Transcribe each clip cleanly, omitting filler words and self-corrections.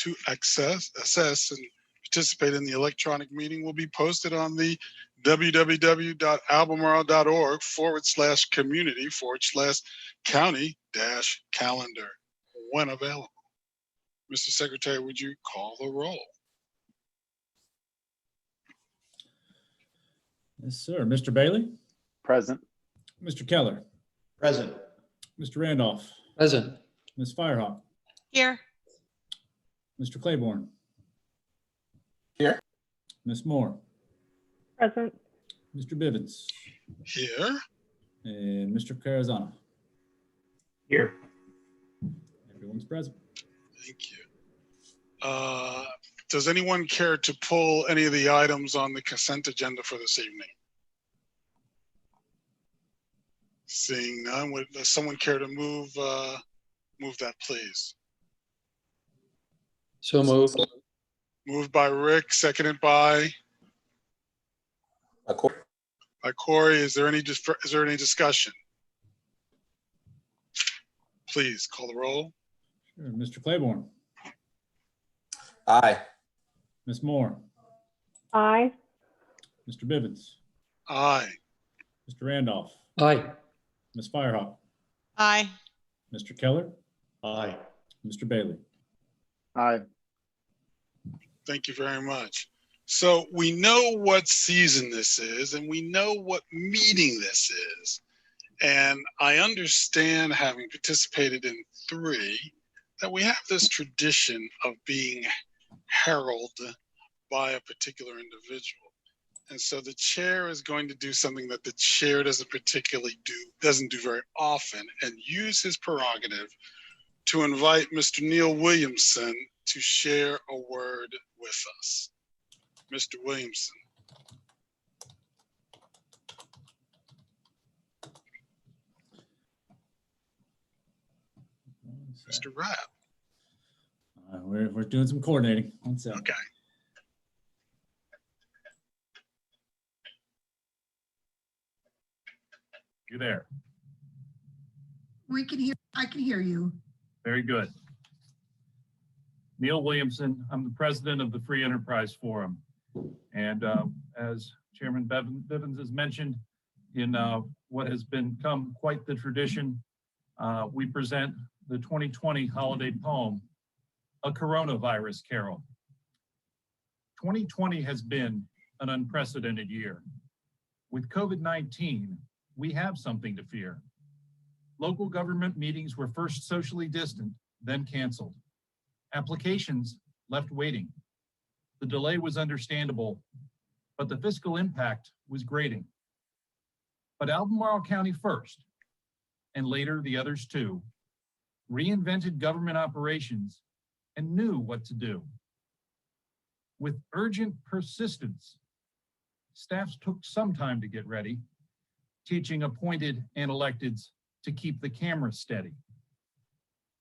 to assess and participate in the electronic meeting will be posted on the www.albemarle.org/community/county-calendar when available. Mr. Secretary, would you call the roll? Yes, sir. Mr. Bailey? Present. Mr. Keller? Present. Mr. Randolph? Present. Ms. Firehawk? Here. Mr. Claiborne? Here. Ms. Moore? Present. Mr. Bivens? Here. And Mr. Carazana? Here. Everyone's present. Thank you. Does anyone care to pull any of the items on the consent agenda for this evening? Seeing none, would someone care to move that, please? So moved. Moved by Rick, seconded by Corey. Is there any discussion? Please call the roll. Sure. Mr. Claiborne? Aye. Ms. Moore? Aye. Mr. Bivens? Aye. Mr. Randolph? Aye. Ms. Firehawk? Aye. Mr. Keller? Aye. Mr. Bailey? Aye. Thank you very much. So we know what season this is, and we know what meeting this is. And I understand, having participated in 3, that we have this tradition of being heralded by a particular individual. And so the chair is going to do something that the chair doesn't do very often, and use his prerogative to invite Mr. Neil Williamson to share a word with us. Mr. Williamson. Mr. Rapp. We're doing some coordinating. One second. Okay. You there? We can hear, I can hear you. Very good. Neil Williamson, I'm the president of the Free Enterprise Forum. And as Chairman Bivens has mentioned, in what has become quite the tradition, we present the 2020 holiday poem, A Coronavirus Carol. 2020 has been an unprecedented year. With COVID-19, we have something to fear. Local government meetings were first socially distant, then canceled. Applications left waiting. The delay was understandable, but the fiscal impact was grating. But Albemarle County first, and later the others too, reinvented government operations and knew what to do. With urgent persistence, staffs took some time to get ready, teaching appointed and electeds to keep the camera steady.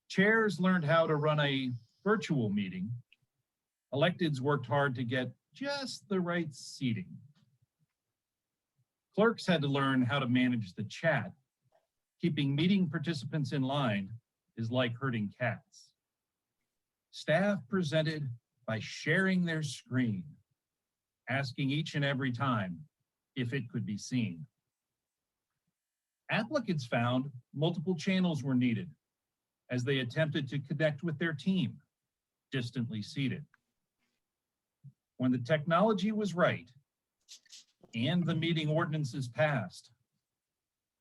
Chairs learned how to run a virtual meeting. Electeds worked hard to get just the right seating. Clerks had to learn how to manage the chat. Keeping meeting participants in line is like herding cats. Staff presented by sharing their screen, asking each and every time if it could be seen. Applicants found multiple channels were needed as they attempted to connect with their team, distantly seated. When the technology was right and the meeting ordinances passed,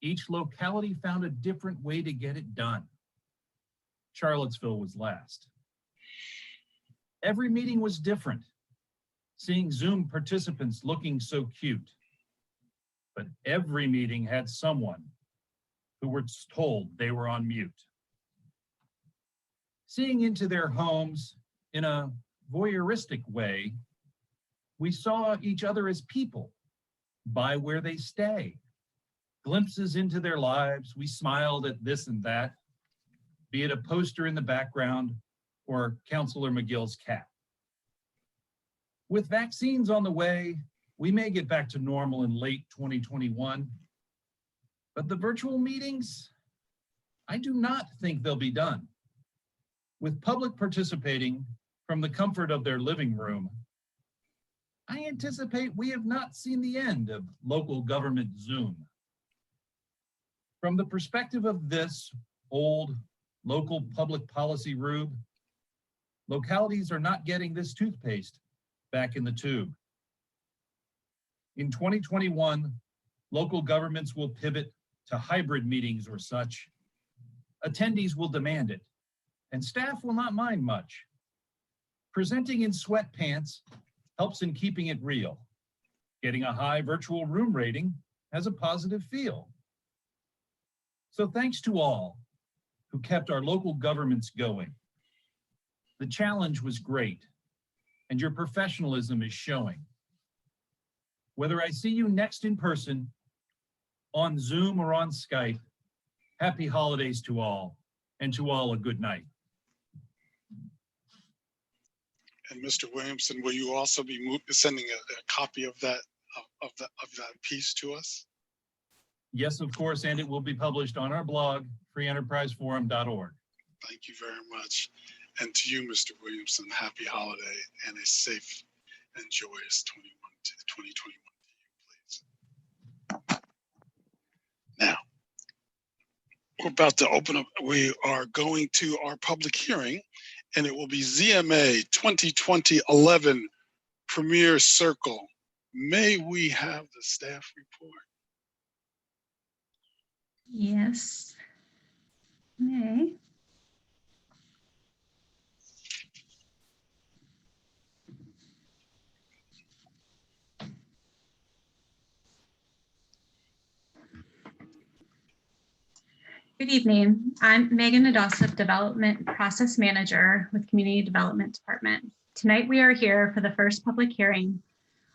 each locality found a different way to get it done. Charlottesville was last. Every meeting was different, seeing Zoom participants looking so cute. But every meeting had someone who were told they were on mute. Seeing into their homes in a voyeuristic way, we saw each other as people by where they stay. Glimpses into their lives, we smiled at this and that, be it a poster in the background or Councilor McGill's cat. With vaccines on the way, we may get back to normal in late 2021, but the virtual meetings, I do not think they'll be done. With public participating, from the comfort of their living room. I anticipate we have not seen the end of local government Zoom. From the perspective of this old local public policy rube, localities are not getting this toothpaste back in the tube. In 2021, local governments will pivot to hybrid meetings or such. Attendees will demand it, and staff will not mind much. Presenting in sweatpants helps in keeping it real. Getting a high virtual room rating has a positive feel. So thanks to all who kept our local governments going. The challenge was great, and your professionalism is showing. Whether I see you next in person, on Zoom or on Skype, happy holidays to all, and to all a good night. And Mr. Williamson, will you also be sending a copy of that piece to us? Yes, of course, and it will be published on our blog, freeenterpriseforum.org. Thank you very much. And to you, Mr. Williamson, happy holiday and a safe and joyous 2021 to you, please. Now, we're about to open up. We are going to our public hearing, and it will be ZMA 2020-11 Premier Circle. May we have the staff report? Yes. May. Good evening. I'm Megan Adosip, Development Process Manager with Community Development Department. Tonight we are here for the first public hearing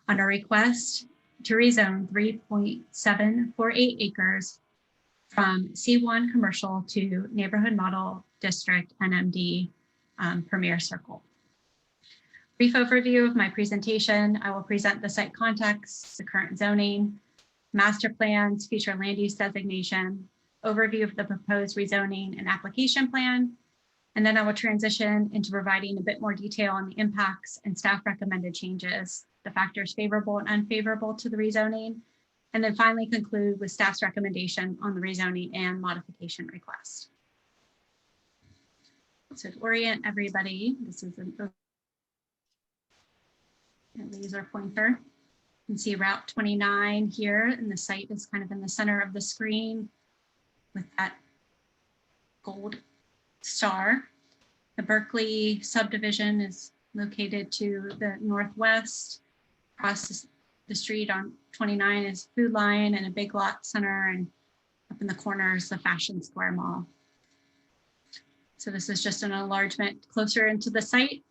on a request to rezone 3.748 acres from C1 Commercial to Neighborhood Model District NMD Premier Circle. Brief overview of my presentation. I will present the site context, the current zoning, master plans, future land use designation, overview of the proposed rezoning and application plan, and then I will transition into providing a bit more detail on the impacts and staff recommended changes, the factors favorable and unfavorable to the rezoning, and then finally conclude with staff's recommendation on the rezoning and modification request. So to orient everybody, this is a laser pointer. You can see Route 29 here, and the site is kind of in the center of the screen with that gold star. The Berkeley subdivision is located to the northwest. Across the street on 29 is Food Line and a Big Lot Center, and up in the corner is the Fashion Square Mall. So this is just an enlargement closer into the site.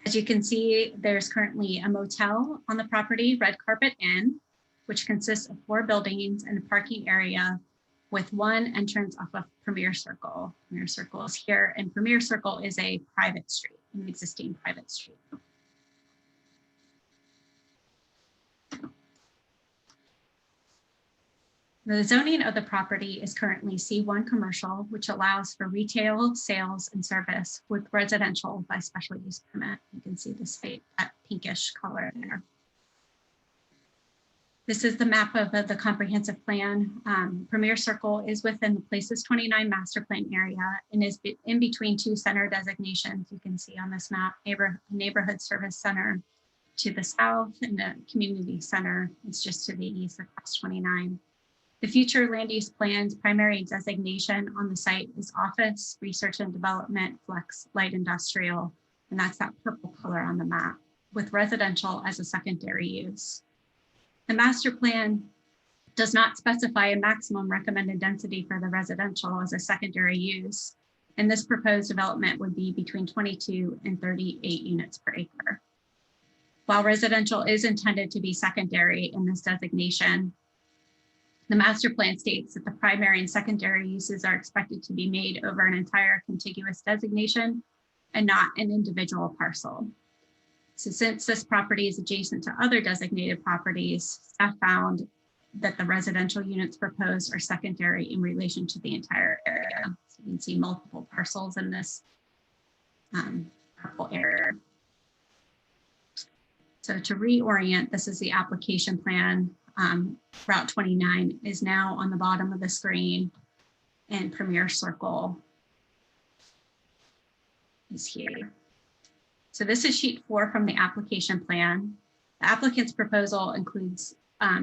As you can see, there's currently a motel on the property, Red Carpet Inn, which consists of 4 buildings and a parking area with 1 entrance off of Premier Circle. Premier Circle is here, and Premier Circle is a private street, an existing private street. The zoning of the property is currently C1 commercial, which allows for retail, sales, and service with residential by special use permit. You can see the state, that pinkish color there. This is the map of the comprehensive plan. Premier Circle is within the Places 29 master plan area and is in between 2 center designations. You can see on this map, neighborhood service center to the south and the community center is just to the east across 29. The future land use plan's primary designation on the site is office, research and development, flex, light industrial, and that's that purple color on the map, with residential as a secondary use. The master plan does not specify a maximum recommended density for the residential as a secondary use, and this proposed development would be between 22 and 38 units per acre. While residential is intended to be secondary in this designation, the master plan states that the primary and secondary uses are expected to be made over an entire contiguous designation and not an individual parcel. So since this property is adjacent to other designated properties, staff found that the residential units proposed are secondary in relation to the entire area. So you can see multiple parcels in this purple area. So to reorient, this is the application plan. Route 29 is now on the bottom of the screen, and Premier Circle is here. So this is sheet 4 from the application plan. The applicant's proposal includes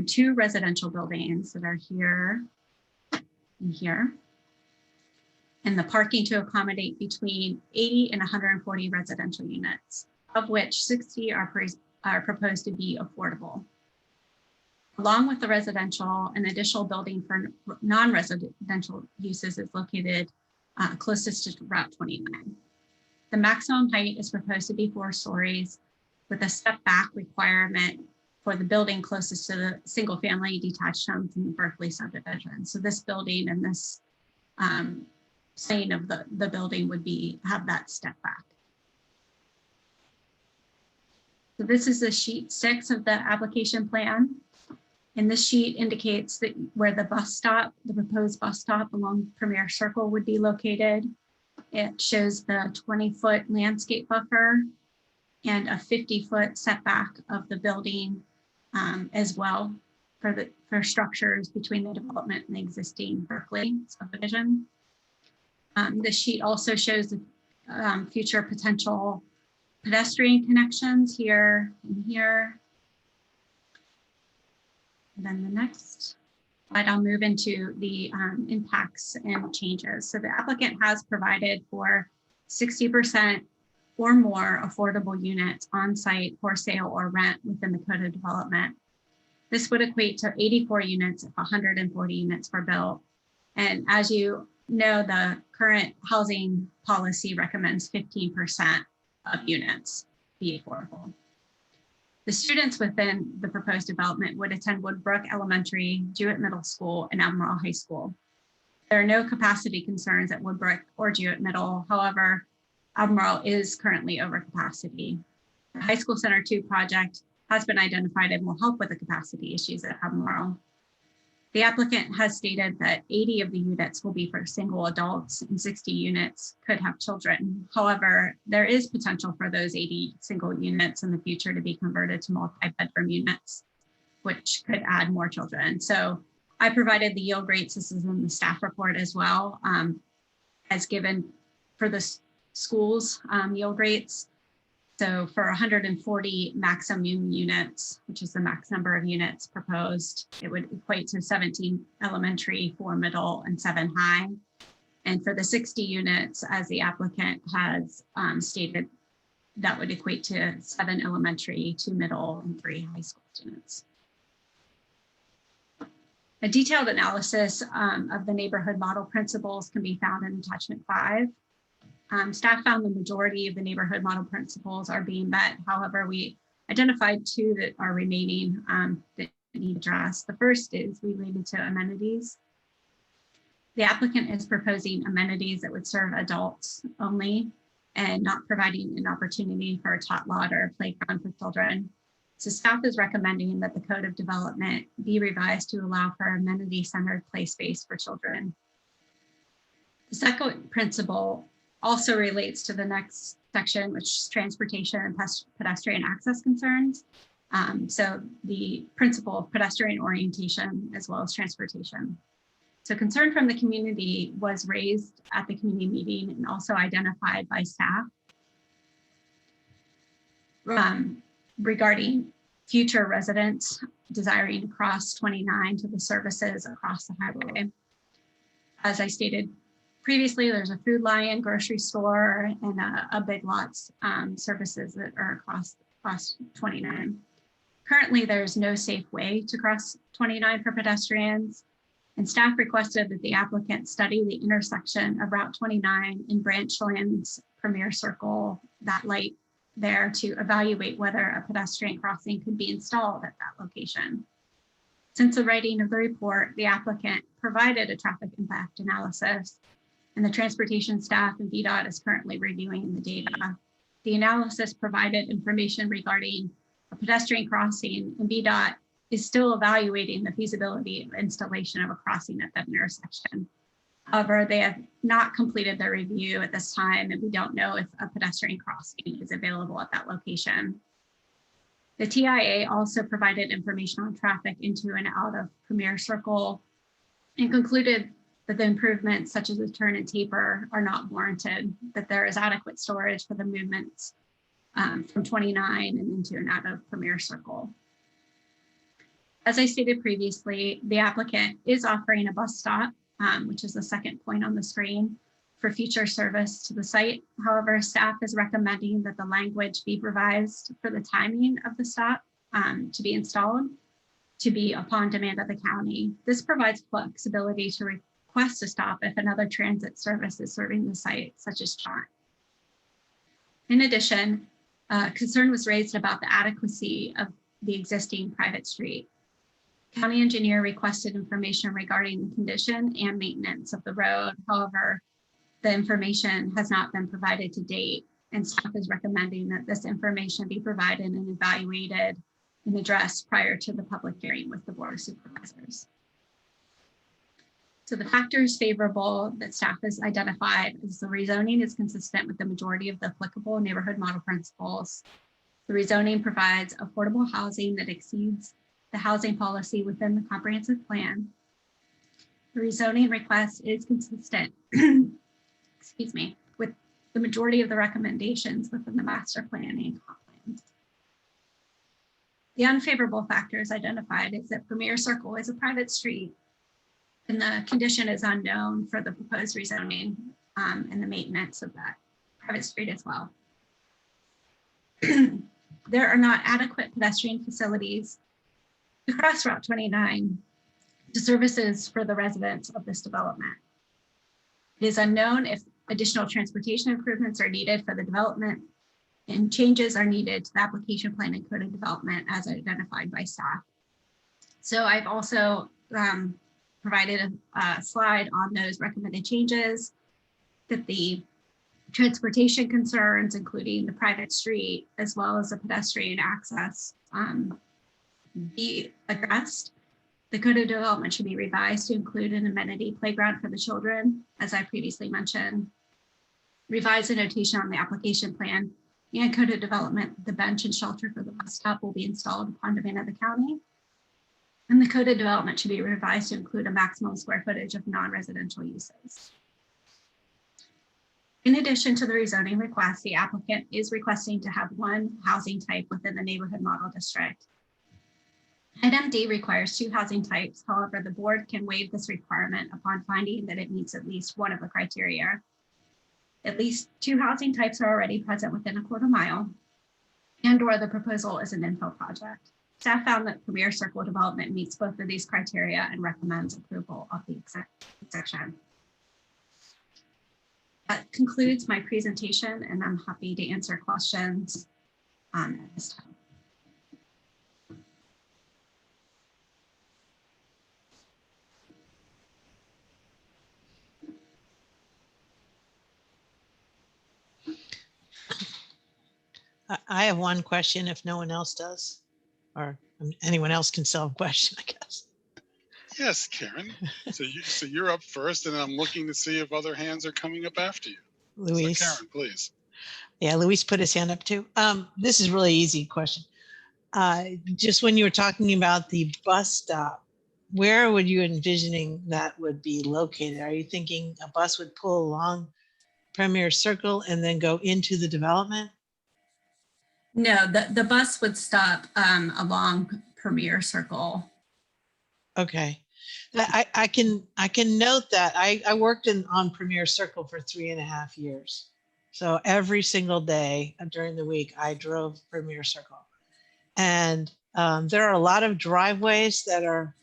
2 residential buildings that are here and here, and the parking to accommodate between 80 and 140 residential units, of which 60 are proposed to be affordable. Along with the residential, an additional building for non-residential uses is located closest to Route 29. The maximum height is proposed to be 4 stories with a step back requirement for the building closest to the single family detached homes in the Berkeley subdivision. So this building and this plane of the building would have that step back. So this is the sheet 6 of the application plan. And this sheet indicates that where the proposed bus stop along Premier Circle would be located. It shows the 20-foot landscape buffer and a 50-foot setback of the building as well for structures between the development and the existing Berkeley subdivision. This sheet also shows the future potential pedestrian connections here and here. And then the next slide, I'll move into the impacts and changes. So the applicant has provided for 60% or more affordable units on site for sale or rent within the code of development. This would equate to 84 units if 140 units were built. And as you know, the current housing policy recommends 15% of units be affordable. The students within the proposed development would attend Woodbrook Elementary, Jewett Middle School, and Albemarle High School. There are no capacity concerns at Woodbrook or Jewett Middle. However, Albemarle is currently over capacity. The High School Center 2 project has been identified and will help with the capacity issues at Albemarle. The applicant has stated that 80 of the units will be for single adults and 60 units could have children. However, there is potential for those 80 single units in the future to be converted to multi-bedroom units, which could add more children. So I provided the yield rates. This is in the staff report as well, as given for the schools yield rates. So for 140 maximum units, which is the max number of units proposed, it would equate to 17 elementary, 4 middle, and 7 high. And for the 60 units, as the applicant has stated, that would equate to 7 elementary, 2 middle, and 3 high school students. A detailed analysis of the neighborhood model principles can be found in attachment 5. Staff found the majority of the neighborhood model principles are being met. However, we identified 2 that are remaining that need addressed. The first is related to amenities. The applicant is proposing amenities that would serve adults only and not providing an opportunity for a tot lot or a playground for children. So staff is recommending that the code of development be revised to allow for amenity-centered play space for children. The second principle also relates to the next section, which is transportation and pedestrian access concerns. So the principle of pedestrian orientation as well as transportation. So concern from the community was raised at the community meeting and also identified by staff regarding future residents desiring to cross 29 to the services across the highway. As I stated previously, there's a Food Lion grocery store and a Big Lots services that are across 29. Currently, there's no safe way to cross 29 for pedestrians, and staff requested that the applicant study the intersection of Route 29 and Branchlands Premier Circle, that light there, to evaluate whether a pedestrian crossing could be installed at that location. Since the writing of the report, the applicant provided a traffic impact analysis, and the transportation staff and VDOT is currently reviewing the data. The analysis provided information regarding a pedestrian crossing, and VDOT is still evaluating the feasibility of installation of a crossing at that intersection. However, they have not completed their review at this time, and we don't know if a pedestrian crossing is available at that location. The TIA also provided information on traffic into and out of Premier Circle and concluded that the improvements such as the turn and taper are not warranted, that there is adequate storage for the movements from 29 and into and out of Premier Circle. As I stated previously, the applicant is offering a bus stop, which is the second point on the screen, for future service to the site. However, staff is recommending that the language be revised for the timing of the stop to be installed to be upon demand of the county. This provides flexibility to request a stop if another transit service is serving the site, such as Chant. In addition, concern was raised about the adequacy of the existing private street. County engineer requested information regarding the condition and maintenance of the road. However, the information has not been provided to date, and staff is recommending that this information be provided and evaluated and addressed prior to the public hearing with the Board of Supervisors. So the factors favorable that staff has identified is the rezoning is consistent with the majority of the applicable neighborhood model principles. The rezoning provides affordable housing that exceeds the housing policy within the comprehensive plan. The rezoning request is consistent, excuse me, with the majority of the recommendations within the master plan and comp plan. The unfavorable factors identified is that Premier Circle is a private street and the condition is unknown for the proposed rezoning and the maintenance of that private street as well. There are not adequate pedestrian facilities across Route 29 to services for the residents of this development. It is unknown if additional transportation improvements are needed for the development, and changes are needed to the application plan and code of development as identified by staff. So I've also provided a slide on those recommended changes, that the transportation concerns, including the private street, as well as the pedestrian access, be addressed. The code of development should be revised to include an amenity playground for the children, as I previously mentioned. Revise the notation on the application plan and code of development. The bench and shelter for the bus stop will be installed upon demand of the county. And the code of development should be revised to include a maximum square footage of non-residential uses. In addition to the rezoning request, the applicant is requesting to have one housing type within the neighborhood model district. Item D requires two housing types. However, the board can waive this requirement upon finding that it meets at least one of the criteria. At least two housing types are already present within a quarter mile, and/or the proposal is an infill project. Staff found that Premier Circle development meets both of these criteria and recommends approval of the exception. That concludes my presentation, and I'm happy to answer questions at this time. I have one question if no one else does, or anyone else can solve a question, I guess. Yes, Karen. So you're up first, and I'm looking to see if other hands are coming up after you. Luis. So Karen, please. Yeah, Luis put his hand up too. This is really easy question. Just when you were talking about the bus stop, where would you envisioning that would be located? Are you thinking a bus would pull along Premier Circle and then go into the development? No, the bus would stop along Premier Circle. Okay. I can note that I worked on Premier Circle for 3.5 years. So every single day during the week, I drove Premier Circle. And there are a lot of driveways that are,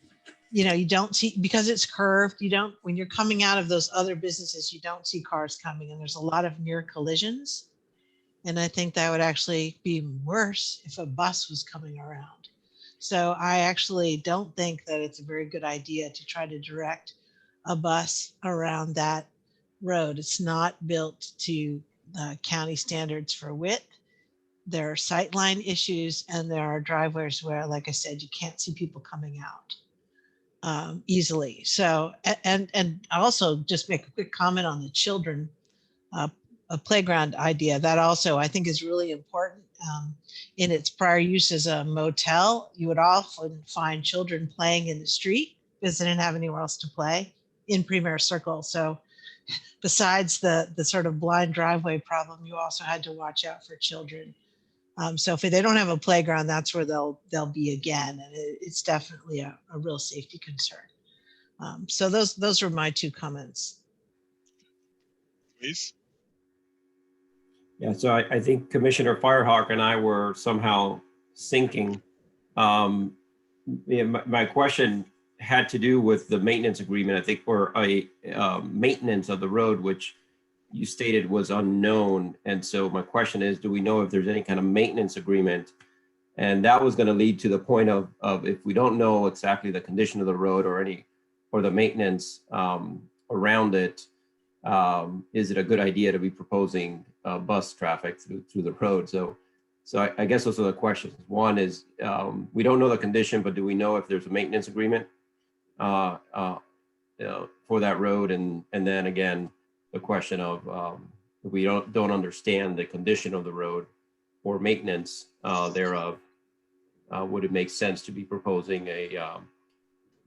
you don't see, because it's curved, when you're coming out of those other businesses, you don't see cars coming, and there's a lot of near collisions. And I think that would actually be worse if a bus was coming around. So I actually don't think that it's a very good idea to try to direct a bus around that road. It's not built to county standards for width. There are sightline issues, and there are driveways where, like I said, you can't see people coming out. easily. So, and also just make a quick comment on the children a playground idea. That also I think is really important. In its prior use as a motel, you would often find children playing in the street because they didn't have anywhere else to play in Premier Circle. So besides the sort of blind driveway problem, you also had to watch out for children. So if they don't have a playground, that's where they'll be again, and it's definitely a real safety concern. So those were my two comments. Please. Yeah, so I think Commissioner Firehawk and I were somehow syncing. Yeah, my question had to do with the maintenance agreement, I think, or a maintenance of the road, which you stated was unknown. And so my question is, do we know if there's any kind of maintenance agreement? And that was going to lead to the point of if we don't know exactly the condition of the road or the maintenance around it, is it a good idea to be proposing bus traffic through the road? So I guess those are the questions. One is, we don't know the condition, but do we know if there's a maintenance agreement for that road? And then again, the question of if we don't understand the condition of the road or maintenance thereof, would it make sense to be proposing a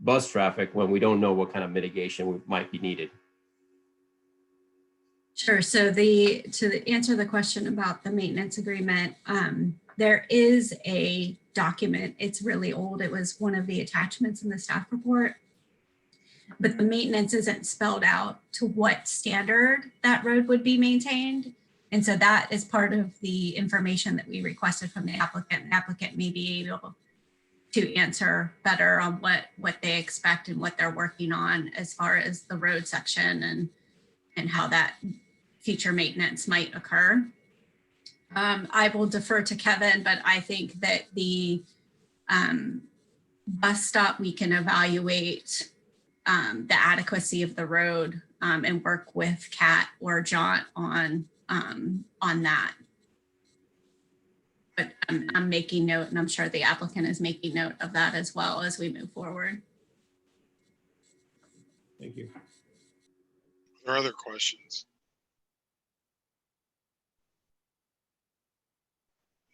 bus traffic when we don't know what kind of mitigation might be needed? Sure. So to answer the question about the maintenance agreement, there is a document. It's really old. It was one of the attachments in the staff report, but the maintenance isn't spelled out to what standard that road would be maintained. And so that is part of the information that we requested from the applicant. The applicant may be able to answer better on what they expect and what they're working on as far as the road section and how that future maintenance might occur. I will defer to Kevin, but I think that the bus stop, we can evaluate the adequacy of the road and work with Kat or John on that. But I'm making note, and I'm sure the applicant is making note of that as well as we move forward. Thank you. Are there other questions?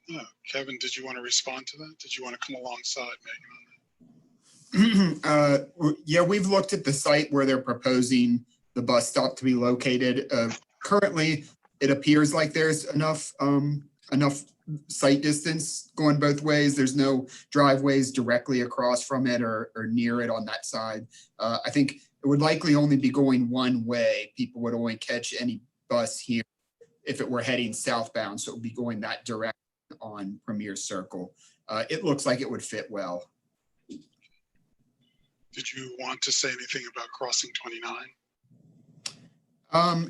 No. Kevin, did you want to respond to that? Did you want to come alongside Megan on that? Yeah, we've looked at the site where they're proposing the bus stop to be located. Currently, it appears like there's enough site distance going both ways. There's no driveways directly across from it or near it on that side. I think it would likely only be going one way. People would only catch any bus here if it were heading southbound. So it would be going that direction on Premier Circle. It looks like it would fit well. Did you want to say anything about crossing 29?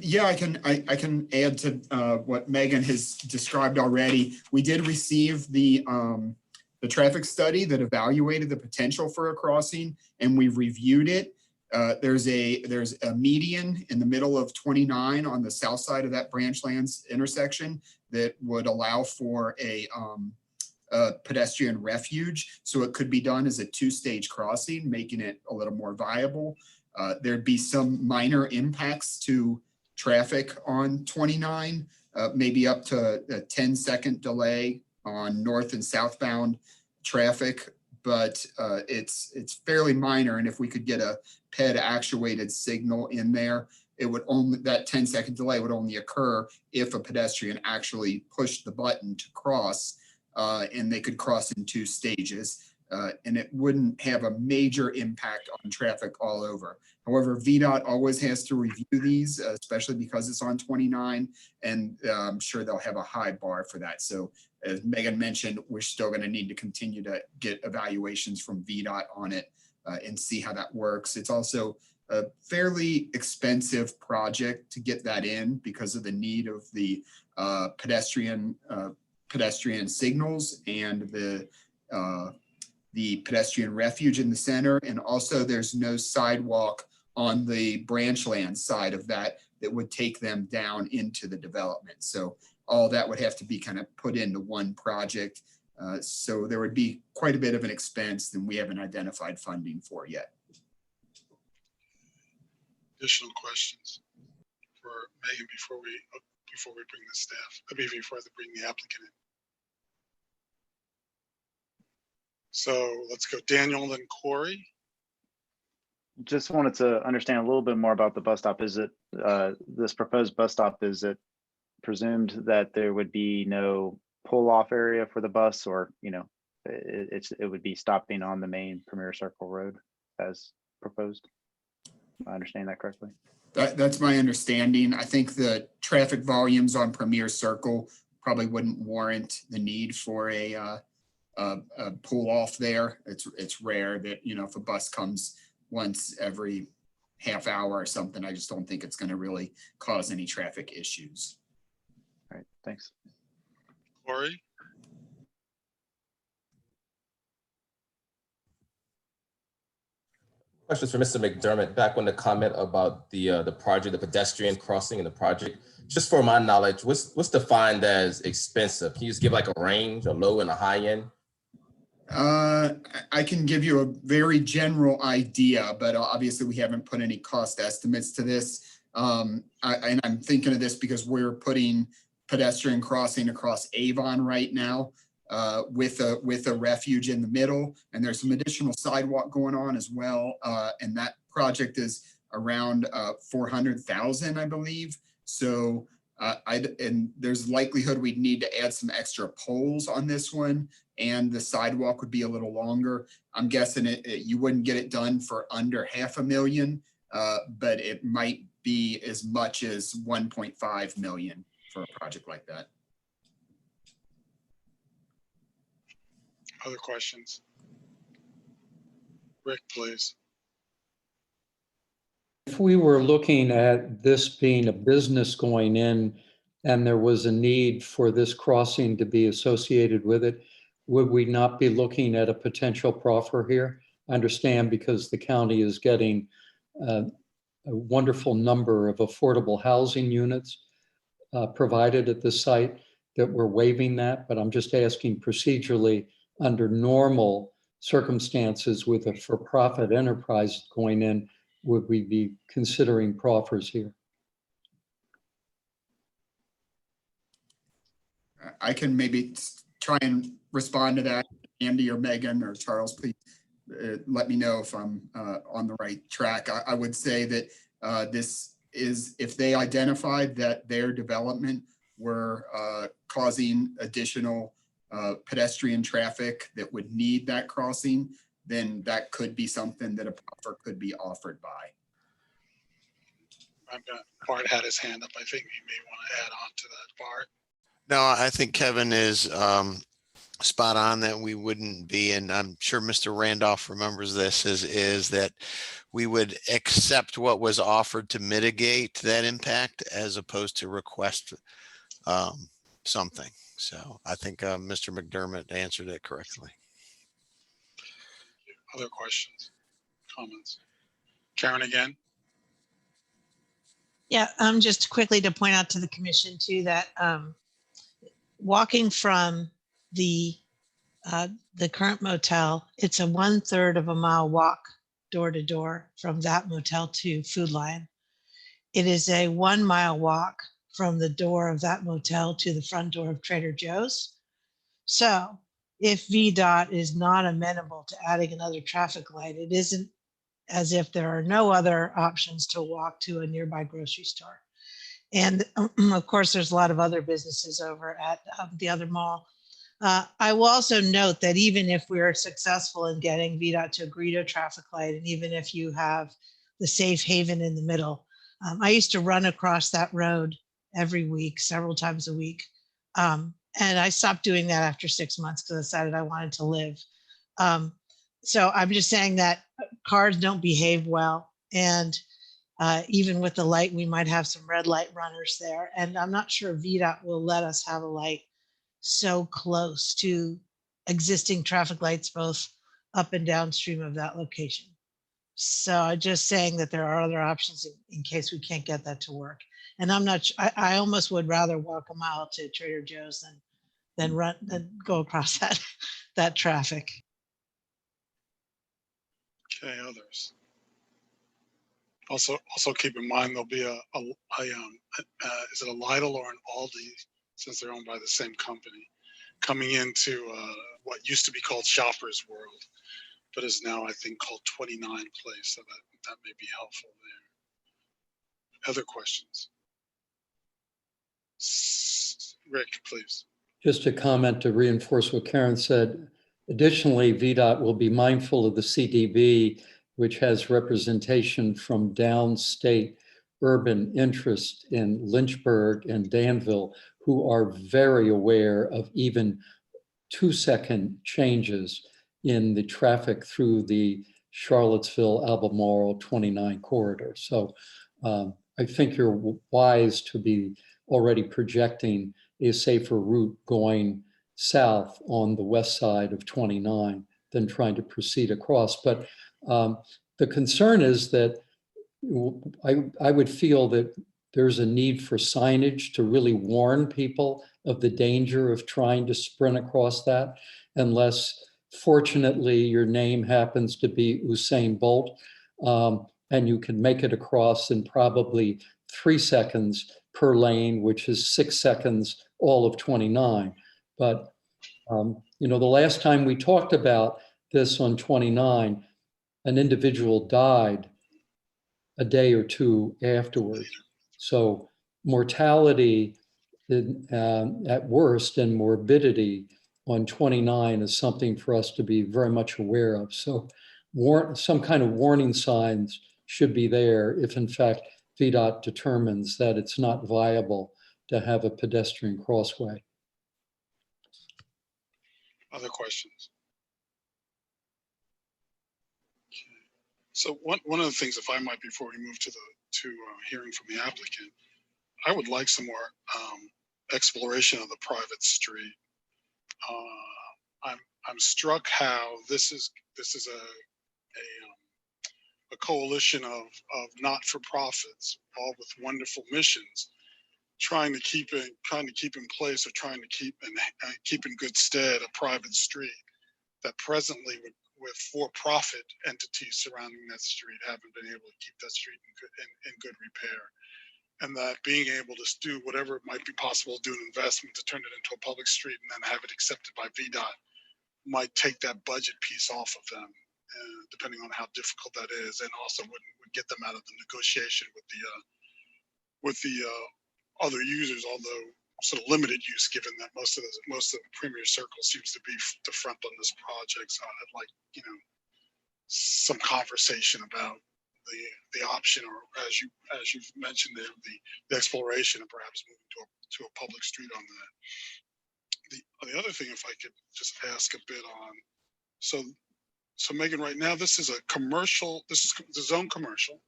Yeah, I can add to what Megan has described already. We did receive the traffic study that evaluated the potential for a crossing, and we've reviewed it. There's a median in the middle of 29 on the south side of that Branchlands intersection that would allow for a pedestrian refuge. So it could be done as a two-stage crossing, making it a little more viable. There'd be some minor impacts to traffic on 29, maybe up to a 10-second delay on north and southbound traffic, but it's fairly minor. And if we could get a PED actuated signal in there, it would only, that 10-second delay would only occur if a pedestrian actually pushed the button to cross, and they could cross in two stages. And it wouldn't have a major impact on traffic all over. However, VDOT always has to review these, especially because it's on 29, and I'm sure they'll have a high bar for that. So as Megan mentioned, we're still going to need to continue to get evaluations from VDOT on it and see how that works. It's also a fairly expensive project to get that in because of the need of the pedestrian signals and the pedestrian refuge in the center. And also there's no sidewalk on the Branchland side of that would take them down into the development. So all that would have to be kind of put into one project. So there would be quite a bit of an expense that we haven't identified funding for yet. additional questions for Megan before we bring the staff, before they bring the applicant in? So let's go Daniel, then Corey. Just wanted to understand a little bit more about the bus stop. Is it, this proposed bus stop, is it presumed that there would be no pull-off area for the bus, or, you know, it would be stopping on the main Premier Circle Road as proposed? Am I understand that correctly? That's my understanding. I think the traffic volumes on Premier Circle probably wouldn't warrant the need for a pull off there. It's rare that, you know, if a bus comes once every half hour or something, I just don't think it's going to really cause any traffic issues. All right, thanks. Corey? Questions for Mr. McDermott. Back on the comment about the project, the pedestrian crossing in the project, just for my knowledge, what's defined as expensive? Can you just give like a range, a low and a high end? I can give you a very general idea, but obviously we haven't put any cost estimates to this. And I'm thinking of this because we're putting pedestrian crossing across Avon right now, with a refuge in the middle, and there's some additional sidewalk going on as well. And that project is around 400,000, I believe. So and there's likelihood we'd need to add some extra poles on this one, and the sidewalk would be a little longer. I'm guessing you wouldn't get it done for under $500,000, but it might be as much as 1.5 million for a project like that. Other questions? Rick, please. If we were looking at this being a business going in and there was a need for this crossing to be associated with it, would we not be looking at a potential proffer here? I understand because the county is getting a wonderful number of affordable housing units provided at the site, that we're waiving that, but I'm just asking procedurally, under normal circumstances with a for-profit enterprise going in, would we be considering proffers here? I can maybe try and respond to that. Andy or Megan or Charles, please let me know if I'm on the right track. I would say that this is, if they identified that their development were causing additional pedestrian traffic that would need that crossing, then that could be something that a proffer could be offered by. Bart had his hand up. I think he may want to add on to that, Bart. No, I think Kevin is spot on that we wouldn't be, and I'm sure Mr. Randolph remembers this, is that we would accept what was offered to mitigate that impact as opposed to request something. So I think Mr. McDermott answered it correctly. Other questions, comments? Karen again. Yeah, just quickly to point out to the commission too that walking from the current motel, it's a 1/3 of a mile walk door to door from that motel to Food Lion. It is a 1 mile walk from the door of that motel to the front door of Trader Joe's. So if VDOT is not amenable to adding another traffic light, it isn't as if there are no other options to walk to a nearby grocery store. And of course, there's a lot of other businesses over at the other mall. I will also note that even if we're successful in getting VDOT to agree to a traffic light, and even if you have the safe haven in the middle, I used to run across that road every week, several times a week. And I stopped doing that after 6 months because I decided I wanted to live. So I'm just saying that cars don't behave well. And even with the light, we might have some red light runners there. And I'm not sure VDOT will let us have a light so close to existing traffic lights, both up and downstream of that location. So I'm just saying that there are other options in case we can't get that to work. And I'm not, I almost would rather walk a mile to Trader Joe's than go across that traffic. Okay, others. Also keep in mind there'll be is it a Lidl or an Aldi, since they're owned by the same company, coming into what used to be called Shoppers World, but is now I think called 29 Place. So that may be helpful there. Other questions? Rick, please. Just a comment to reinforce what Karen said. Additionally, VDOT will be mindful of the CDB, which has representation from downstate urban interests in Lynchburg and Danville, who are very aware of even 2-second changes in the traffic through the Charlottesville, Albemarle 29 corridor. So I think you're wise to be already projecting a safer route going south on the west side of 29 than trying to proceed across. But the concern is that I would feel that there's a need for signage to really warn people of the danger of trying to sprint across that, unless fortunately your name happens to be Usain Bolt, and you can make it across in probably 3 seconds per lane, which is 6 seconds all of 29. But the last time we talked about this on 29, an individual died a day or two afterwards. So mortality at worst and morbidity on 29 is something for us to be very much aware of. So some kind of warning signs should be there if in fact VDOT determines that it's not viable to have a pedestrian crossway. Other questions? So one of the things, if I might, before we move to hearing from the applicant, I would like some more exploration of the private street. I'm struck how this is a coalition of not-for-profits, all with wonderful missions, trying to keep in place, or trying to keep in good stead a private street that presently with for-profit entities surrounding that street haven't been able to keep that street in good repair. And that being able to do whatever it might be possible to do an investment to turn it into a public street and then have it accepted by VDOT might take that budget piece off of them, depending on how difficult that is, and also would get them out of the negotiation with the other users, although sort of limited use, given that most of the Premier Circle seems to be the front on this project. So I'd like some conversation about the option, or as you've mentioned there, the exploration of perhaps moving to a public street on that. The other thing, if I could just ask a bit on, so Megan, right now this is a commercial. This is the zone commercial,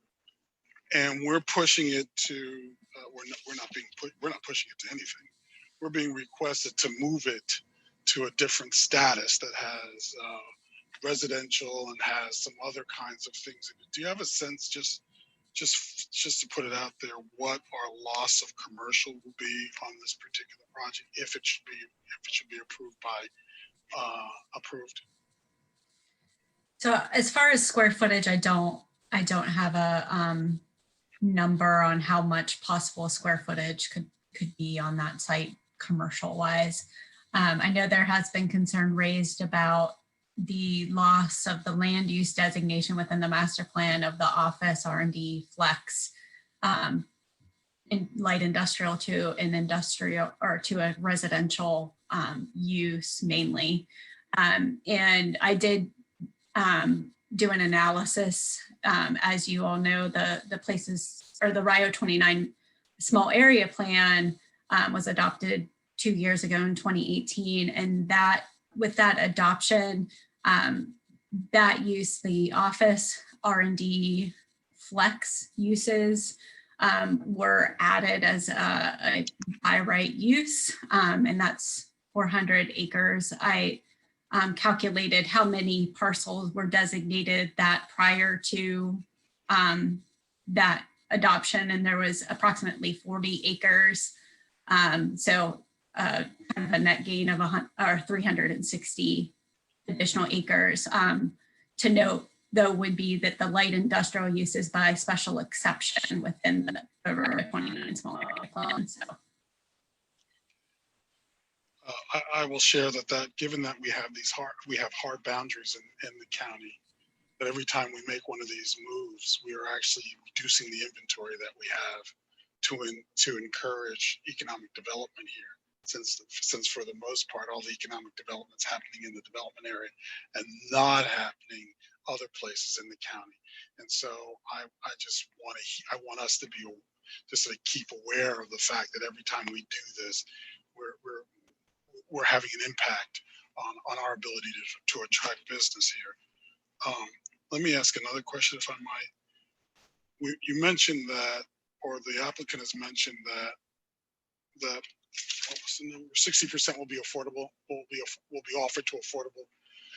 and we're pushing it to. We're not pushing it to anything. We're being requested to move it to a different status that has residential and has some other kinds of things. Do you have a sense, just to put it out there, what our loss of commercial will be on this particular project if it should be approved? So as far as square footage, I don't have a number on how much possible square footage could be on that site commercial wise. I know there has been concern raised about the loss of the land use designation within the master plan of the office R&D flex in light industrial to an industrial or to a residential use mainly. And I did do an analysis. As you all know, the places, or the RIO 29 small area plan was adopted 2 years ago in 2018. And that with that adoption, that use, the office R&D flex uses were added as a by right use, and that's 400 acres. I calculated how many parcels were designated that prior to that adoption, and there was approximately 40 acres. So kind of a net gain of 360 additional acres. To note, though would be that the light industrial use is by special exception within the 29 small area plan. So I will share that given that we have hard boundaries in the county, that every time we make one of these moves, we are actually reducing the inventory that we have to encourage economic development here. Since for the most part, all the economic development's happening in the development area and not happening other places in the county. And so I want us to be just to keep aware of the fact that every time we do this, we're having an impact on our ability to attract business here. Let me ask another question, if I might. You mentioned that, or the applicant has mentioned that what was the number? 60% will be affordable, will be offered to affordable.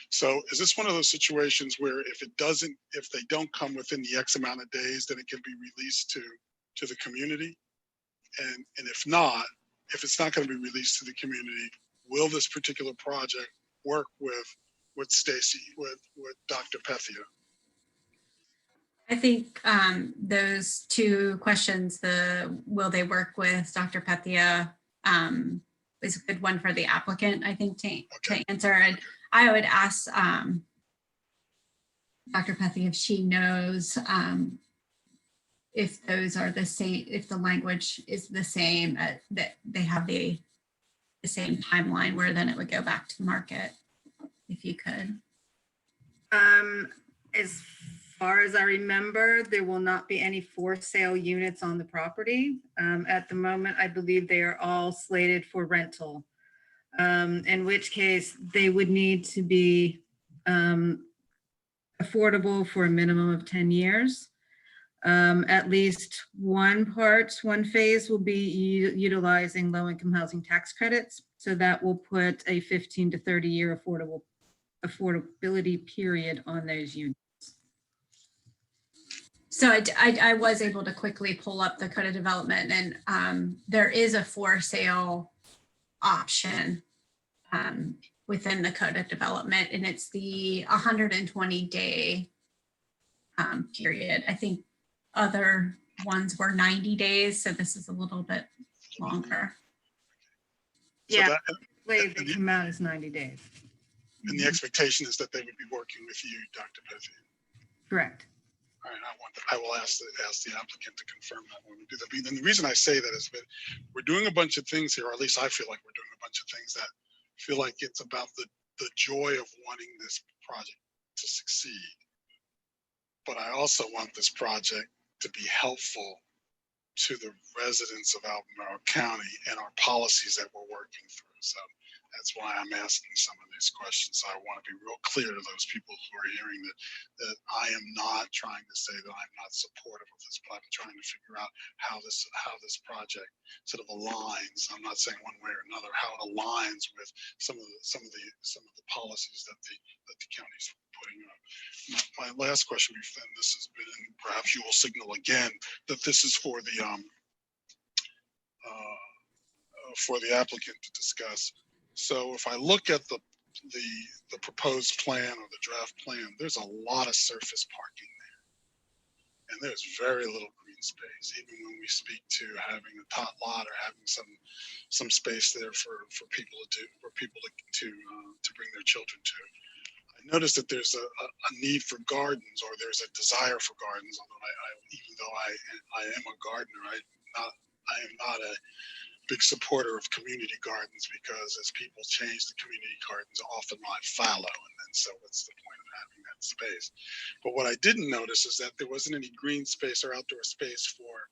So is this one of those situations where if they don't come within the X amount of days, then it can be released to the community? And if it's not going to be released to the community, will this particular project work with Stacy, with Dr. Pethia? I think those two questions, will they work with Dr. Pethia, is a good one for the applicant, I think, to answer. And I would ask Dr. Pethia if she knows if those are the same, if the language is the same, that they have the same timeline where then it would go back to market, if you could. As far as I remember, there will not be any for sale units on the property. At the moment, I believe they are all slated for rental, in which case they would need to be affordable for a minimum of 10 years. At least one phase will be utilizing low-income housing tax credits. So that will put a 15 to 30 year affordability period on those units. So I was able to quickly pull up the code of development, and there is a for sale option within the code of development, and it's the 120-day period. I think other ones were 90 days, so this is a little bit longer. Yeah, the amount is 90 days. And the expectation is that they would be working with you, Dr. Pethia. Correct. All right, I will ask the applicant to confirm that when we do that. And the reason I say that is that we're doing a bunch of things here, or at least I feel like we're doing a bunch of things that feel like it's about the joy of wanting this project to succeed. But I also want this project to be helpful to the residents of Albemarle County and our policies that we're working through. So that's why I'm asking some of these questions. So I want to be real clear to those people who are hearing that I am not trying to say that I'm not supportive of this, but I'm trying to figure out how this project sort of aligns. I'm not saying one way or another, how it aligns with some of the policies that the county's putting up. My last question, and this has been, perhaps you will signal again that this is for the applicant to discuss. So if I look at the proposed plan or the draft plan, there's a lot of surface parking there, and there's very little green space. Even when we speak to having a tot lot or having some space there for people to bring their children to. I noticed that there's a need for gardens, or there's a desire for gardens. Although even though I am a gardener, I am not a big supporter of community gardens, because as people change, the community gardens often lie fallow, and then so what's the point of having that space? But what I didn't notice is that there wasn't any green space or outdoor space for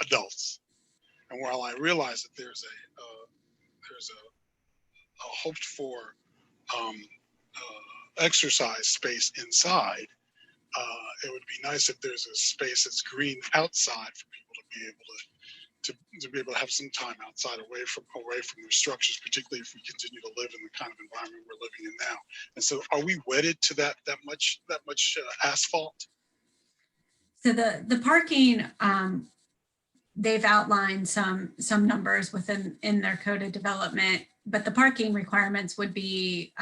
adults. And while I realize that there's a hoped for exercise space inside, it would be nice if there's a space that's green outside for people to be able to have some time outside, away from their structures, particularly if we continue to live in the kind of environment we're living in now. And so, are we wedded to that much asphalt? So the parking they've outlined some numbers in their code of development, but the parking requirements would be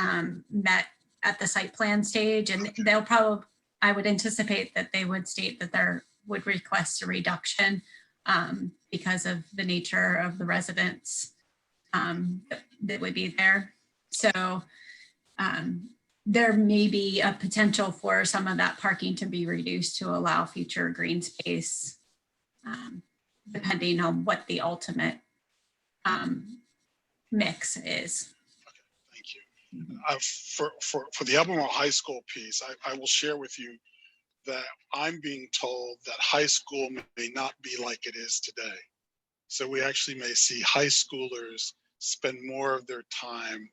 met at the site plan stage, and they'll probably, I would anticipate that they would state that there would request a reduction because of the nature of the residents that would be there. So there may be a potential for some of that parking to be reduced to allow future green space, depending on what the ultimate mix is. Thank you. For the Albemarle High School piece, I will share with you that I'm being told that high school may not be like it is today. So we actually may see high schoolers spend more of their time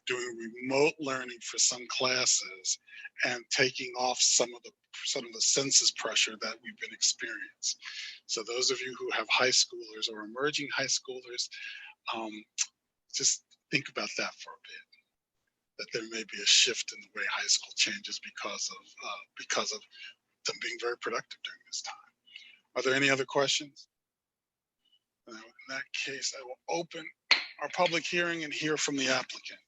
doing remote learning for some classes and taking off some of the census pressure that we've been experiencing. So those of you who have high schoolers or emerging high schoolers, just think about that for a bit. That there may be a shift in the way high school changes because of them being very productive during this time. Are there any other questions? In that case, I will open our public hearing and hear from the applicant.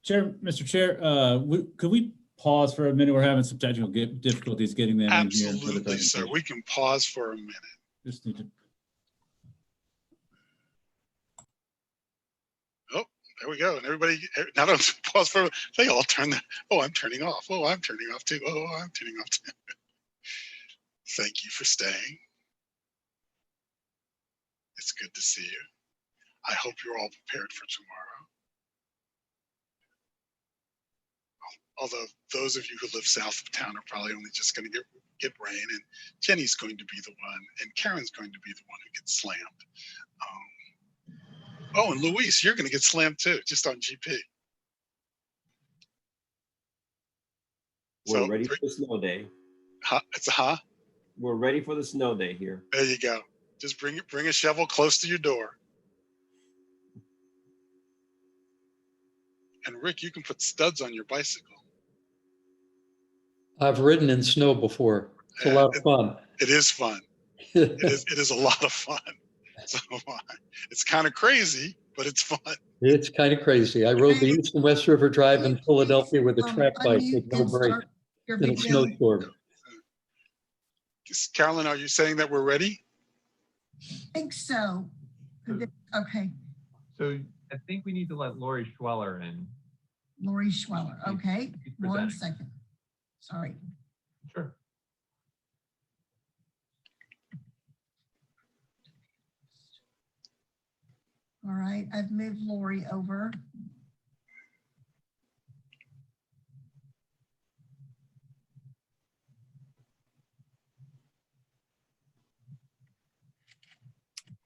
Mr. Chair, could we pause for a minute? We're having some technical difficulties getting them in here. Absolutely, sir. We can pause for a minute. Just need to. Oh, there we go. And everybody, now don't pause for, they all turn the, oh, I'm turning off. Oh, I'm turning off too. Oh, I'm turning off too. Thank you for staying. It's good to see you. I hope you're all prepared for tomorrow. Although those of you who live south of town are probably only just going to get rain, and Jenny's going to be the one, and Karen's going to be the one who gets slammed. Oh, and Luis, you're going to get slammed too, just on GP. We're ready for the snow day. It's a huh? We're ready for the snow day here. There you go. Just bring a shovel close to your door. And Rick, you can put studs on your bicycle. I've ridden in snow before. It's a lot of fun. It is fun. It is a lot of fun. So it's kind of crazy, but it's fun. It's kind of crazy. I rode the East and West River Drive in Philadelphia with a track bike with no brake in a snowstorm. Carolyn, are you saying that we're ready? I think so. Okay. So I think we need to let Lori Schweller in. Lori Schweller. Okay. 1 second. Sorry. Sure. All right. I've moved Lori over.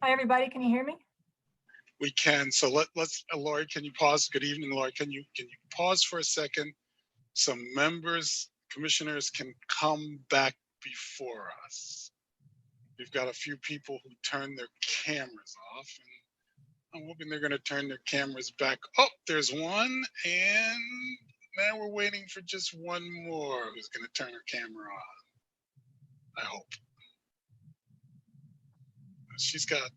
Hi, everybody. Can you hear me? We can. So let's Lori, can you pause? Good evening, Lori. Can you pause for a second? Some members, commissioners can come back before us. We've got a few people who turn their cameras off, and I'm hoping they're going to turn their cameras back. Oh, there's one, and now we're waiting for just one more who's going to turn her camera on. I hope. She's got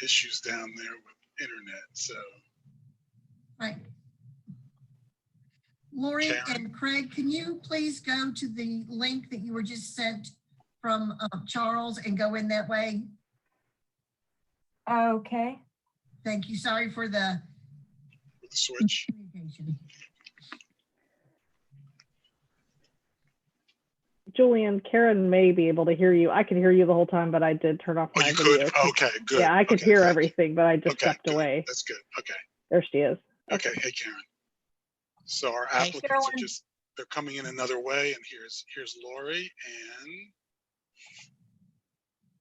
issues down there with internet, so. Right. Lori Karen? and Craig, can you please go to the link that you were just sent from Charles and go in that way? Okay. Thank you. Sorry for the switch. Communication. Julian, Karen may be able to hear you. I could hear you the whole time, but I did turn off my video. Okay, good. Yeah, I could hear everything, but I just stepped good. away. That's good. Okay. There she is. Okay. Hey, Karen. So our applicants are just, they're coming in another way, and here's Lori,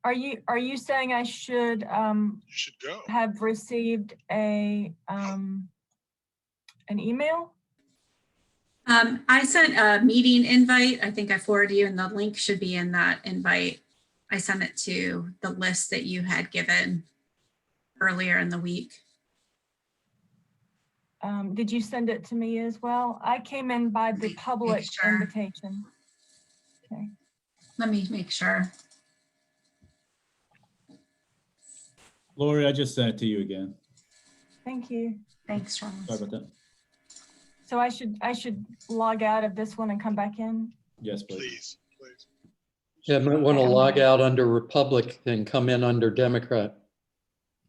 and Are you saying I should you should go. have received an email? I sent a meeting invite. I think I forwarded you, and the link should be in that invite. I sent it to the list that you had given earlier in the week. Did you send it to me as well? I came in by the public sure. invitation. Okay. Let me make sure. Lori, I just sent it to you again. Thank you. Thanks, Charles. Sorry about that. So I should log out of this one and come back in? Yes, please. Please. Yeah, might want to log out under Republic and come in under Democrat.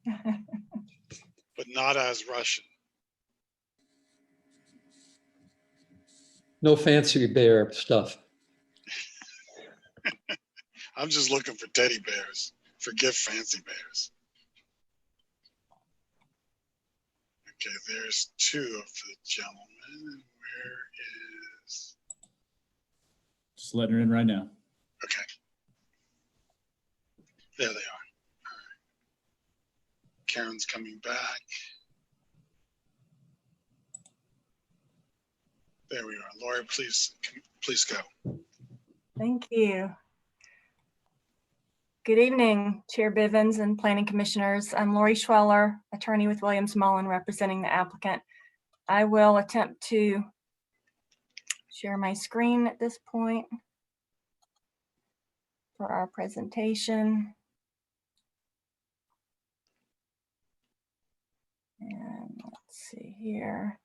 But not as Russian. No fancy bear stuff. I'm just looking for teddy bears. Forget fancy bears. Okay, there's two of the gentlemen. Where is? Just letting her in right now. Okay. There they are. All right. Karen's coming back. There we are. Lori, please go. Thank you. Good evening, Chair Bivens and Planning Commissioners. I'm Lori Schweller, attorney with Williams Mullen, representing the applicant. I will attempt to share my screen at this point for our presentation. And let's see here.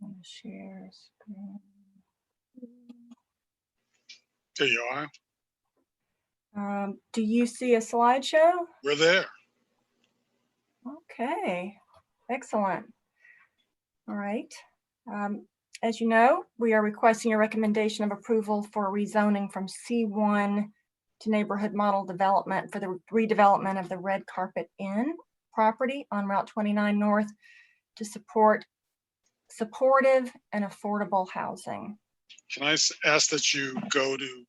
I'm gonna share screen. There you are. Do you see a slideshow? We're there. Okay, excellent. All right. As you know, we are requesting a recommendation of approval for rezoning from C1 to neighborhood model development for the redevelopment of the Red Carpet Inn property on Route 29 North to support supportive and affordable housing. Can I ask that you go to,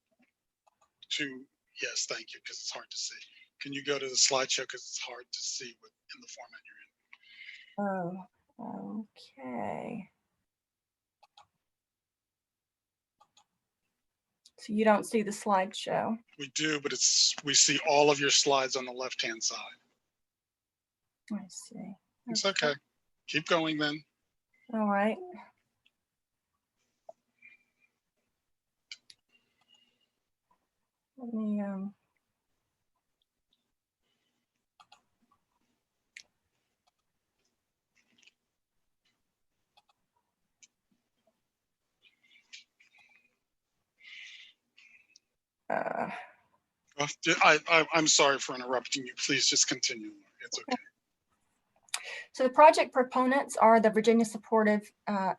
yes, thank you, because it's hard to see. Can you go to the slideshow because it's hard to see what in the format you're in? Oh, okay. So you don't see the slideshow. We do, but we see all of your slides on the left-hand side. I see. It's okay. Keep going then. All right. Let me I'm sorry for interrupting you. Please just continue. It's okay. So the project proponents are the Virginia Supportive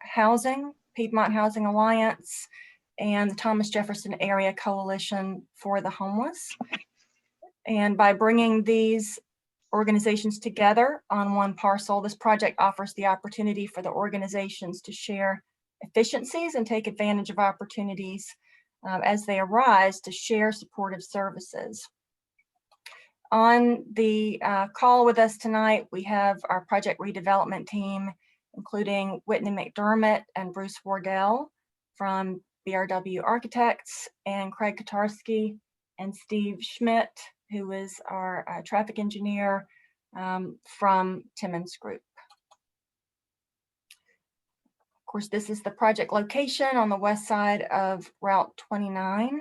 Housing, Piedmont Housing Alliance, and the Thomas Jefferson Area Coalition for the Homeless. And by bringing these organizations together on one parcel, this project offers the opportunity for the organizations to share efficiencies and take advantage of opportunities as they arise to share supportive services. On the call with us tonight, we have our project redevelopment team, including Whitney McDermott and Bruce Wardell from BRW Architects, and Craig Katarski and Steve Schmidt, who is our traffic engineer from Timmons Group. Of course, this is the project location on the west side of Route 29,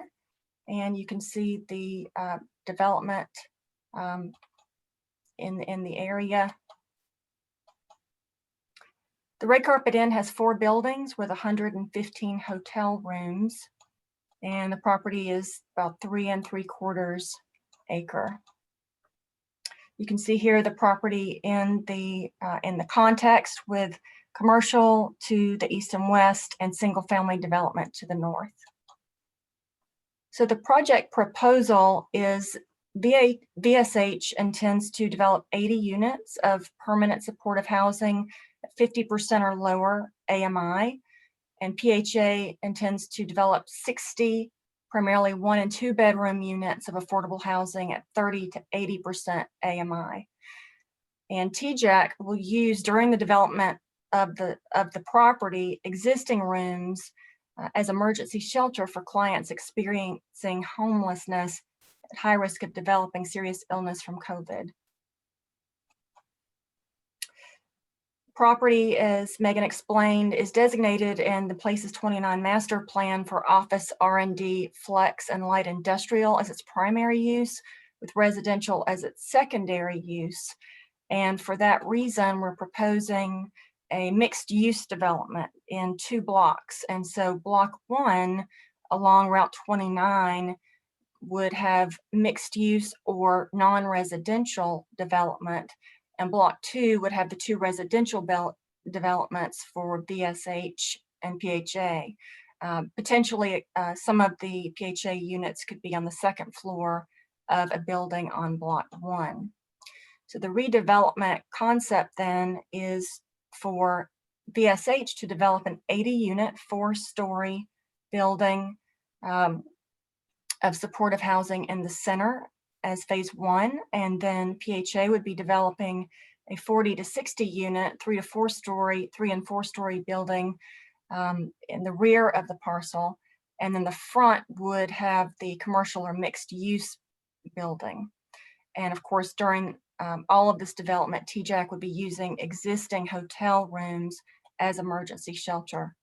and you can see the development in the area. The Red Carpet Inn has 4 buildings with 115 hotel rooms, and the property is about 3 3/4 acre. You can see here the property in the context with commercial to the east and west and single family development to the north. So the project proposal is VSH intends to develop 80 units of permanent supportive housing at 50% or lower AMI, and PHA intends to develop 60 primarily 1 and 2 bedroom units of affordable housing at 30 to 80% AMI. And TJAC will use during the development of the property existing rooms as emergency shelter for clients experiencing homelessness at high risk of developing serious illness from COVID. Property, as Megan explained, is designated in the Places 29 master plan for office, R&D, flex, and light industrial as its primary use, with residential as its secondary use. And for that reason, we're proposing a mixed use development in 2 blocks. And so block 1 along Route 29 would have mixed use or non-residential development, and block 2 would have the 2 residential developments for VSH and PHA. Potentially, some of the PHA units could be on the 2nd floor of a building on block 1. So the redevelopment concept then is for VSH to develop an 80-unit, 4-story building of supportive housing in the center as phase 1, and then PHA would be developing a 40 to 60 unit, 3 to 4 story, 3 and 4 story building in the rear of the parcel. And then the front would have the commercial or mixed use building. And of course, during all of this development, TJAC would be using existing hotel rooms as emergency shelter.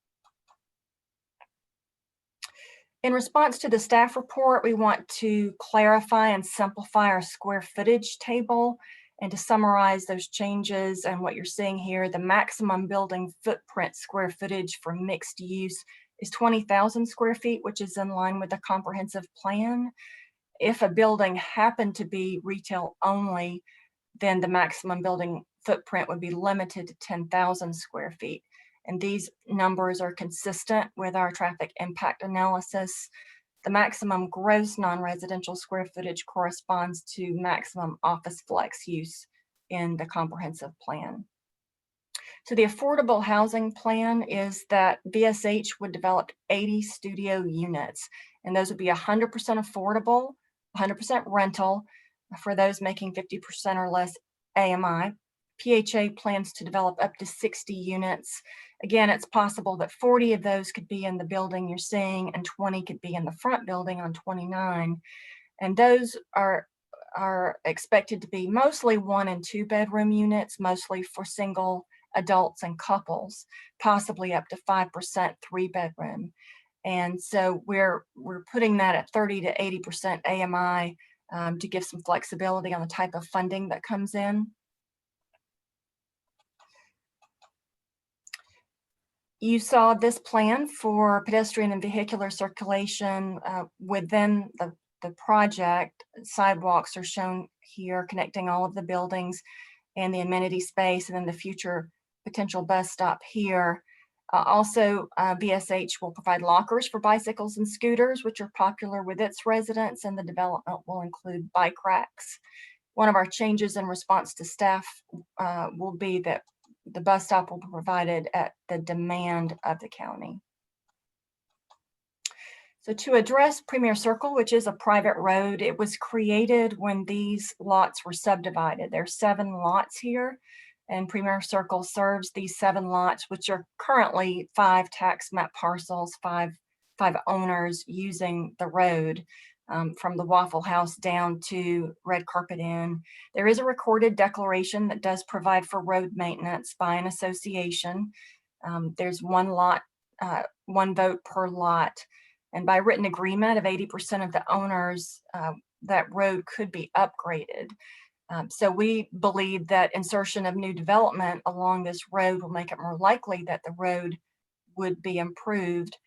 In response to the staff report, we want to clarify and simplify our square footage table and to summarize those changes. And what you're seeing here, the maximum building footprint square footage for mixed use is 20,000 square feet, which is in line with the comprehensive plan. If a building happened to be retail only, then the maximum building footprint would be limited to 10,000 square feet. And these numbers are consistent with our traffic impact analysis. The maximum gross non-residential square footage corresponds to maximum office flex use in the comprehensive plan. So the affordable housing plan is that VSH would develop 80 studio units, and those would be 100% affordable, 100% rental for those making 50% or less AMI. PHA plans to develop up to 60 units. Again, it's possible that 40 of those could be in the building you're seeing and 20 could be in the front building on 29. And those are expected to be mostly 1 and 2 bedroom units, mostly for single adults and couples, possibly up to 5% 3 bedroom. And so we're putting that at 30 to 80% AMI to give some flexibility on the type of funding that comes in. You saw this plan for pedestrian and vehicular circulation within the project. Sidewalks are shown here connecting all of the buildings and the amenity space, and then the future potential bus stop here. Also, VSH will provide lockers for bicycles and scooters, which are popular with its residents, and the development will include bike racks. One of our changes in response to staff will be that the bus stop will be provided at the demand of the county. So to address Premier Circle, which is a private road, it was created when these lots were subdivided. There are 7 lots here, and Premier Circle serves these 7 lots, which are currently 5 tax map parcels, 5 owners using the road. From the Waffle House down to Red Carpet Inn. There is a recorded declaration that does provide for road maintenance by an association. There's 1 lot, 1 vote per lot. And by written agreement of 80% of the owners, that road could be upgraded. So we believe that insertion of new development along this road will make it more likely that the road would be improved.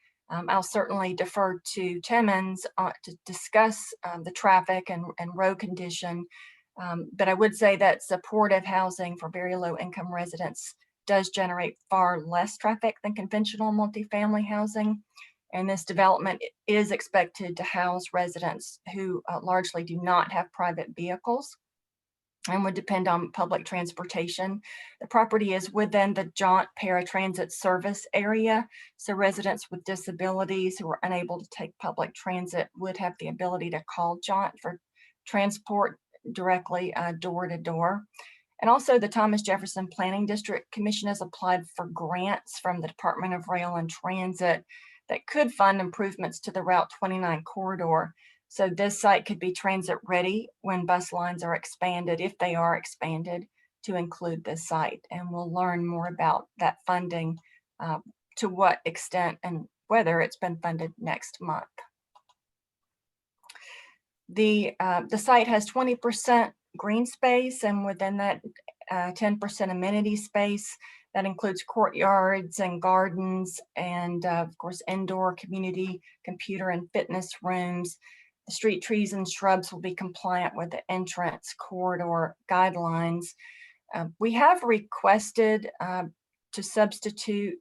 I'll certainly defer to Timmons to discuss the traffic and road condition, but I would say that supportive housing for very low income residents does generate far less traffic than conventional multifamily housing. And this development is expected to house residents who largely do not have private vehicles. and would depend on public transportation. The property is within the Jaunt Paratransit Service area, so residents with disabilities who are unable to take public transit would have the ability to call Jaunt for transport directly door to door. And also the Thomas Jefferson Planning District Commission has applied for grants from the Department of Rail and Transit that could fund improvements to the Route 29 corridor. So this site could be transit ready when bus lines are expanded, if they are expanded, to include this site. And we'll learn more about that funding, to what extent and whether it's been funded next month. The site has 20% green space, and within that 10% amenity space. That includes courtyards and gardens, and of course, indoor community computer and fitness rooms. The street trees and shrubs will be compliant with the entrance corridor guidelines. We have requested to substitute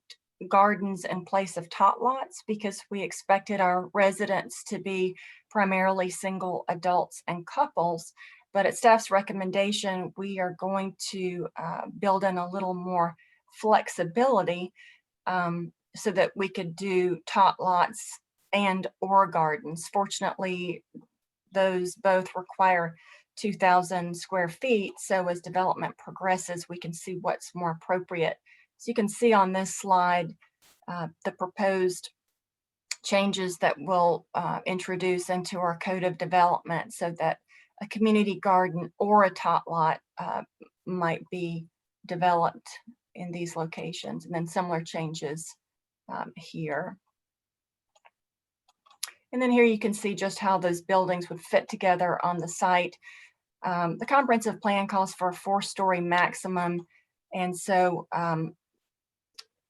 gardens in place of tot lots because we expected our residents to be primarily single adults and couples. But at staff's recommendation, we are going to build in a little more flexibility so that we could do tot lots and or gardens. Fortunately, those both require 2,000 square feet. So as development progresses, we can see what's more appropriate. So you can see on this slide the proposed changes that we'll introduce into our code of development so that a community garden or a tot lot might be developed in these locations, and then similar changes here. And then here you can see just how those buildings would fit together on the site. The comprehensive plan calls for a 4-story maximum, and so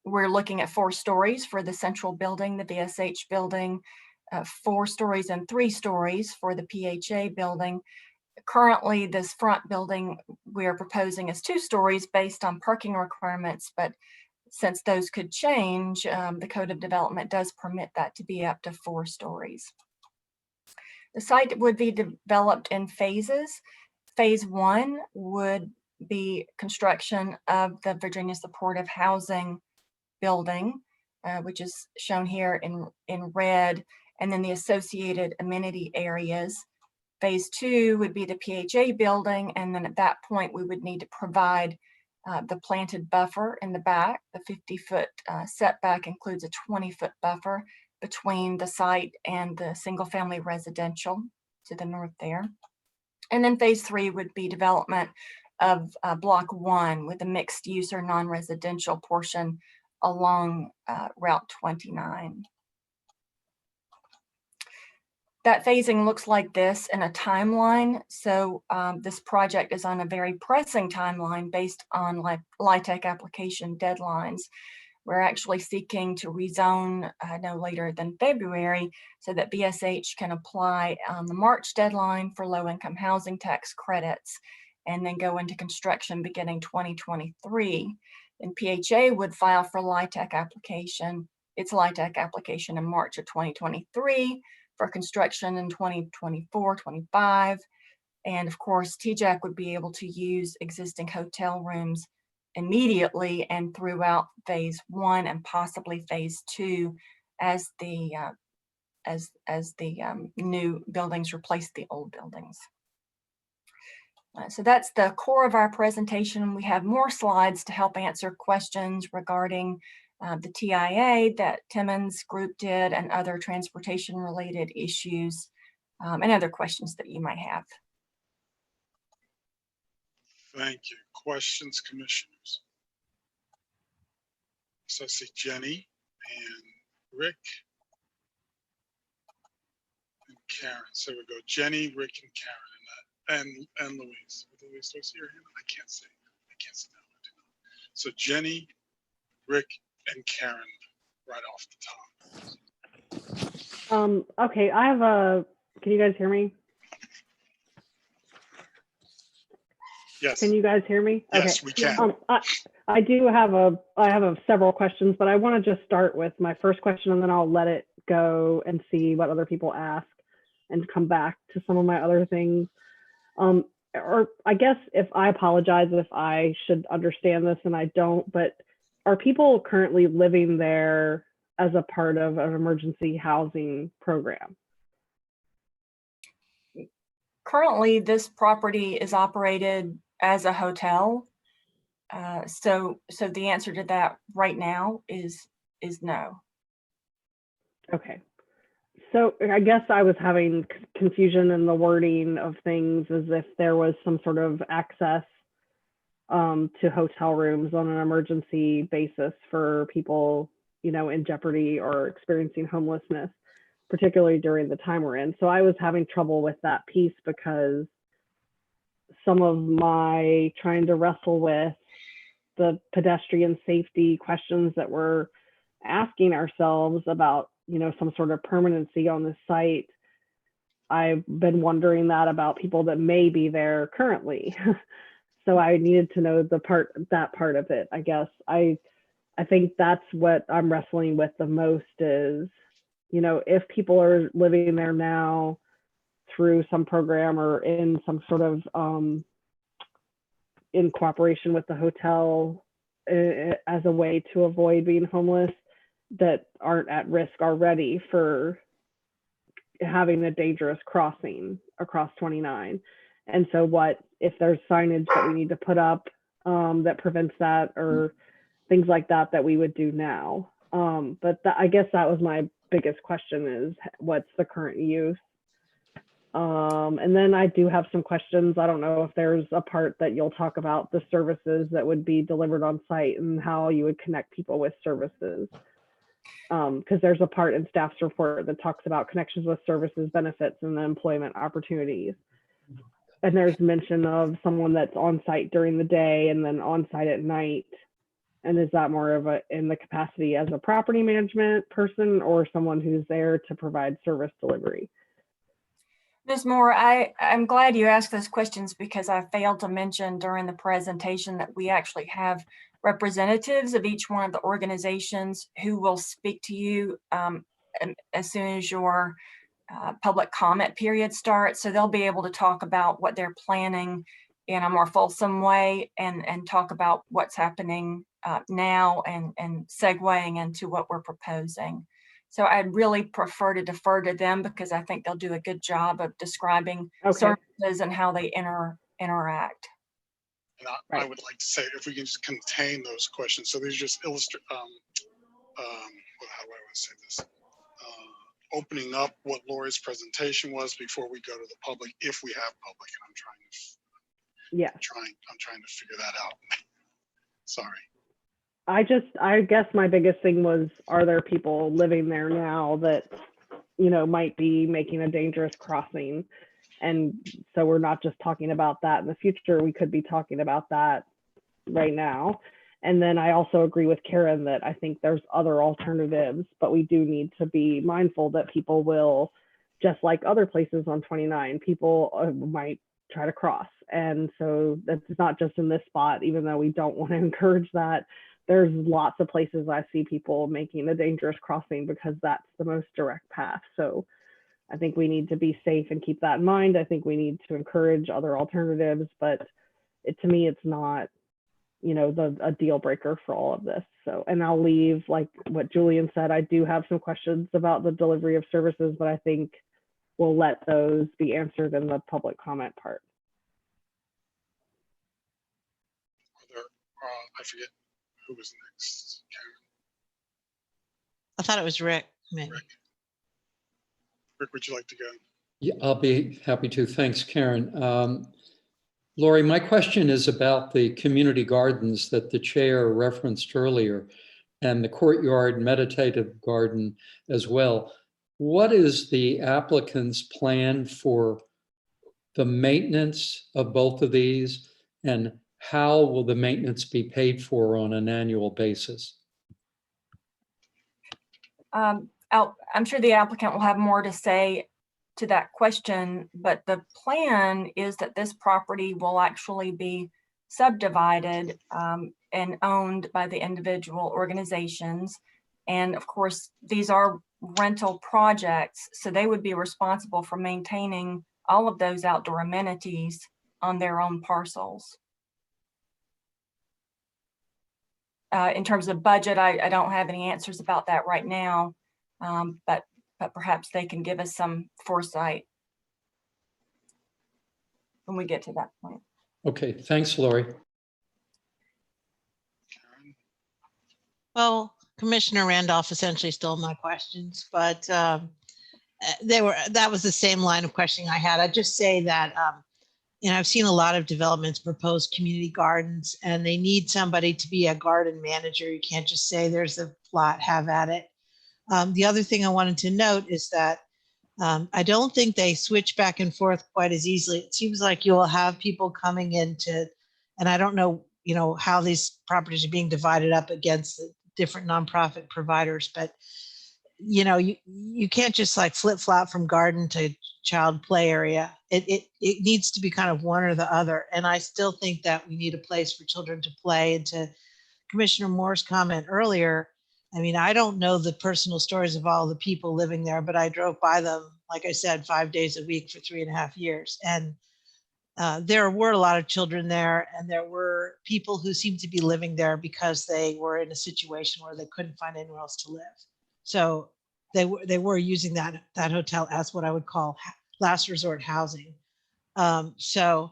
we're looking at 4 stories for the central building, the VSH building, 4 stories and 3 stories for the PHA building. Currently, this front building we are proposing is 2 stories based on parking requirements, but since those could change, the Code of Development does permit that to be up to 4 stories. The site would be developed in phases. Phase 1 would be construction of the Virginia Supportive Housing building, which is shown here in red, and then the associated amenity areas. Phase 2 would be the PHA building, and then at that point we would need to provide the planted buffer in the back. The 50-foot setback includes a 20-foot buffer between the site and the single-family residential to the north there. And then phase 3 would be development of block 1 with a mixed use or non-residential portion along Route 29. That phasing looks like this in a timeline. So this project is on a very pressing timeline based on LIHTC application deadlines. We're actually seeking to rezone no later than February so that VSH can apply on the March deadline for low-income housing tax credits and then go into construction beginning 2023. And PHA would file for its LIHTC application in March of 2023 for construction in 2024, 25. And of course, TJAC would be able to use existing hotel rooms immediately and throughout phase 1 and possibly phase 2 as the new buildings replace the old buildings. So that's the core of our presentation. We have more slides to help answer questions regarding the TIA that Timmons Group did and other transportation related issues and other questions that you might have. Thank you. Questions, commissioners? So I see Jenny and Rick and Karen. So we go Jenny, Rick, and Karen, and Louise. Louise, do I see your hand? I can't see. I can't see now. I do not. So Jenny, Rick, and Karen right off the top. Okay, can you guys hear me? Yes. Can you guys hear me? Yes, okay. we can. I have several questions, but I want to just start with my first question and then I'll let it go and see what other people ask and come back to some of my other things. or I guess if I apologize if I should understand this and I don't, but are people currently living there as a part of an emergency housing program? Currently, this property is operated as a hotel. So the answer to that right now is no. Okay. So I guess I was having confusion in the wording of things as if there was some sort of access to hotel rooms on an emergency basis for people, you know, in jeopardy or experiencing homelessness, particularly during the time we're in. So I was having trouble with that piece because some of my trying to wrestle with the pedestrian safety questions that we're asking ourselves about, you know, some sort of permanency on the site. I've been wondering that about people that may be there currently. So I needed to know that part of it, I guess. I think that's what I'm wrestling with the most is, you know, if people are living there now through some program or in some sort of in cooperation with the hotel as a way to avoid being homeless, that aren't at risk already for having a dangerous crossing across 29. And so what if there's signage that we need to put up that prevents that, or things like that that we would do now? But I guess that was my biggest question is what's the current use? And then I do have some questions. I don't know if there's a part that you'll talk about the services that would be delivered on site and how you would connect people with services. Because there's a part in staff's report that talks about connections with services, benefits, and the employment opportunities. And there's mention of someone that's on site during the day and then on site at night. And is that more of in the capacity as a property management person or someone who's there to provide service delivery? Ms. Moore, I'm glad you asked those questions because I failed to mention during the presentation that we actually have representatives of each one of the organizations who will speak to you as soon as your public comment period starts. So they'll be able to talk about what they're planning in a more fulsome way and talk about what's happening now and segueing into what we're proposing. So I'd really prefer to defer to them because I think they'll do a good job of describing services and how they interact. And I would like to say if we can just contain those questions. So these just illustrate, how do I want to say this? Opening up what Lori's presentation was before we go to the public, if we have public, and I'm trying to figure that out. Sorry. I guess my biggest thing was, are there people living there now that, you know, might be making a dangerous crossing? And so we're not just talking about that in the future, we could be talking about that right now. And then I also agree with Karen that I think there's other alternatives, but we do need to be mindful that people will, just like other places on 29, people might try to cross. And so that's not just in this spot, even though we don't want to encourage that. There's lots of places I see people making a dangerous crossing because that's the most direct path. So I think we need to be safe and keep that in mind. I think we need to encourage other alternatives, but to me, it's not, you know, a deal breaker for all of this. So, and I'll leave, like what Julian said, I do have some questions about the delivery of services, but I think we'll let those be answered in the public comment part. I forget who was next. Karen? I thought it was Rick. Maybe. Rick, would you like to go? Yeah, I'll be happy to. Thanks, Karen. Lori, my question is about the community gardens that the chair referenced earlier and the courtyard meditative garden as well. What is the applicant's plan for the maintenance of both of these, and how will the maintenance be paid for on an annual basis? I'm sure the applicant will have more to say to that question, but the plan is that this property will actually be subdivided and owned by the individual organizations. And of course, these are rental projects, so they would be responsible for maintaining all of those outdoor amenities on their own parcels. In terms of budget, I don't have any answers about that right now, but perhaps they can give us some foresight when we get to that point. Okay, thanks, Lori. Well, Commissioner Randolph essentially stole my questions, but that was the same line of questioning I had. I'd just say that, I've seen a lot of developments propose community gardens, and they need somebody to be a garden manager. You can't just say there's a plot, have at it. The other thing I wanted to note is that I don't think they switch back and forth quite as easily. It seems like you will have people coming into, and I don't know, how these properties are being divided up against the different nonprofit providers, but you can't just like flip flop from garden to child play area. It needs to be kind of one or the other. And I still think that we need a place for children to play. And to Commissioner Moore's comment earlier, I mean, I don't know the personal stories of all the people living there, but I drove by them, like I said, 5 days a week for 3.5 years. And there were a lot of children there, and there were people who seemed to be living there because they were in a situation where they couldn't find anywhere else to live. So they were using that hotel as what I would call last resort housing. So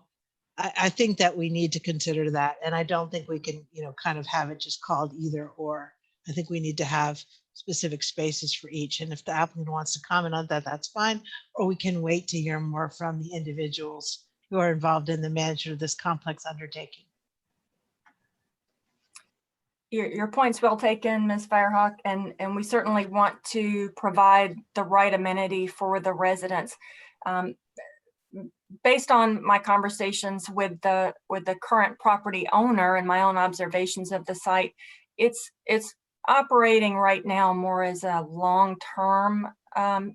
I think that we need to consider that. And I don't think we can, kind of have it just called either or. I think we need to have specific spaces for each. And if the applicant wants to comment on that, that's fine. Or we can wait to hear more from the individuals who are involved in the management of this complex undertaking. Your point's well taken, Ms. Firehawk, and we certainly want to provide the right amenity for the residents. Based on my conversations with the current property owner and my own observations of the site, it's operating right now more as a long-term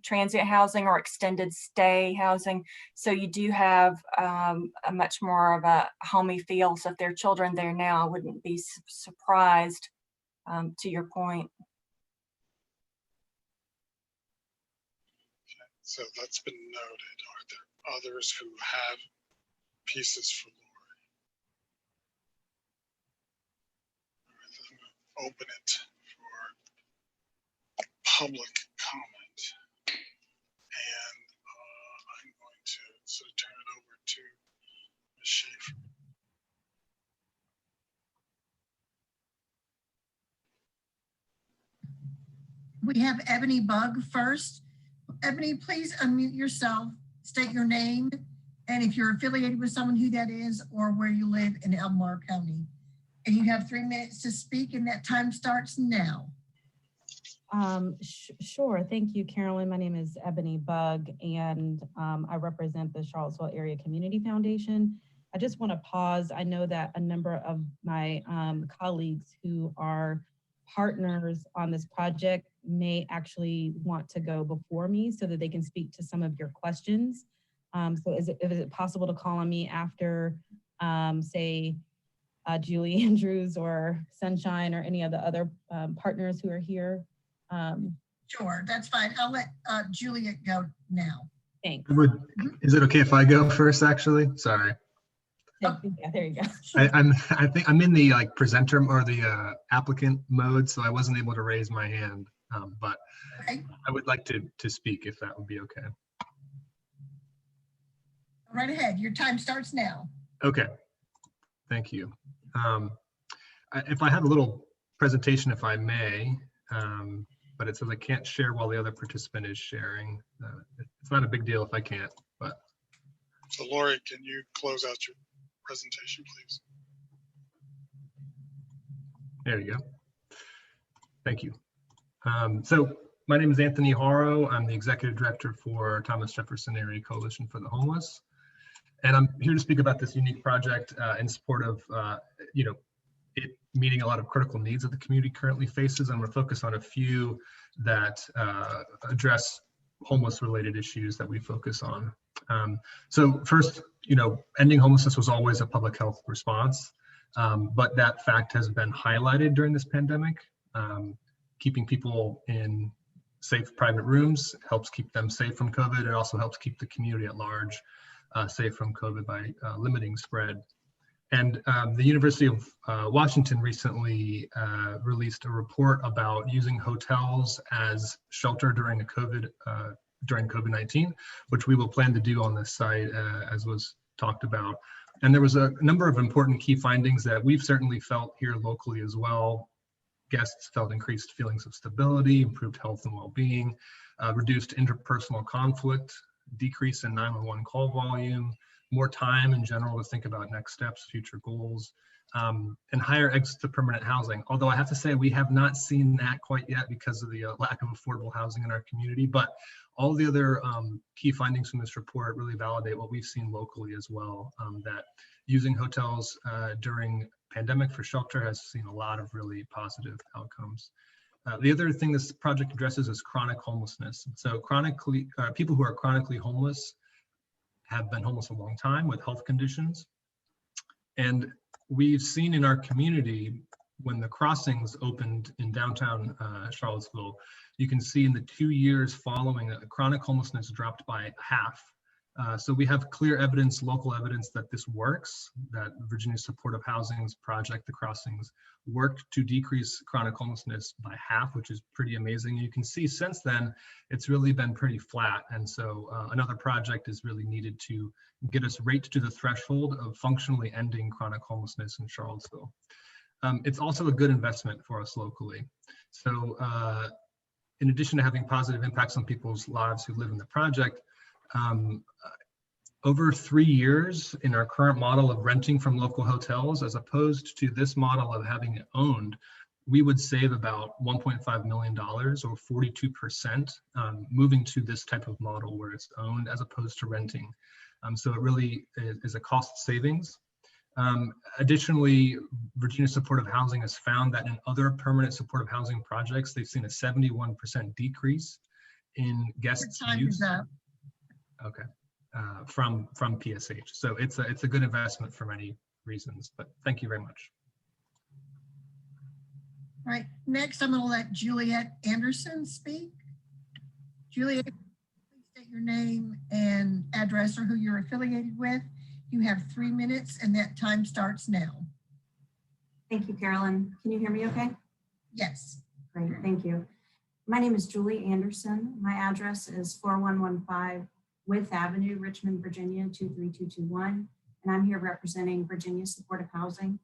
transient housing or extended stay housing. So you do have a much more of a homey feel. So if there are children there now, I wouldn't be surprised, to your point. So that's been noted. Are there others who have pieces for Lori? All right, then I'm going to open it for public comment. And I'm going to sort of turn it over to Ms. Schaefer. We have Ebony Bug first. Ebony, please unmute yourself, state your name, and if you're affiliated with someone, who that is, or where you live in Albemarle County. And you have 3 minutes to speak, and that time starts now. Sure. Thank you, Carolyn. My name is Ebony Bug, and I represent the Charlottesville Area Community Foundation. I just want to pause. I know that a number of my colleagues who are partners on this project may actually want to go before me so that they can speak to some of your questions. So is it possible to call on me after, say, Julie Andrews or Sunshine or any of the other partners who are here? Sure, that's fine. I'll let Juliet go now. Thanks. Is it okay if I go first, actually? Sorry. Yeah, there you go. I think I'm in the presenter or the applicant mode, so I wasn't able to raise my hand, but okay. I would like to speak if that would be okay. Right ahead. Your time starts now. Okay. Thank you. If I have a little presentation, if I may, but it says I can't share while the other participant is sharing. It's not a big deal if I can't, but. So Lori, can you close out your presentation, please? There you go. Thank you. So my name is Anthony Haro. I'm the executive director for Thomas Jefferson Area Coalition for the Homeless. And I'm here to speak about this unique project in support of, it meeting a lot of critical needs that the community currently faces. I'm going to focus on a few that address homeless related issues that we focus on. So first, ending homelessness was always a public health response, but that fact has been highlighted during this pandemic. Keeping people in safe private rooms helps keep them safe from COVID. It also helps keep the community at large safe from COVID by limiting spread. And the University of Washington recently released a report about using hotels as shelter during COVID-19, which we will plan to do on this site, as was talked about. And there was a number of important key findings that we've certainly felt here locally as well. Guests felt increased feelings of stability, improved health and well-being, reduced interpersonal conflict, decrease in 911 call volume, more time in general to think about next steps, future goals, and higher exits to permanent housing. Although I have to say we have not seen that quite yet because of the lack of affordable housing in our community, but all the other key findings from this report really validate what we've seen locally as well, that using hotels during pandemic for shelter has seen a lot of really positive outcomes. The other thing this project addresses is chronic homelessness. So people who are chronically homeless have been homeless a long time with health conditions. And we've seen in our community, when the crossings opened in downtown Charlottesville, you can see in the 2 years following that chronic homelessness dropped by half. So we have clear evidence, local evidence that this works, that Virginia Supportive Housing's project, The Crossings, worked to decrease chronic homelessness by half, which is pretty amazing. You can see since then, it's really been pretty flat. And so another project is really needed to get us right to the threshold of functionally ending chronic homelessness in Charlottesville. It's also a good investment for us locally. So in addition to having positive impacts on people's lives who live in the project, over 3 years in our current model of renting from local hotels, as opposed to this model of having it owned, we would save about $1.5 million or 42% moving to this type of model where it's owned as opposed to renting. So it really is a cost savings. Additionally, Virginia Supportive Housing has found that in other permanent supportive housing projects, they've seen a 71% decrease in guests' use. Okay, from PSH. So it's a good investment for many reasons, but thank you very much. All right, next I'm going to let Juliet Anderson speak. Juliet, please state your name and address or who you're affiliated with. You have 3 minutes and that time starts now. Thank you, Carolyn. Can you hear me okay? Yes. Great, thank you. My name is Julie Anderson. My address is 4115 Wythe Avenue, Richmond, Virginia, 23221, and I'm here representing Virginia Supportive Housing.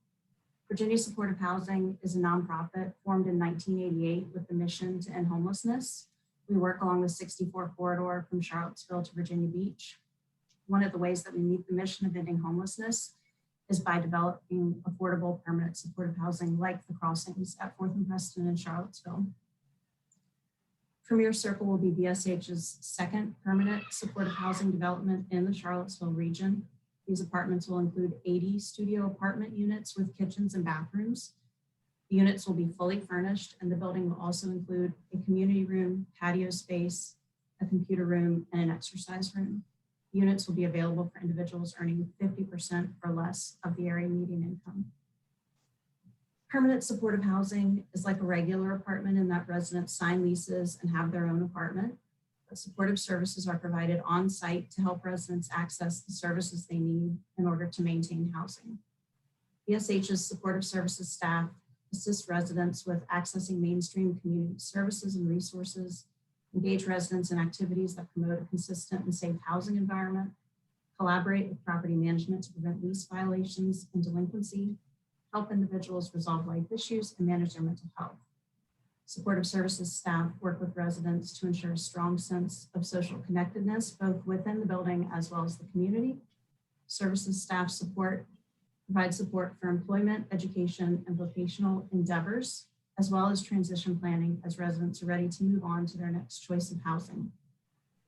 Virginia Supportive Housing is a nonprofit formed in 1988 with the mission to end homelessness. We work along the 64 corridor from Charlottesville to Virginia Beach. One of the ways that we meet the mission of ending homelessness is by developing affordable permanent supportive housing like the Crossings at 4th and Preston in Charlottesville. Premier Circle will be VSH's second permanent supportive housing development in the Charlottesville region. These apartments will include 80 studio apartment units with kitchens and bathrooms. The units will be fully furnished, and the building will also include a community room, patio space, a computer room, and an exercise room. Units will be available for individuals earning 50% or less of the area median income. Permanent supportive housing is like a regular apartment in that residents sign leases and have their own apartment. But supportive services are provided on site to help residents access the services they need in order to maintain housing. VSH's supportive services staff assist residents with accessing mainstream community services and resources, engage residents in activities that promote a consistent and safe housing environment, collaborate with property management to prevent lease violations and delinquency, help individuals resolve life issues, and manage their mental health. Supportive services staff work with residents to ensure a strong sense of social connectedness, both within the building as well as the community. Services staff provide support for employment, education, and vocational endeavors, as well as transition planning as residents are ready to move on to their next choice of housing.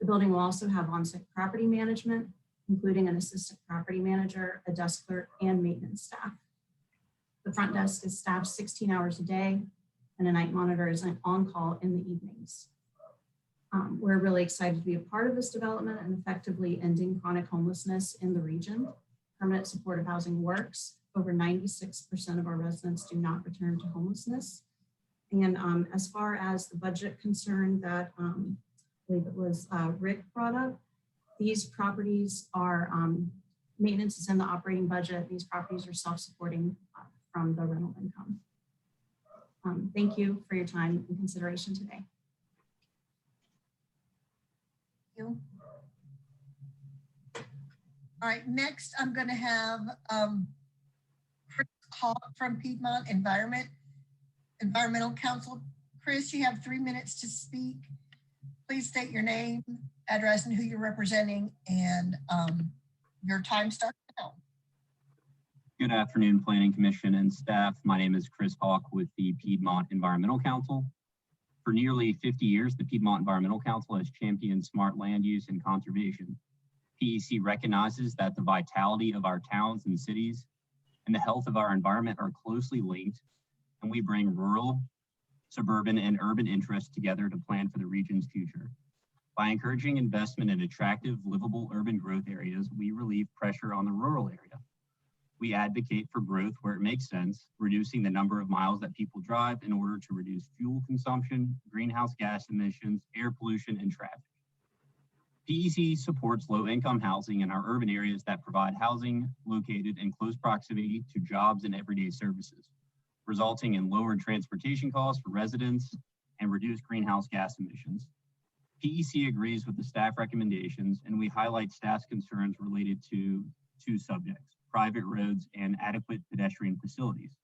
The building will also have on-site property management, including an assistant property manager, a desk clerk, and maintenance staff. The front desk is staffed 16 hours a day, and a night monitor is on call in the evenings. We're really excited to be a part of this development and effectively ending chronic homelessness in the region. Permanent supportive housing works. Over 96% of our residents do not return to homelessness. And as far as the budget concern that I believe it was Rick brought up, These properties are, maintenance is in the operating budget. These properties are self-supporting from the rental income. Thank you for your time and consideration today. Thank you. All right, next I'm going to have Chris Hawk from Piedmont Environmental Council. Chris, you have 3 minutes to speak. Please state your name, address, and who you're representing, and your time starts now. Good afternoon, Planning Commission and staff. My name is Chris Hawk with the Piedmont Environmental Council. For nearly 50 years, the Piedmont Environmental Council has championed smart land use and conservation. PEC recognizes that the vitality of our towns and cities and the health of our environment are closely linked, and we bring rural, suburban, and urban interests together to plan for the region's future. By encouraging investment in attractive, livable urban growth areas, we relieve pressure on the rural area. We advocate for growth where it makes sense, reducing the number of miles that people drive in order to reduce fuel consumption, greenhouse gas emissions, air pollution, and traffic. PEC supports low-income housing in our urban areas that provide housing located in close proximity to jobs and everyday services, resulting in lower transportation costs for residents and reduced greenhouse gas emissions. PEC agrees with the staff recommendations, and we highlight staff's concerns related to two subjects: private roads and adequate pedestrian facilities.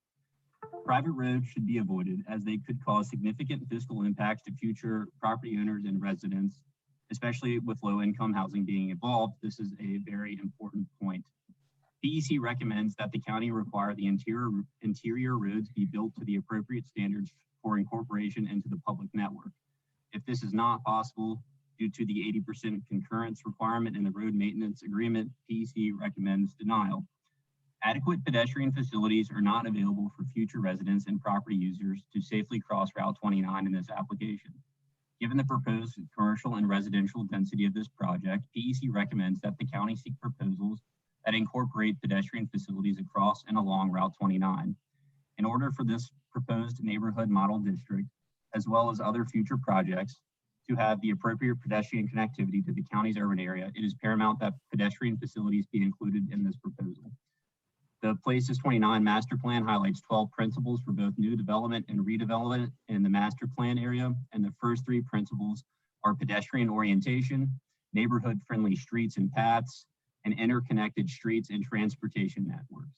Private roads should be avoided as they could cause significant fiscal impacts to future property owners and residents, especially with low-income housing being involved. This is a very important point. PEC recommends that the county require the interior roads be built to the appropriate standards for incorporation into the public network. If this is not possible due to the 80% concurrence requirement in the road maintenance agreement, PEC recommends denial. Adequate pedestrian facilities are not available for future residents and property users to safely cross Route 29 in this application. Given the proposed commercial and residential density of this project, PEC recommends that the county seek proposals that incorporate pedestrian facilities across and along Route 29. In order for this proposed neighborhood model district, as well as other future projects, to have the appropriate pedestrian connectivity to the county's urban area, it is paramount that pedestrian facilities be included in this proposal. The Places 29 master plan highlights 12 principles for both new development and redevelopment in the master plan area, and the first 3 principles are pedestrian orientation, neighborhood-friendly streets and paths, and interconnected streets and transportation networks.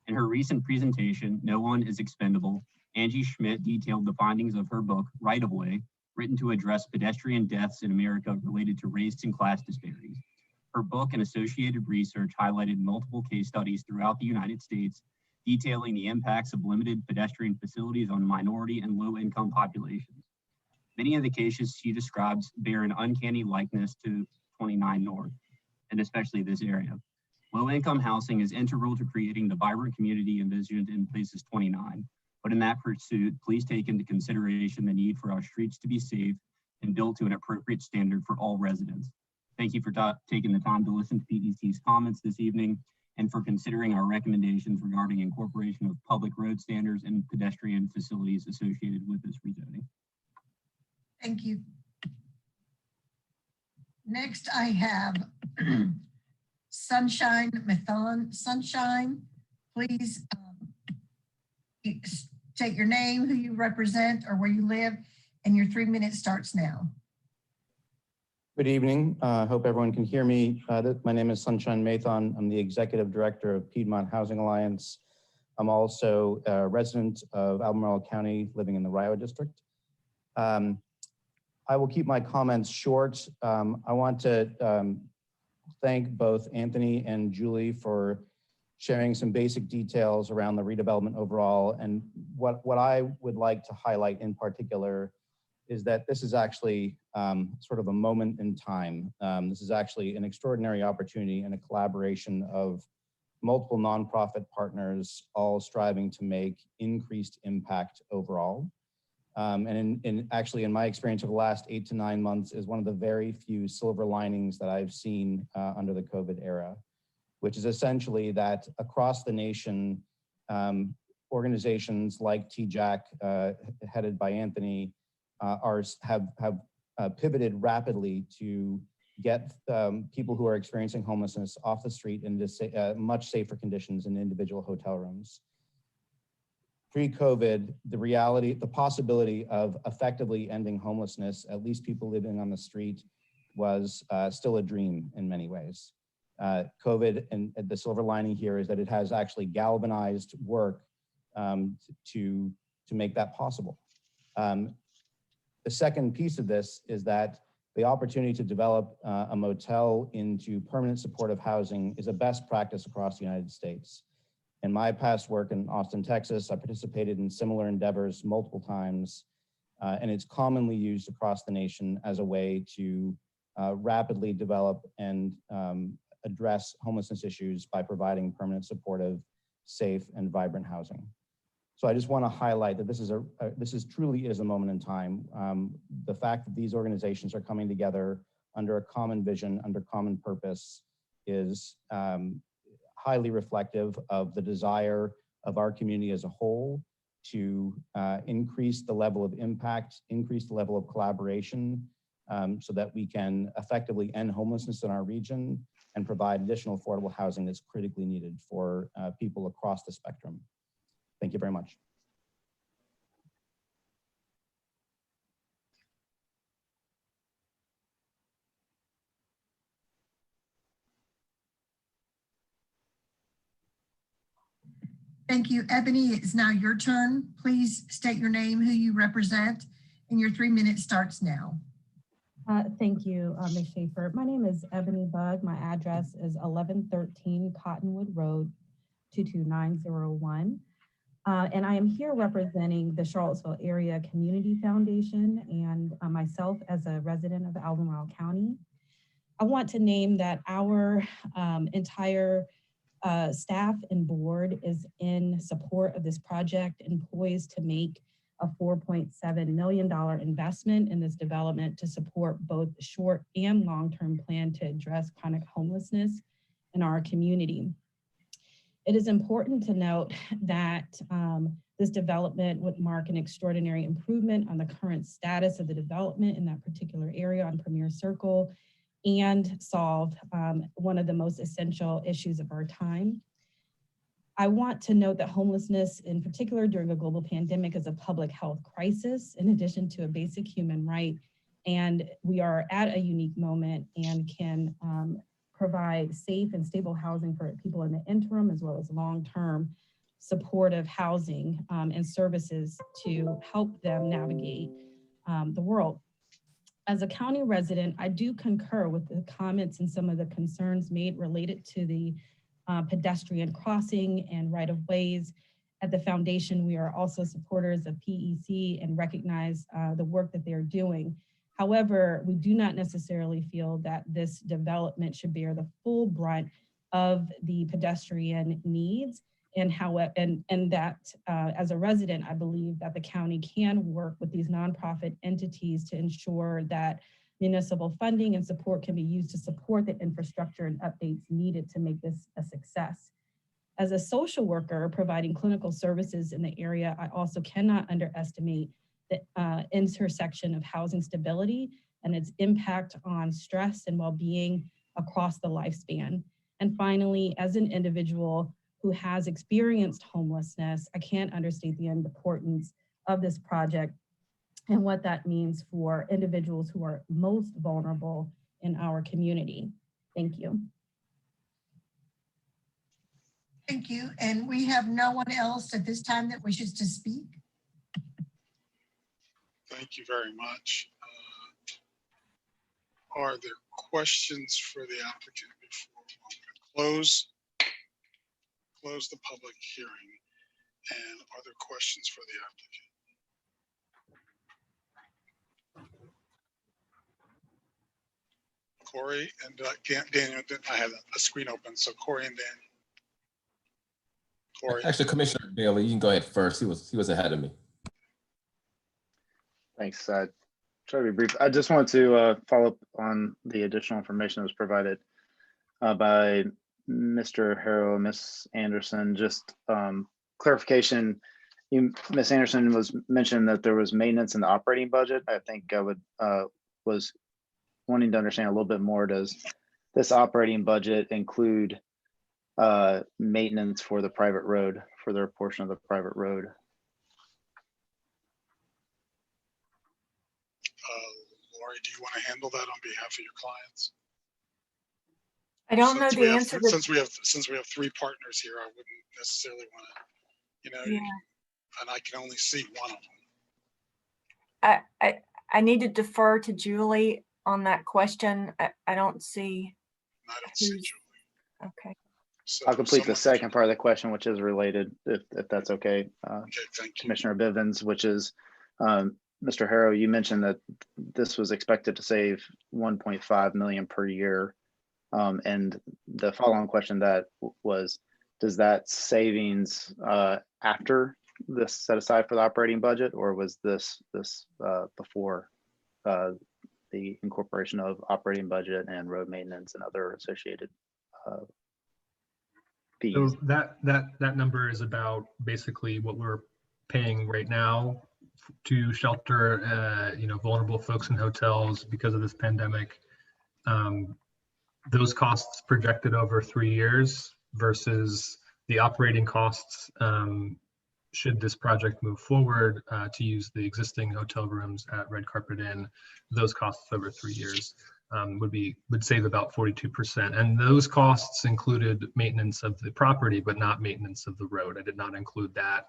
In her recent presentation, No One is Expendable, Angie Schmidt detailed the findings of her book, Right of Way, written to address pedestrian deaths in America related to race and class disparities. Her book and associated research highlighted multiple case studies throughout the United States, detailing the impacts of limited pedestrian facilities on minority and low-income populations. Many of the cases she describes bear an uncanny likeness to 29 North, and especially this area. Low-income housing is integral to creating the vibrant community envisioned in Places 29. But in that pursuit, please take into consideration the need for our streets to be safe and built to an appropriate standard for all residents. Thank you for taking the time to listen to PEC's comments this evening and for considering our recommendations regarding incorporation of public road standards and pedestrian facilities associated with this rezoning. Thank you. Next, I have Sunshine Mathon. Sunshine, please state your name, who you represent, or where you live, and your 3 minutes starts now. Good evening. Hope everyone can hear me. My name is Sunshine Mathon. I'm the Executive Director of Piedmont Housing Alliance. I'm also a resident of Albemarle County, living in the Rio District. I will keep my comments short. I want to thank both Anthony and Julie for sharing some basic details around the redevelopment overall. And what I would like to highlight in particular is that this is actually sort of a moment in time. This is actually an extraordinary opportunity and a collaboration of multiple nonprofit partners all striving to make increased impact overall. And actually, in my experience of the last 8 to 9 months, is one of the very few silver linings that I've seen under the COVID era, which is essentially that across the nation, organizations like TJAC, headed by Anthony, have pivoted rapidly to get people who are experiencing homelessness off the street into much safer conditions in individual hotel rooms. Pre-COVID, the possibility of effectively ending homelessness, at least people living on the street, was still a dream in many ways. COVID, and the silver lining here is that it has actually galvanized work to make that possible. The second piece of this is that the opportunity to develop a motel into permanent supportive housing is a best practice across the United States. In my past work in Austin, Texas, I participated in similar endeavors multiple times, and it's commonly used across the nation as a way to rapidly develop and address homelessness issues by providing permanent, supportive, safe, and vibrant housing. So I just want to highlight that this truly is a moment in time. The fact that these organizations are coming together under a common vision, under common purpose, is highly reflective of the desire of our community as a whole to increase the level of impact, increase the level of collaboration, so that we can effectively end homelessness in our region and provide additional affordable housing that's critically needed for people across the spectrum. Thank you very much. Thank you. Ebony, it's now your turn. Please state your name, who you represent, and your 3 minutes starts now. Thank you, Ms. Schaefer. My name is Ebony Bug. My address is 1113 Cottonwood Road, 22901. And I am here representing the Charlottesville Area Community Foundation and myself as a resident of Albemarle County. I want to name that our entire staff and board is in support of this project and poised to make a $4.7 million investment in this development to support both the short and long-term plan to address chronic homelessness in our community. It is important to note that this development would mark an extraordinary improvement on the current status of the development in that particular area on Premier Circle and solve one of the most essential issues of our time. I want to note that homelessness, in particular during a global pandemic, is a public health crisis in addition to a basic human right. And we are at a unique moment and can provide safe and stable housing for people in the interim, as well as long-term supportive housing and services to help them navigate the world. As a county resident, I do concur with the comments and some of the concerns made related to the pedestrian crossing and right-of-ways. At the foundation, we are also supporters of PEC and recognize the work that they're doing. However, we do not necessarily feel that this development should bear the full brunt of the pedestrian needs, and that as a resident, I believe that the county can work with these nonprofit entities to ensure that municipal funding and support can be used to support the infrastructure and updates needed to make this a success. As a social worker providing clinical services in the area, I also cannot underestimate the intersection of housing stability and its impact on stress and well-being across the lifespan. And finally, as an individual who has experienced homelessness, I can't understate the importance of this project and what that means for individuals who are most vulnerable in our community. Thank you. Thank you. And we have no one else at this time that wishes to speak. Thank you very much. Are there questions for the applicant before I'm going to close the public hearing? And are there questions for the applicant? Corey and Daniel, I have a screen open, so Corey and Daniel. Corey. Actually, Commissioner Bailey, you can go ahead first. He was ahead of me. Thanks. Try to be brief. I just wanted to follow up on the additional information that was provided by Mr. Harrow, Ms. Anderson. Just clarification. Ms. Anderson was mentioned that there was maintenance in the operating budget. I think I was wanting to understand a little bit more. Does this operating budget include maintenance for the private road, for their portion of the private road? Lori, do you want to handle that on behalf of your clients? I don't know the answer to. Since we have three partners here, I wouldn't necessarily want to, Yeah. and I can only see one of them. I need to defer to Julie on that question. I don't see. I don't see Julie. Okay. So I'll complete the second part of the question, which is related, if that's okay. Okay, thank you. Commissioner Bivens, which is, Mr. Harrow, you mentioned that this was expected to save 1.5 million per year. And the following question that was, does that savings after this set aside for the operating budget, or was this before the incorporation of operating budget and road maintenance and other associated fees? So that number is about basically what we're paying right now to shelter vulnerable folks in hotels because of this pandemic. Those costs projected over 3 years versus the operating costs should this project move forward to use the existing hotel rooms at Red Carpet Inn. Those costs over 3 years would save about 42%. And those costs included maintenance of the property, but not maintenance of the road. I did not include that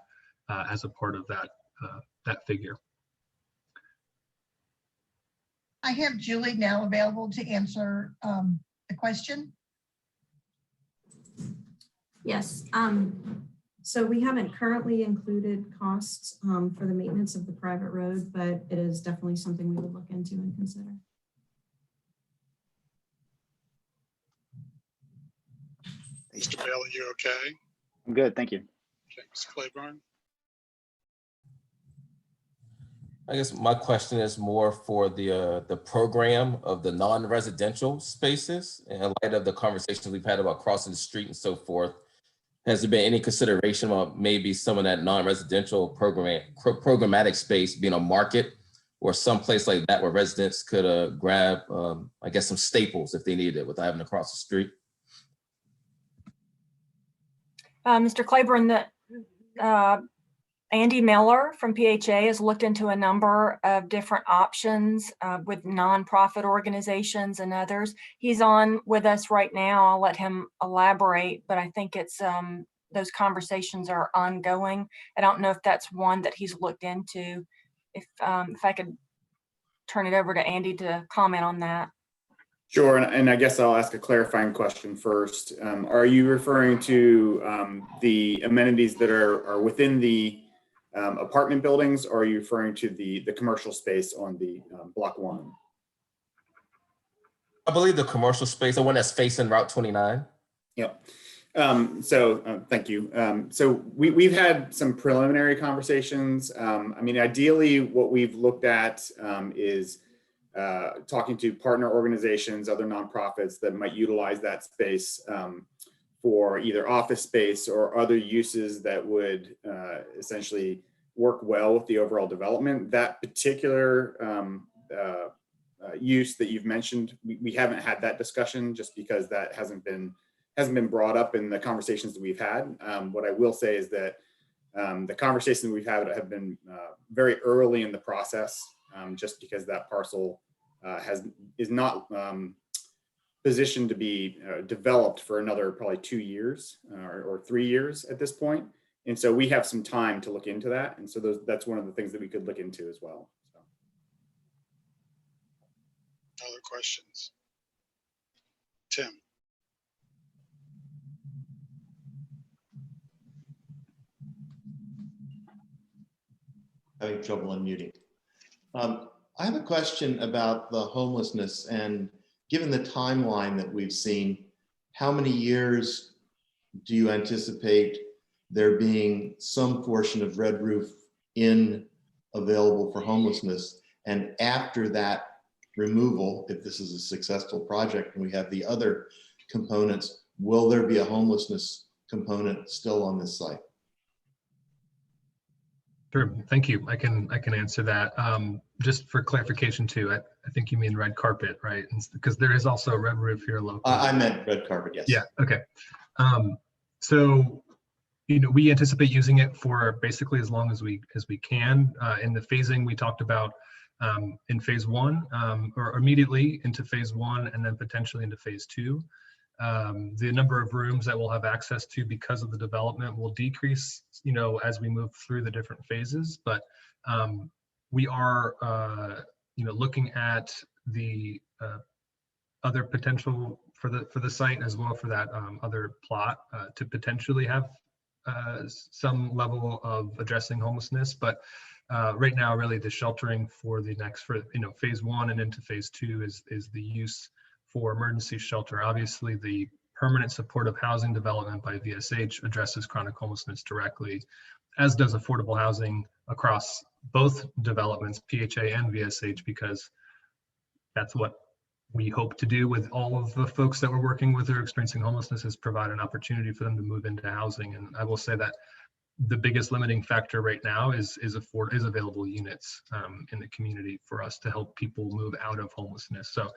as a part of that figure. I have Julie now available to answer the question. Yes. So we haven't currently included costs for the maintenance of the private road, but it is definitely something we would look into and consider. Mr. Bailey, you okay? I'm good, thank you. Okay, Ms. Claiborne. I guess my question is more for the program of the non-residential spaces in light of the conversations we've had about crossing the street and so forth. Has there been any consideration about maybe some of that non-residential programmatic space being a market or someplace like that where residents could grab, I guess, some staples if they needed it without having to cross the street? Mr. Claiborne, Andy Miller from PHA has looked into a number of different options with nonprofit organizations and others. He's on with us right now. I'll let him elaborate, but I think it's those conversations are ongoing. I don't know if that's one that he's looked into. If I could turn it over to Andy to comment on that. Sure, and I guess I'll ask a clarifying question first. Are you referring to the amenities that are within the apartment buildings, or are you referring to the commercial space on the block 1? I believe the commercial space, the one that's facing Route 29. Yep. Thank you. So we've had some preliminary conversations. I mean, ideally, what we've looked at is talking to partner organizations, other nonprofits that might utilize that space for either office space or other uses that would essentially work well with the overall development. That particular use that you've mentioned, we haven't had that discussion just because that hasn't been brought up in the conversations that we've had. What I will say is that the conversations we've had have been very early in the process, just because that parcel is not positioned to be developed for another probably 2 years or 3 years at this point. And so we have some time to look into that. And so that's one of the things that we could look into as well. So. Other questions? Tim. Having trouble unmuting. I have a question about the homelessness, and given the timeline that we've seen, how many years do you anticipate there being some portion of Red Roof Inn available for homelessness? And after that removal, if this is a successful project and we have the other components, will there be a homelessness component still on this site? Sure, thank you. I can answer that. Just for clarification too, I think you mean red carpet, right? Because there is also a red roof here locally. I meant red carpet, yes. Yeah, okay. So, we anticipate using it for basically as long as we can. In the phasing we talked about in phase 1, or immediately into phase 1 and then potentially into phase 2. The number of rooms that we'll have access to because of the development will decrease, as we move through the different phases. But we are, looking at the other potential for the site as well for that other plot to potentially have some level of addressing homelessness. But right now, really, the sheltering for the next, phase 1 and into phase 2 is the use for emergency shelter. Obviously, the permanent supportive housing development by VSH addresses chronic homelessness directly, as does affordable housing across both developments, PHA and VSH, because that's what we hope to do with all of the folks that we're working with who are experiencing homelessness, is provide an opportunity for them to move into housing. And I will say that the biggest limiting factor right now is available units in the community for us to help people move out of homelessness. So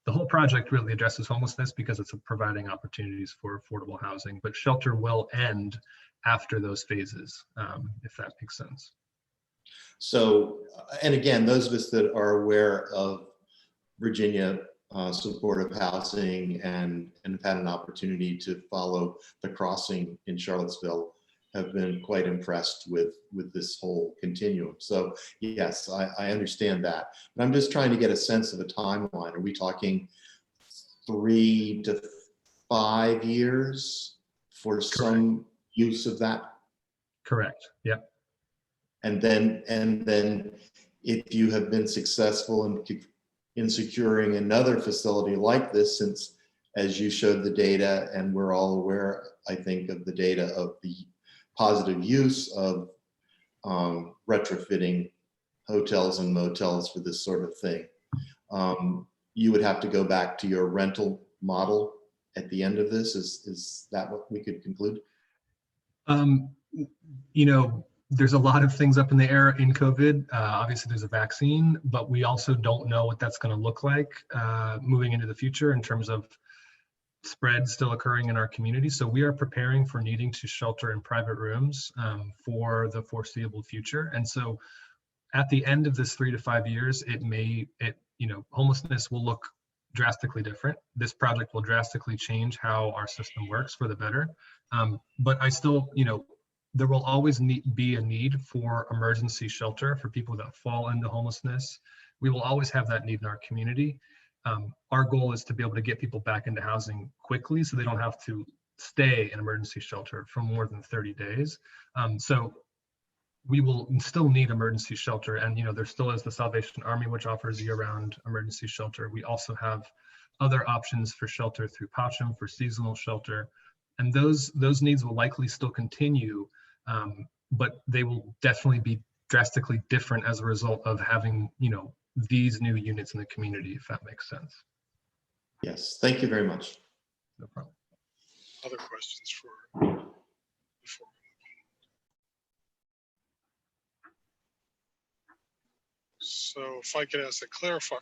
the whole project really addresses homelessness because it's providing opportunities for affordable housing, but shelter will end after those phases, if that makes sense. So, and again, those of us that are aware of Virginia supportive housing and have had an opportunity to follow the crossing in Charlottesville have been quite impressed with this whole continuum. So yes, I understand that, but I'm just trying to get a sense of a timeline. Are we talking 3 to 5 years for some use of that? Correct. Yep. And then if you have been successful in securing another facility like this, since as you showed the data, and we're all aware, I think, of the data of the positive use of retrofitting hotels and motels for this sort of thing, you would have to go back to your rental model at the end of this. Is that what we could conclude? There's a lot of things up in the air in COVID. Obviously, there's a vaccine, but we also don't know what that's going to look like moving into the future in terms of spread still occurring in our community. So we are preparing for needing to shelter in private rooms for the foreseeable future. And so at the end of this 3 to 5 years, homelessness will look drastically different. This project will drastically change how our system works for the better. But I still, there will always be a need for emergency shelter for people that fall into homelessness. We will always have that need in our community. Our goal is to be able to get people back into housing quickly so they don't have to stay in emergency shelter for more than 30 days. So we will still need emergency shelter. And, there still is the Salvation Army, which offers year-round emergency shelter. We also have other options for shelter through PACHM for seasonal shelter. And those needs will likely still continue, but they will definitely be drastically different as a result of having, these new units in the community, if that makes sense. Yes, thank you very much. No problem. Other questions before we move on? So if I could ask a clarifier,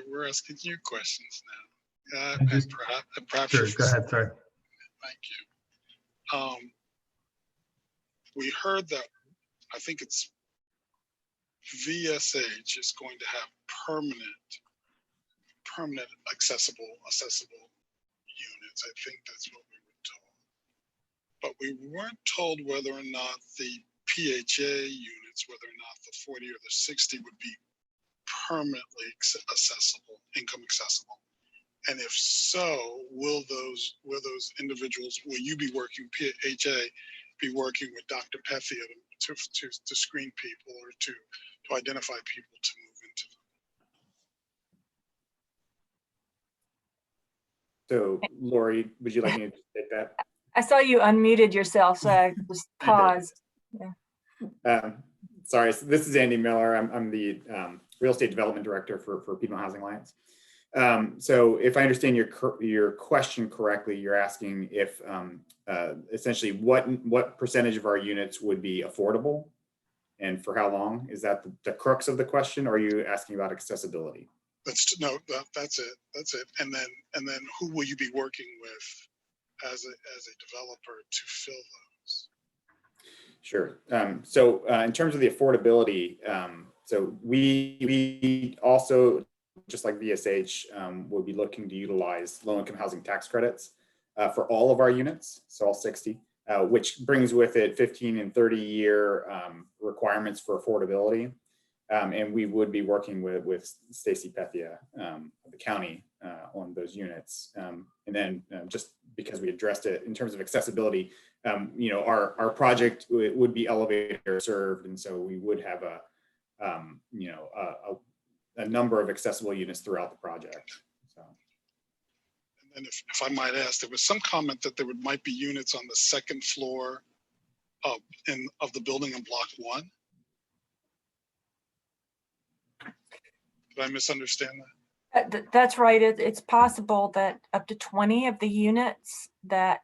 we're asking you questions now. Perhaps sure, go ahead, sorry. Thank you. We heard that, I think it's VSH is going to have permanent accessible units. I think that's what we were told. But we weren't told whether or not the PHA units, whether or not the 40 or the 60 would be permanently accessible, income accessible. And if so, will you be working, PHA be working with Dr. Pethia to screen people or to identify people to move into them? So Lori, would you like me to take that? I saw you unmuted yourself, so I just paused. Yeah. Sorry, so this is Andy Miller. I'm the Real Estate Development Director for Piedmont Housing Alliance. So if I understand your question correctly, you're asking if essentially what percentage of our units would be affordable and for how long? Is that the crux of the question, or are you asking about accessibility? That's it. And then who will you be working with as a developer to fill those? Sure. So in terms of the affordability, so we also, just like VSH, will be looking to utilize low-income housing tax credits for all of our units, so all 60, which brings with it 15 and 30-year requirements for affordability. And we would be working with Stacy Pethia of the county on those units. And then just because we addressed it in terms of accessibility, our project would be elevator served, and so we would have a number of accessible units throughout the project. So. And if I might ask, there was some comment that there might be units on the second floor of the building in block 1. Did I misunderstand that? That's right. It's possible that up to 20 of the units that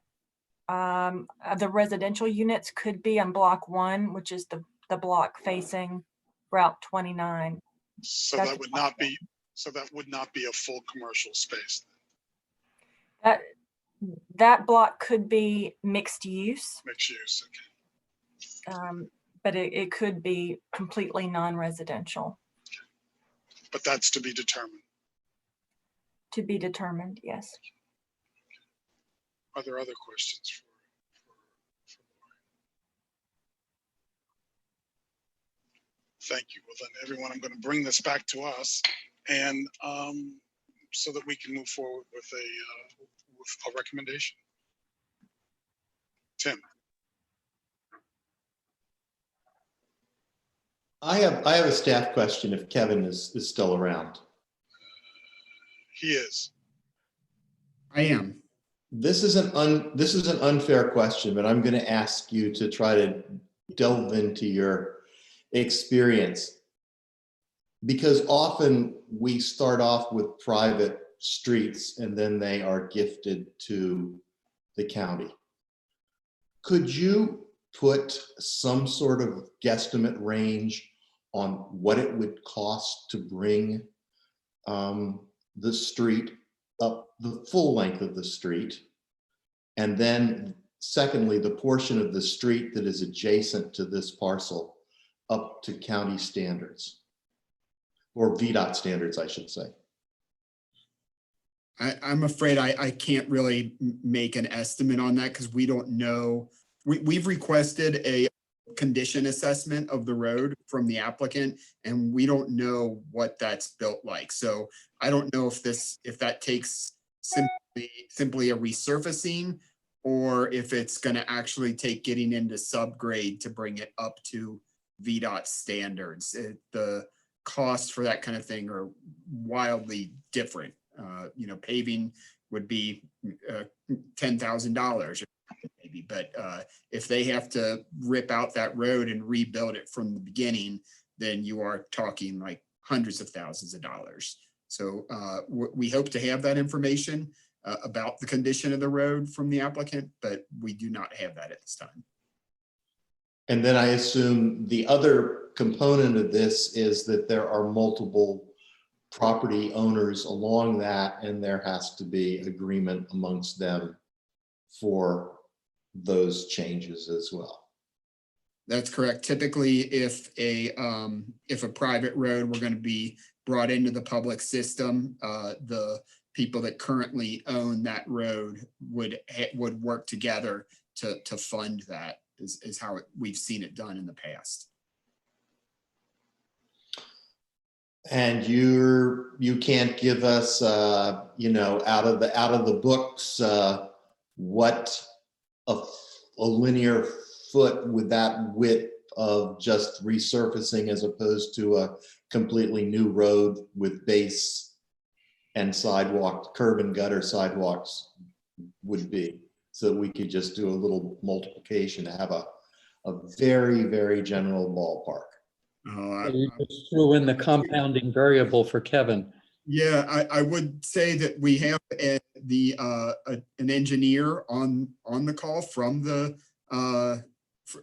the residential units could be on block 1, which is the block facing Route 29. So that would not be a full commercial space. That block could be mixed use. Mixed use, okay. But it could be completely non-residential. But that's to be determined. To be determined, yes. Are there other questions for Thank you. Well then, everyone, I'm going to bring this back to us, and so that we can move forward with a recommendation. Tim. I have a staff question if Kevin is still around. He is. I am. This is an unfair question, but I'm going to ask you to try to delve into your experience, because often we start off with private streets and then they are gifted to the county. Could you put some sort of guesstimate range on what it would cost to bring the street up the full length of the street? And then secondly, the portion of the street that is adjacent to this parcel up to county standards, or VDOT standards, I should say. I'm afraid I can't really make an estimate on that because we don't know. We've requested a condition assessment of the road from the applicant, and we don't know what that's built like. So I don't know if that takes simply a resurfacing, or if it's going to actually take getting into subgrade to bring it up to VDOT standards. The costs for that kind of thing are wildly different. Paving would be $10,000 maybe, but if they have to rip out that road and rebuild it from the beginning, then you are talking like hundreds of thousands of dollars. So we hope to have that information about the condition of the road from the applicant, but we do not have that at this time. And then I assume the other component of this is that there are multiple property owners along that, and there has to be agreement amongst them for those changes as well. That's correct. Typically, if a private road were going to be brought into the public system, the people that currently own that road would work together to fund that. Is how we've seen it done in the past. And you can't give us out of the books what a linear foot with that width of just resurfacing as opposed to a completely new road with base and sidewalk, curb and gutter sidewalks would be, so that we could just do a little multiplication to have a very, very general ballpark. You just threw in the compounding variable for Kevin. Yeah, I would say that we have an engineer on the call from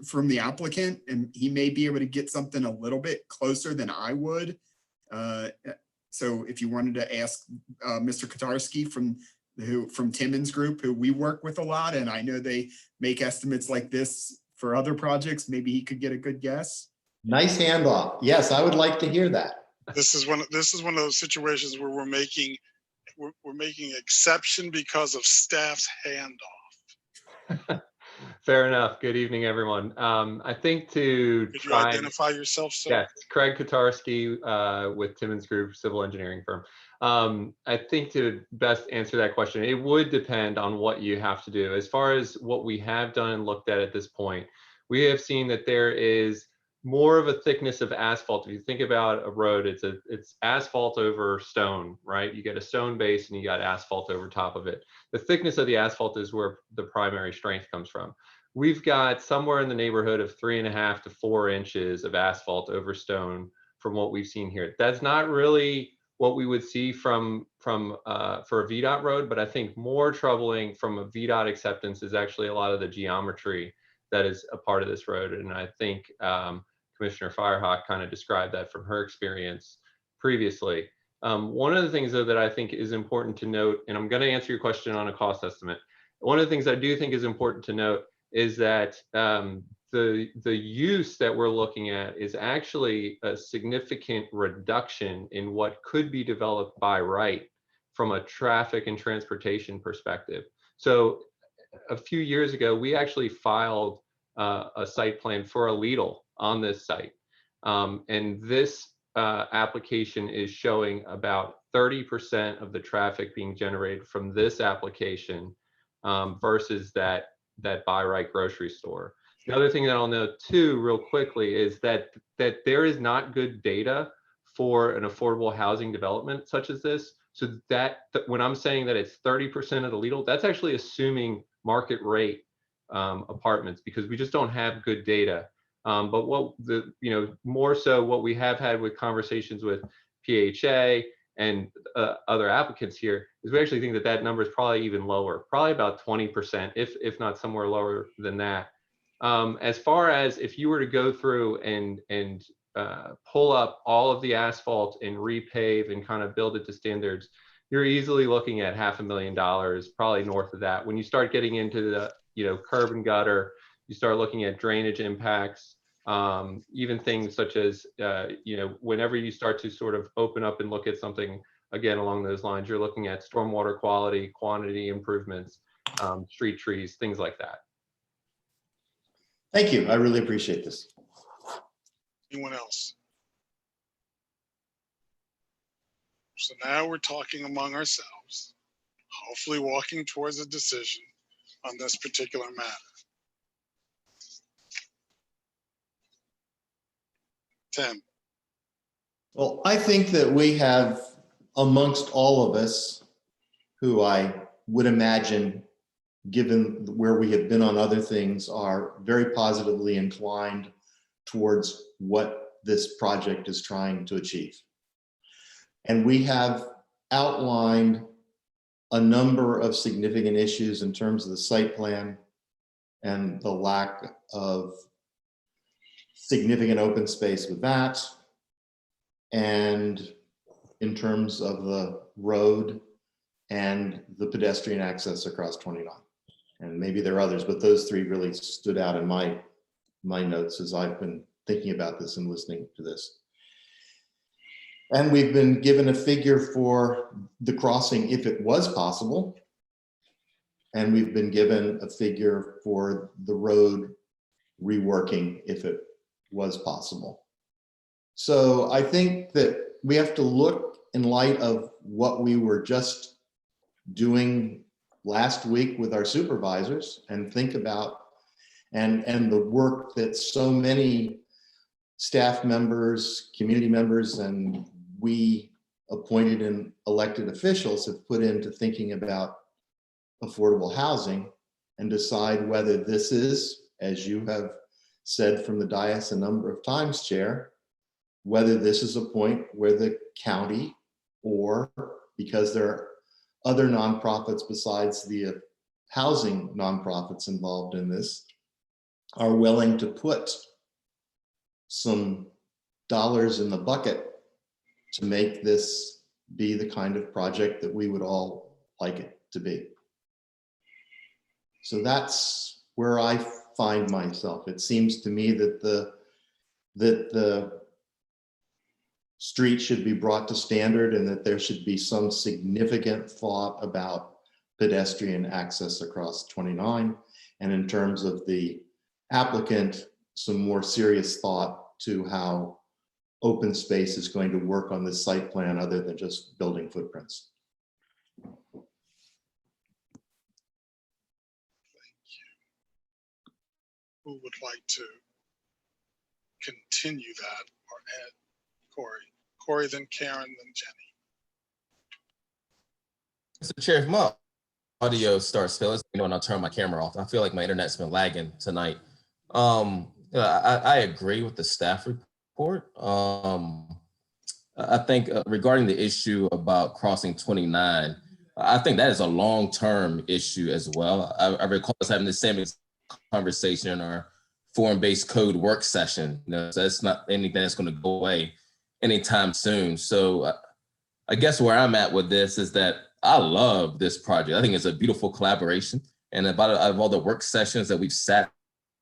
from the applicant, and he may be able to get something a little bit closer than I would. So if you wanted to ask Mr. Kotarski from Timmons Group, who we work with a lot, and I know they make estimates like this for other projects, maybe he could get a good guess. Nice handoff. Yes, I would like to hear that. This is one of those situations where we're making exception because of staff's handoff. Fair enough. Good evening, everyone. I think to Could you identify yourself, sir? Yes, Craig Kotarski with Timmons Group, civil engineering firm. I think to best answer that question, it would depend on what you have to do. As far as what we have done and looked at this point, we have seen that there is more of a thickness of asphalt. If you think about a road, it's asphalt over stone, right? You get a stone base and you got asphalt over top of it. The thickness of the asphalt is where the primary strength comes from. We've got somewhere in the neighborhood of 3.5 to 4 inches of asphalt over stone from what we've seen here. That's not really what we would see for a VDOT road, but I think more troubling from a VDOT acceptance is actually a lot of the geometry that is a part of this road. And I think Commissioner Firehawk kind of described that from her experience previously. One of the things though that I think is important to note, and I'm going to answer your question on a cost estimate. One of the things I do think is important to note is that the use that we're looking at is actually a significant reduction in what could be developed by right from a traffic and transportation perspective. So a few years ago, we actually filed a site plan for a Lidl on this site. And this application is showing about 30% of the traffic being generated from this application versus that buy right grocery store. The other thing that I'll note too, real quickly, is that there is not good data for an affordable housing development such as this. So that when I'm saying that it's 30% of the Lidl, that's actually assuming market rate apartments, because we just don't have good data. But more so what we have had with conversations with PHA and other applicants here is we actually think that that number is probably even lower, probably about 20%, if not somewhere lower than that. As far as if you were to go through and pull up all of the asphalt and repave and kind of build it to standards, you're easily looking at $500,000, probably north of that. When you start getting into the curb and gutter, you start looking at drainage impacts, even things such as whenever you start to sort of open up and look at something again along those lines, you're looking at stormwater quality, quantity improvements, street trees, things like that. Thank you. I really appreciate this. Anyone else? So now we're talking among ourselves, hopefully walking towards a decision on this particular matter. Tim. Well, I think that we have, amongst all of us, who I would imagine, given where we have been on other things, are very positively inclined towards what this project is trying to achieve. And we have outlined a number of significant issues in terms of the site plan and the lack of significant open space with that, and in terms of the road and the pedestrian access across 29. And maybe there are others, but those three really stood out in my notes as I've been thinking about this and listening to this. And we've been given a figure for the crossing if it was possible. And we've been given a figure for the road reworking if it was possible. So I think that we have to look in light of what we were just doing last week with our supervisors and think about and the work that so many staff members, community members, and we appointed and elected officials have put into thinking about affordable housing, and decide whether this is, as you have said from the dais a number of times, Chair, whether this is a point where the county, or because there are other nonprofits besides the housing nonprofits involved in this, are willing to put some dollars in the bucket to make this be the kind of project that we would all like it to be. So that's where I find myself. It seems to me that the street should be brought to standard and that there should be some significant thought about pedestrian access across 29. And in terms of the applicant, some more serious thought to how open space is going to work on this site plan other than just building footprints. Who would like to continue that or add? Corey, then Karen, then Jenny. Mr. Chair, if my audio starts failing, when I turn my camera off, I feel like my internet's been lagging tonight. I agree with the staff report. I think regarding the issue about crossing 29, I think that is a long-term issue as well. I recall us having the same conversation in our form-based code work session. So that's not anything that's going to go away anytime soon. So I guess where I'm at with this is that I love this project. I think it's a beautiful collaboration. And out of all the work sessions that we've sat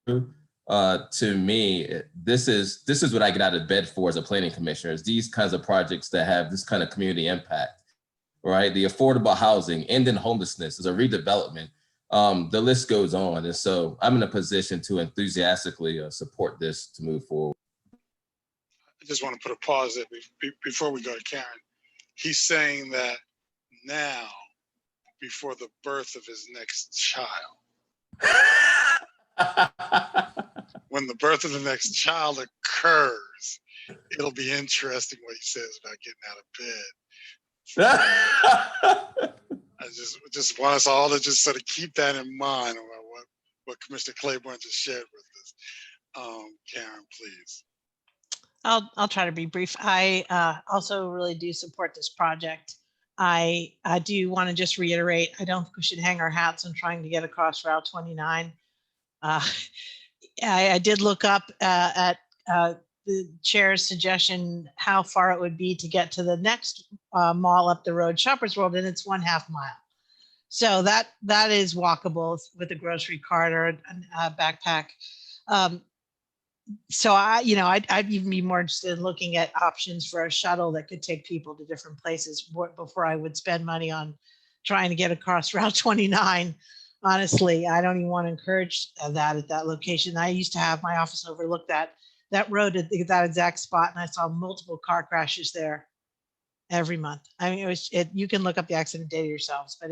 through, to me, this is what I get out of bed for as a planning commissioner, is these kinds of projects that have this kind of community impact, right? The affordable housing, ending homelessness, is a redevelopment. The list goes on. And so I'm in a position to enthusiastically support this to move forward. I just want to put a pause there before we go to Karen. He's saying that now, before the birth of his next child. When the birth of the next child occurs, it'll be interesting what he says about getting out of bed. I just want us all to just sort of keep that in mind about what Commissioner Claiborne just shared with us. Karen, please. I'll try to be brief. I also really do support this project. I do want to just reiterate, I don't think we should hang our hats on trying to get across Route 29. I did look up at the chair's suggestion how far it would be to get to the next mall up the road, Shoppers World, and it's 1/2 mile. So that is walkable with a grocery cart or a backpack. So I'd even be more interested in looking at options for a shuttle that could take people to different places before I would spend money on trying to get across Route 29. Honestly, I don't even want to encourage that at that location. I used to have my office overlook that road at that exact spot, and I saw multiple car crashes there every month. I mean, you can look up the accident data yourselves, but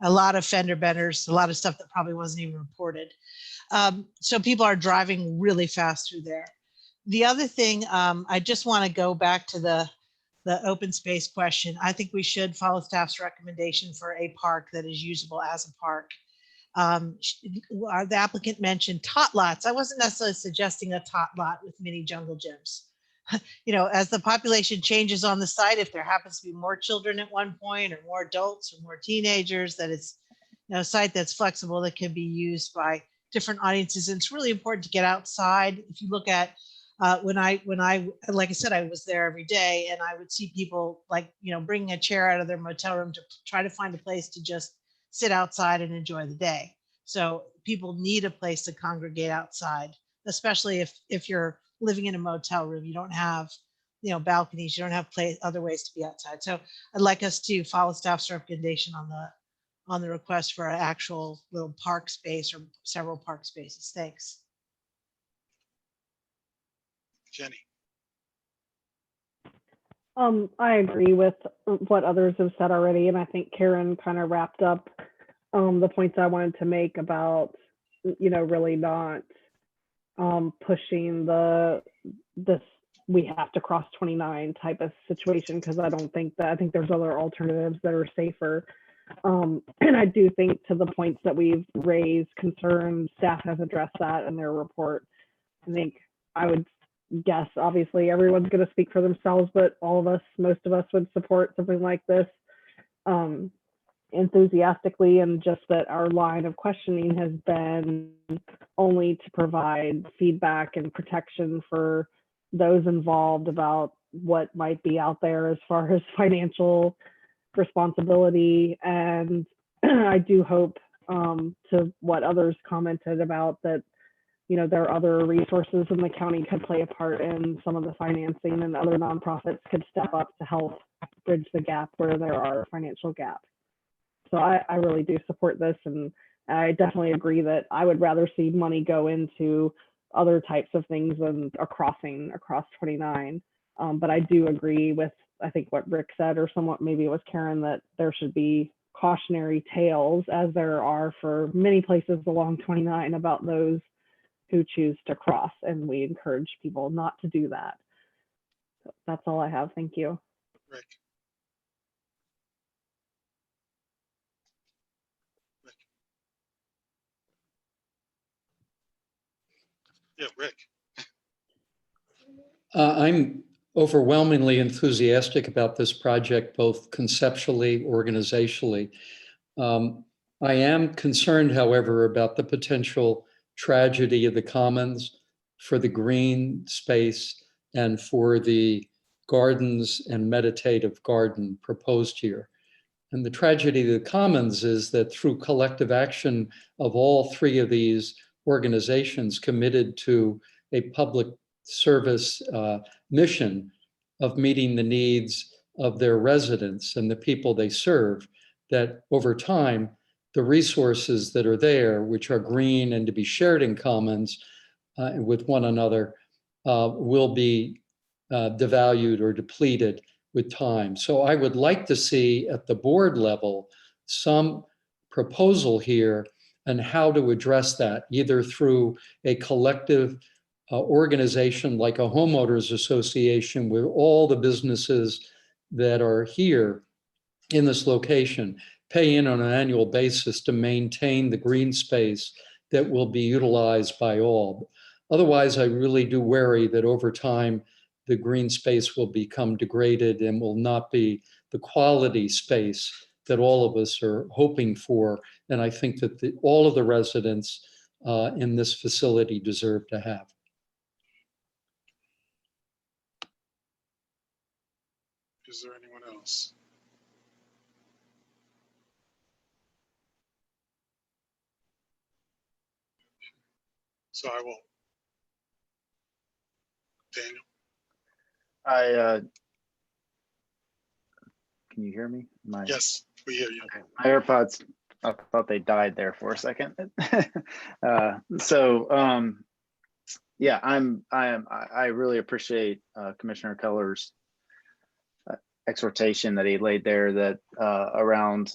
a lot of fender benders, a lot of stuff that probably wasn't even reported. So people are driving really fast through there. The other thing, I just want to go back to the open space question. I think we should follow staff's recommendation for a park that is usable as a park. The applicant mentioned tot lots. I wasn't necessarily suggesting a tot lot with mini jungle gyms. As the population changes on the site, if there happens to be more children at one point or more adults or more teenagers, that it's a site that's flexible that can be used by different audiences. And it's really important to get outside. If you look at when I, like I said, I was there every day, and I would see people bringing a chair out of their motel room to try to find a place to just sit outside and enjoy the day. So people need a place to congregate outside, especially if you're living in a motel room. You don't have, balconies. You don't have other ways to be outside. So I'd like us to follow staff's recommendation on the request for an actual little park space or several park spaces. Thanks. Jenny. I agree with what others have said already, and I think Karen kind of wrapped up the points I wanted to make about, really not pushing this we have to cross 29 type of situation, because I think there's other alternatives that are safer. And I do think, to the points that we've raised, concerns, staff has addressed that in their report. I think I would guess, obviously everyone's going to speak for themselves, but most of us would support something like this. enthusiastically, and just that our line of questioning has been only to provide feedback and protection for those involved about what might be out there as far as financial responsibility. And I do hope, to what others commented about, that there are other resources in the county could play a part in some of the financing, and other nonprofits could step up to help bridge the gap where there are financial gaps. So I really do support this, and I definitely agree that I would rather see money go into other types of things than a crossing across 29. But I do agree with, I think, what Rick said, or somewhat maybe it was Karen, that there should be cautionary tales, as there are for many places along 29, about those who choose to cross, and we encourage people not to do that. So that's all I have. Thank you. Rick. Yeah, Rick. I'm overwhelmingly enthusiastic about this project, both conceptually, organizationally. I am concerned, however, about the potential tragedy of the commons for the green space and for the gardens and meditative garden proposed here. And the tragedy of the commons is that through collective action of all three of these organizations committed to a public service mission of meeting the needs of their residents and the people they serve, that over time, the resources that are there, which are green and to be shared in commons with one another, will be devalued or depleted with time. So I would like to see at the board level some proposal here on how to address that, either through a collective organization like a homeowners association with all the businesses that are here in this location pay in on an annual basis to maintain the green space that will be utilized by all. Otherwise, I really do worry that over time, the green space will become degraded and will not be the quality space that all of us are hoping for. And I think that all of the residents in this facility deserve to have. Is there anyone else? So I will. Daniel. Can you hear me? Yes, we hear you. Okay. My AirPods, I thought they died there for a second. Yeah, I really appreciate Commissioner Keller's exhortation that he laid there, that around,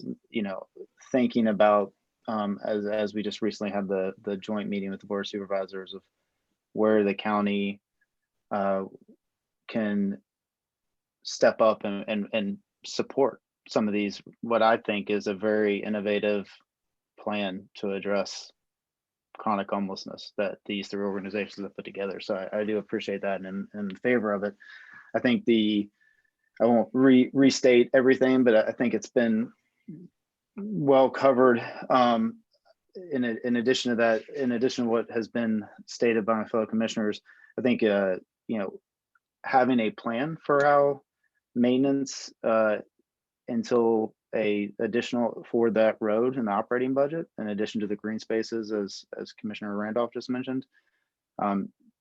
thinking about, as we just recently had the joint meeting with the Board of Supervisors, of where the county can step up and support some of these, what I think is a very innovative plan to address chronic homelessness that these three organizations have put together. So I do appreciate that, and in favor of it. I think I won't restate everything, but I think it's been well covered. In addition to that, in addition to what has been stated by my fellow commissioners, I think having a plan for how maintenance until a additional for that road and the operating budget, in addition to the green spaces, as Commissioner Randolph just mentioned,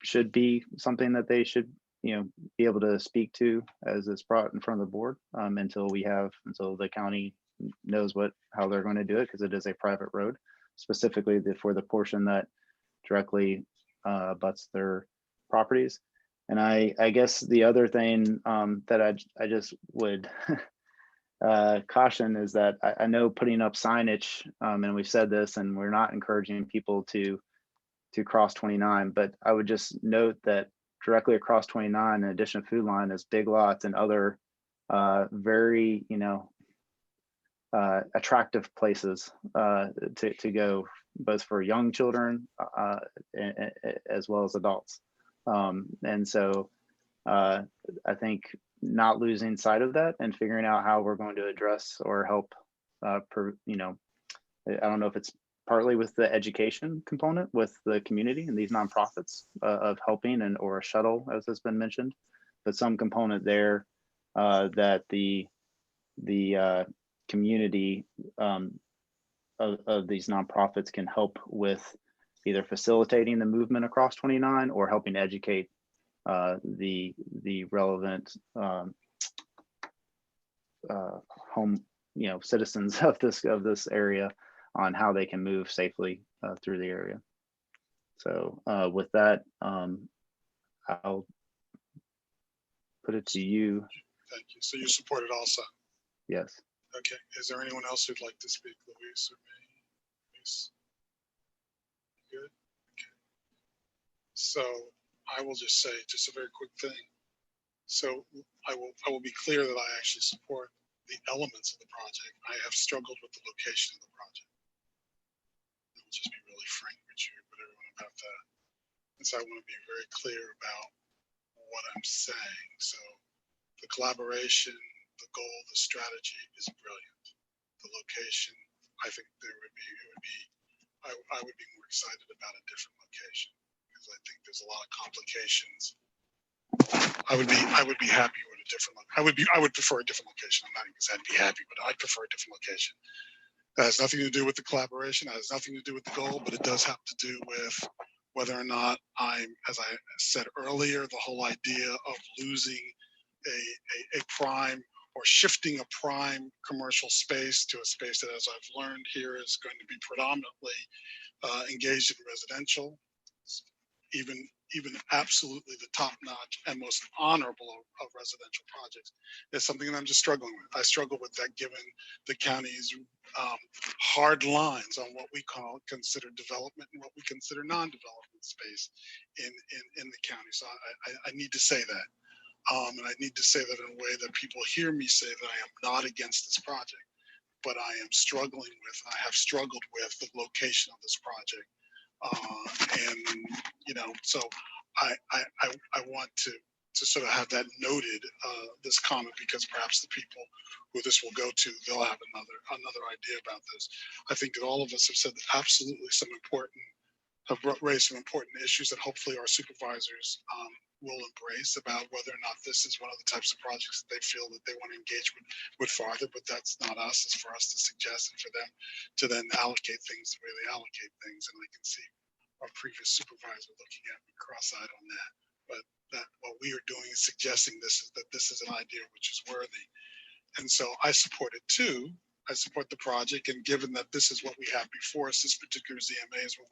should be something that they should be able to speak to as it's brought in front of the board, until the county knows how they're going to do it, because it is a private road, specifically for the portion that directly butts their properties. And I guess the other thing that I just would caution is that I know putting up signage, and we've said this, and we're not encouraging people to cross 29, but I would just note that directly across 29, in addition to Food Line, is Big Lots and other very attractive places to go, both for young children as well as adults. And so I think not losing sight of that and figuring out how we're going to address or help you know, I don't know if it's partly with the education component with the community and these nonprofits of helping and or a shuttle, as has been mentioned, but some component there that the community of these nonprofits can help with either facilitating the movement across 29 or helping educate the relevant home, you know, citizens of this area on how they can move safely through the area. So with that, I'll put it to you. Thank you. So you support it also? Yes. Okay. Is there anyone else who'd like to speak? Luis or me? Luis? Good. Okay. So I will just say just a very quick thing. So I will be clear that I actually support the elements of the project. I have struggled with the location of the project. I'll just be really frank with you, with everyone about that. And so I want to be very clear about what I'm saying. So the collaboration, the goal, the strategy is brilliant. The location, I think I would be more excited about a different location because I think there's a lot of complications. I would be happy with a different. I would prefer a different location. I'm not even saying I'd be happy, but I'd prefer a different location. That has nothing to do with the collaboration. That has nothing to do with the goal, but it does have to do with whether or not as I said earlier, the whole idea of losing a prime or shifting a prime commercial space to a space that, as I've learned here, is going to be predominantly engaged in residential, even absolutely the top-notch and most honorable of residential projects is something that I'm just struggling with. I struggle with that given the county's hard lines on what we consider development and what we consider non-development space in the county. So I need to say that. And I need to say that in a way that people hear me say that I am not against this project, but I am struggling with, and I have struggled with the location of this project. And you know, so I want to sort of have that noted, this comment, because perhaps the people who this will go to, they'll have another idea about this. I think that all of us have said that absolutely have raised some important issues that hopefully our supervisors will embrace about whether or not this is one of the types of projects that they feel that they want to engage with farther, but that's not us. It's for us to suggest and for them to then allocate things the way they allocate things. And I can see our previous supervisor looking at me cross-eyed on that. But that what we are doing is suggesting this is an idea which is worthy. And so I support it too. I support the project, and given that this is what we have before us, this particular ZTA is what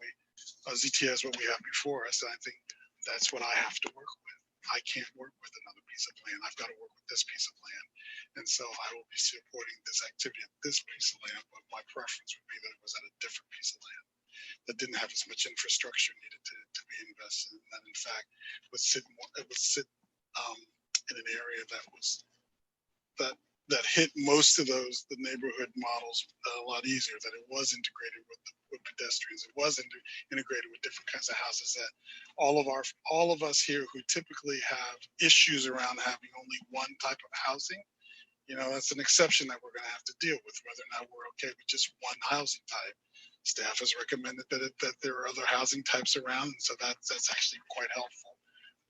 we have before us, and I think that's what I have to work with. I can't work with another piece of land. I've got to work with this piece of land. And so I will be supporting this activity at this piece of land, but my preference would be that it was at a different piece of land that didn't have as much infrastructure needed to be invested in, that in fact would sit in an area that hit most of the neighborhood models a lot easier, that it was integrated with pedestrians, it was integrated with different kinds of houses, that all of us here who typically have issues around having only one type of housing, you know, that's an exception that we're going to have to deal with, whether or not we're okay with just one housing type. Staff has recommended that there are other housing types around, and so that's actually quite helpful.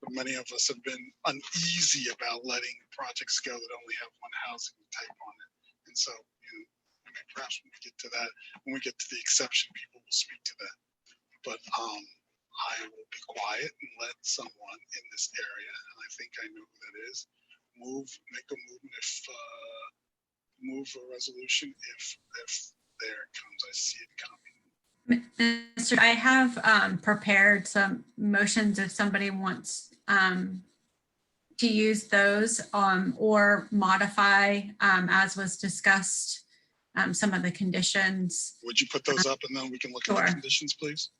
But many of us have been uneasy about letting projects go that only have one housing type on it. And so, you know, I mean, perhaps when we get to that, when we get to the exception, people will speak to that. But I will be quiet and let someone in this area, and I think I know who that is, make a movement move a resolution if there it comes. I see it coming. Mr. I have prepared some motions if somebody wants to use those or modify, as was discussed, some of the conditions. Would you put those up and then we can look at the conditions, please?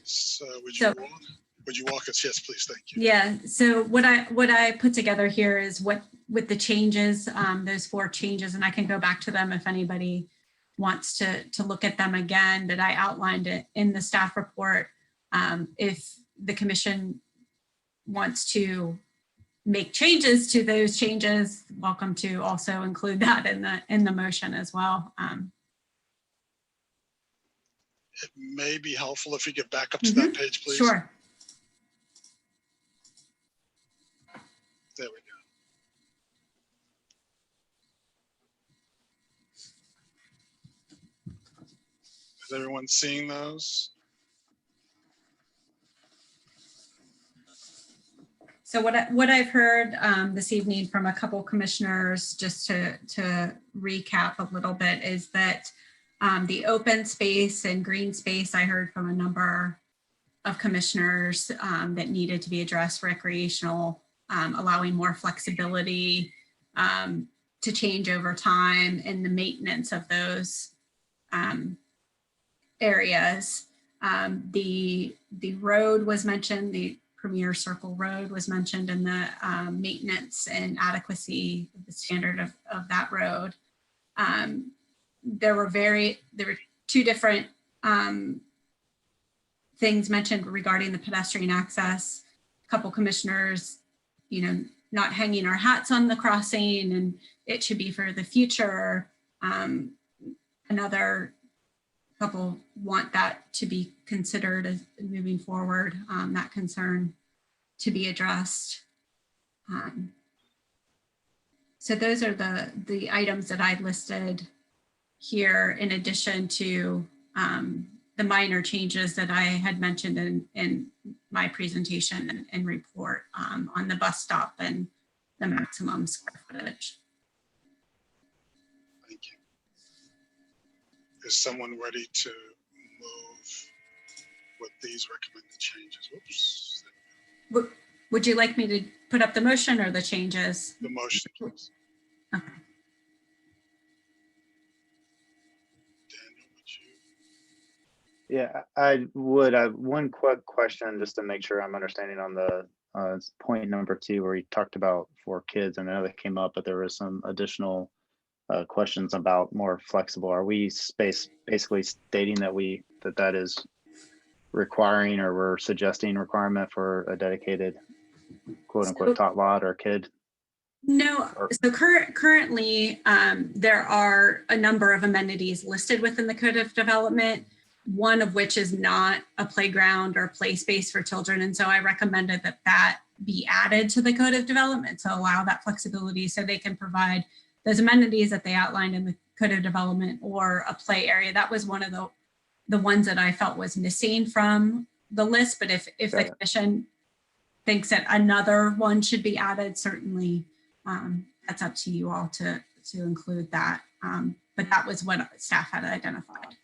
So would you walk us? Yes, please. Thank you. Yeah. So what I put together here is what with the changes, those 4 changes, and I can go back to them if anybody wants to look at them again, but I outlined it in the staff report. If the commission wants to make changes to those changes, welcome to also include that in the motion as well. It may be helpful if you get back up to that page, please. Sure. There we go. Is everyone seeing those? So what I've heard this evening from a couple commissioners, just to recap a little bit, is that the open space and green space, I heard from a number of commissioners that needed to be addressed, recreational, allowing more flexibility to change over time, and the maintenance of those areas. The road was mentioned, the Premier Circle Road was mentioned, in the maintenance and adequacy of the standard of that road. There were 2 different things mentioned regarding the pedestrian access. A couple commissioners, not hanging our hats on the crossing, and it should be for the future. Another couple want that to be considered as moving forward, that concern to be addressed. So those are the items that I listed here, in addition to the minor changes that I had mentioned in my presentation and report on the bus stop and the maximum square footage. Thank you. Is someone ready to move with these recommended changes? Whoops. Would you like me to put up the motion or the changes? The motion, please. Okay. Daniel, would you? Yeah, I would. I have one quick question just to make sure I'm understanding on the point number 2, where you talked about 4 kids. I know that came up, but there was some additional questions about more flexible. Are we basically stating that that is requiring, or we're suggesting requirement for a dedicated quote unquote tot lot or kid? No, so currently there are a number of amenities listed within the Code of Development, one of which is not a playground or play space for children. And so I recommended that be added to the Code of Development to allow that flexibility, so they can provide those amenities that they outlined in the Code of Development, or a play area. That was one of the ones that I felt was missing from the list. But if the commission thinks that another one should be added, certainly that's up to you all to include that. But that was what staff had identified.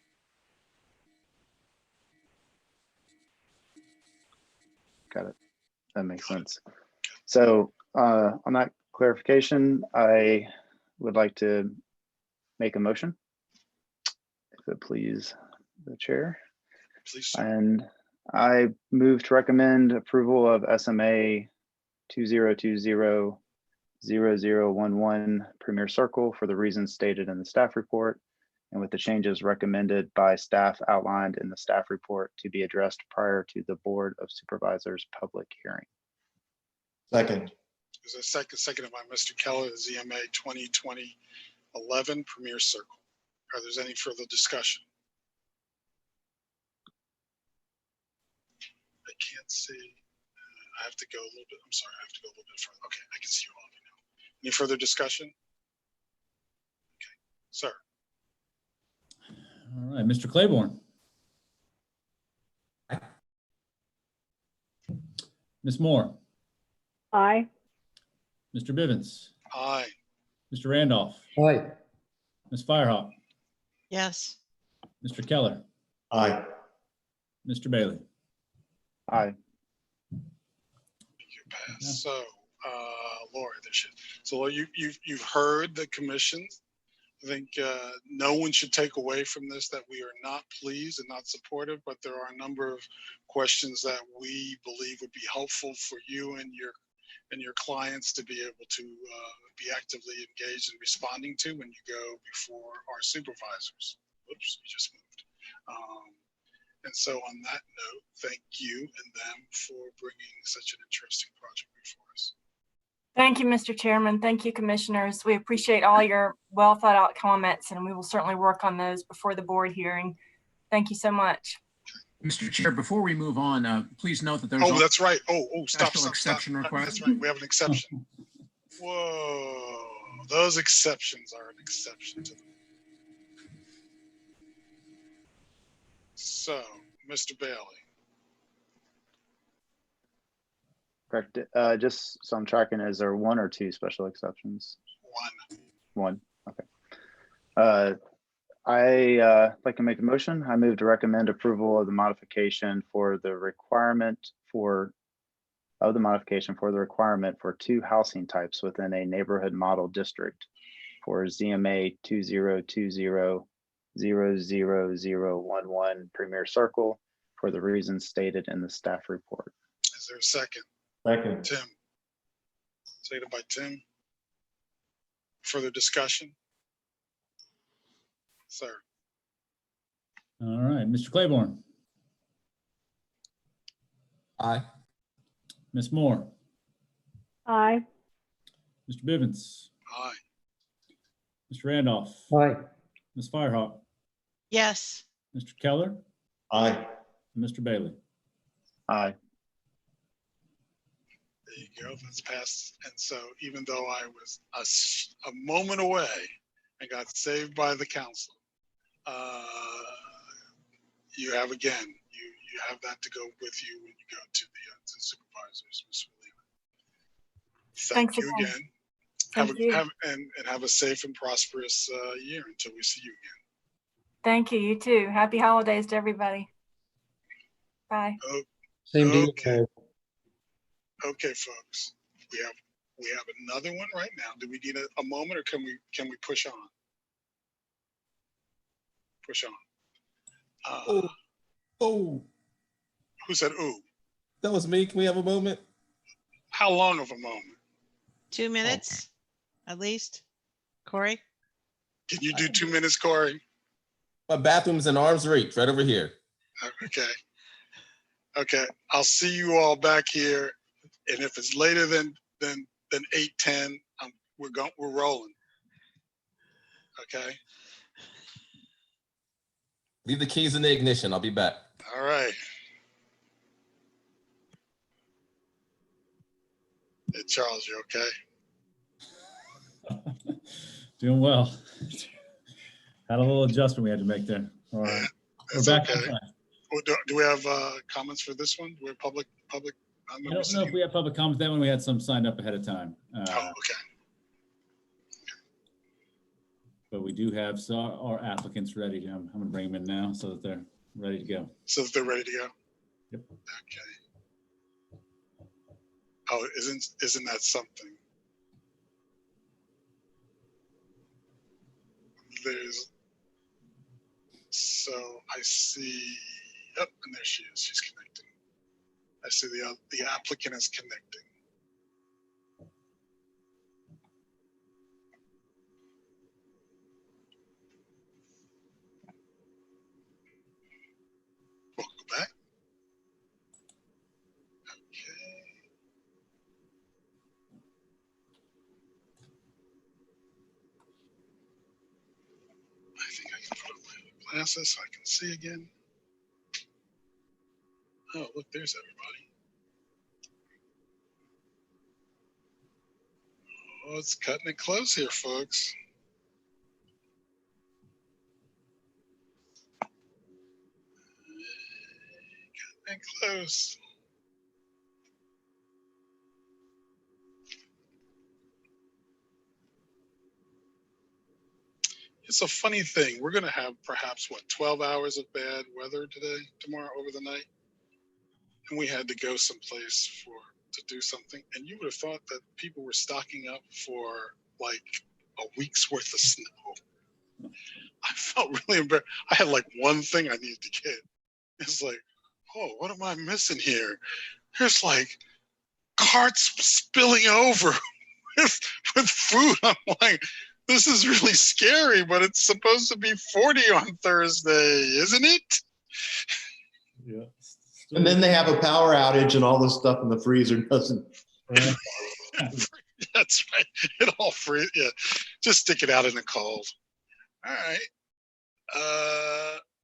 Got it. That makes sense. So on that clarification, I would like to make a motion, if it please the chair. Please. And I move to recommend approval of SMA 2020-0011 Premier Circle for the reasons stated in the staff report, and with the changes recommended by staff outlined in the staff report to be addressed prior to the Board of Supervisors public hearing. Second. There's a seconded by Mr. Keller, ZMA 2020-11 Premier Circle. Are there any further discussion? I can't see. I have to go a little bit. I'm sorry. I have to go a little bit further. Okay, I can see you all now. Any further discussion? Okay, sir. All right, Mr. Claiborne. Ms. Moore. Aye. Mr. Bivens. Aye. Mr. Randolph. Aye. Ms. Firehawk. Yes. Mr. Keller. Aye. Mr. Bailey. Aye. You pass. So, Lori, so you've heard the commission. I think no one should take away from this that we are not pleased and not supportive, but there are a number of questions that we believe would be helpful for you and your and your clients to be able to be actively engaged in responding to when you go before our supervisors. Oops, we just moved. And so on that note, thank you and them for bringing such an interesting project before us. Thank you, Mr. Chairman. Thank you, commissioners. We appreciate all your well thought out comments, and we will certainly work on those before the board hearing. Thank you so much. Mr. Chair, before we move on, please note that there's Oh, that's right. Stop. exception request. That's right. We have an exception. Whoa, those exceptions are an exception to the. So, Mr. Bailey. Correct. Just so I'm tracking, is there one or two special exceptions? One. Okay. I'd like to make a motion. I move to recommend approval of the modification for the requirement for two housing types within a neighborhood model district for ZMA 20200011 Premier Circle for the reasons stated in the staff report. Is there a second? Second. Tim. Seconded by Tim. Further discussion? Sir. All right, Mr. Claiborne. Aye. Ms. Moore. Aye. Mr. Bivens. Aye. Mr. Randolph. Aye. Ms. Firehawk. Yes. Mr. Keller. Aye. And Mr. Bailey. Aye. There you go. That's passed. And so even though I was a moment away and got saved by the council, you have again, you have that to go with you when you go to the supervisors, Ms. Thank you again. Have a safe and prosperous year until we see you again. Thank you. You too. Happy holidays to everybody. Bye. Same to you. Okay. Okay, folks. We have another one right now. Do we need a moment, or can we push on? Push on. Oh. Who said ooh? That was me. Can we have a moment? How long of a moment? 2 minutes, at least. Corey? Can you do 2 minutes, Corey? My bathroom's in arm's reach, right over here. Okay. Okay. I'll see you all back here, and if it's later than 8:10, we're rolling. Okay. Leave the keys in the ignition. I'll be back. All right. Hey, Charles, you okay? Doing well. Had a little adjustment we had to make there. All right. We're back okay. on time. Well, do we have comments for this one? Do we have public? I don't know if we have public comments. That one we had some signed up ahead of time. Okay. But we do have our applicants ready. I'm going to bring them in now so that they're ready to go. So that they're ready to go? Yep. Okay. Oh, isn't that something? So I see, and there she is. She's connecting. I see the applicant is connecting. Welcome back. Okay. I think I can put on my glasses so I can see again. Oh, look, there's everybody. Oh, it's cutting it close here, folks. Cutting it close. It's a funny thing. We're going to have perhaps, 12 hours of bad weather tomorrow, over the night. And we had to go someplace to do something. And you would have thought that people were stocking up for like a week's worth of snow. I felt really embarrassed. I had like one thing I needed to get. It's like, oh, what am I missing here? There's like carts spilling over with food. I'm like, this is really scary, but it's supposed to be 40 on Thursday, isn't it? Yeah. And then they have a power outage and all this stuff in the freezer doesn't. That's right. It all free. Yeah. Just stick it out in the cold. All right.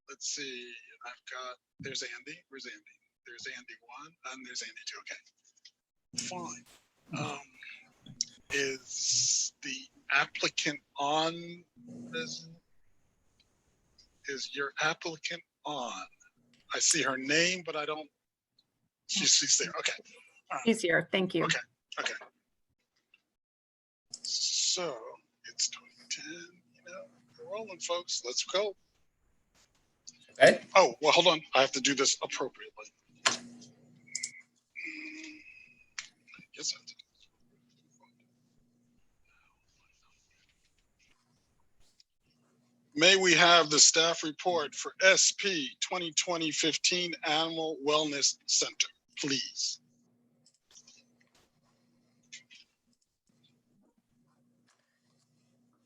Let's see. I've got, there's Andy. Where's Andy? There's Andy 1 and there's Andy 2. Okay. Fine. Is the applicant on? Is your applicant on? I see her name, but I don't. She's there. Okay. All right. He's here. Thank you. Okay. Okay. So it's 2010. We're rolling, folks. Let's go. Okay. Oh, well, hold on. I have to do this appropriately. Yes, I do. May we have the staff report for SP 2020-15 Animal Wellness Center, please?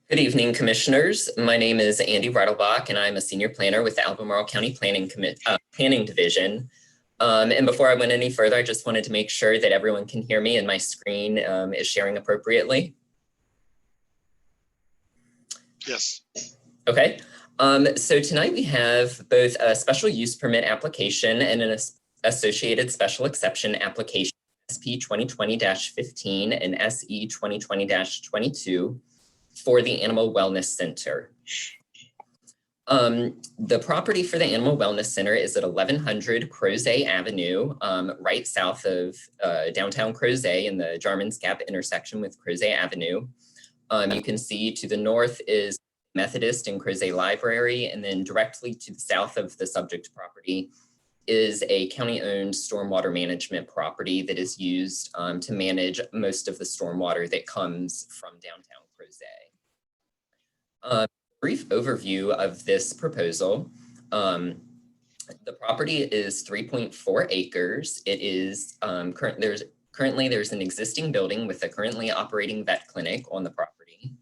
Good evening, commissioners. My name is Andy Reitelbach, and I'm a senior planner with the Albemarle County Planning Division. And before I went any further, I just wanted to make sure that everyone can hear me and my screen is sharing appropriately. Yes. Okay. So tonight we have both a special use permit application and an associated special exception application, SP 2020-15 and SE 2020-22 for the Animal Wellness Center. The property for the Animal Wellness Center is at 1100 Crozet Avenue, right south of downtown Crozet in the Jarman's Gap intersection with Crozet Avenue. You can see to the north is Methodist and Crozet Library, and then directly to the south of the subject property is a county-owned stormwater management property that is used to manage most of the stormwater that comes from downtown Crozet. Brief overview of this proposal. The property is 3.4 acres. It is currently there's an existing building with a currently operating vet clinic on the property.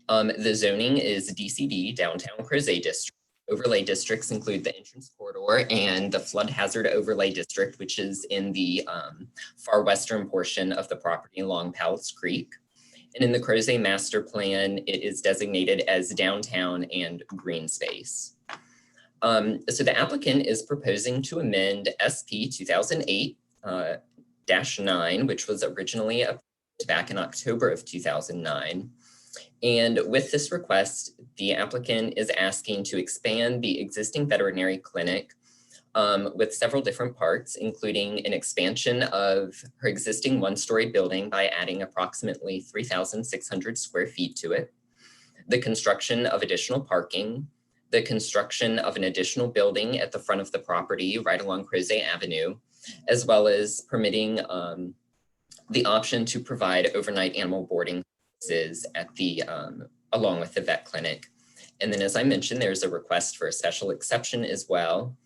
The zoning is DCD, Downtown Crozet District. Overlay districts include the entrance corridor and the flood hazard overlay district, which is in the far western portion of the property along Palace Creek. And in the Crozet master plan, it is designated as downtown and green space. So the applicant is proposing to amend SP 2008-9, which was originally approved back in October of 2009. And with this request, the applicant is asking to expand the existing veterinary clinic with several different parts, including an expansion of her existing one-story building by adding approximately 3,600 square feet to it, the construction of additional parking, the construction of an additional building at the front of the property right along Crozet Avenue, as well as permitting the option to provide overnight animal boarding services at the along with the vet clinic. And then, as I mentioned, there's a request for a special exception as well.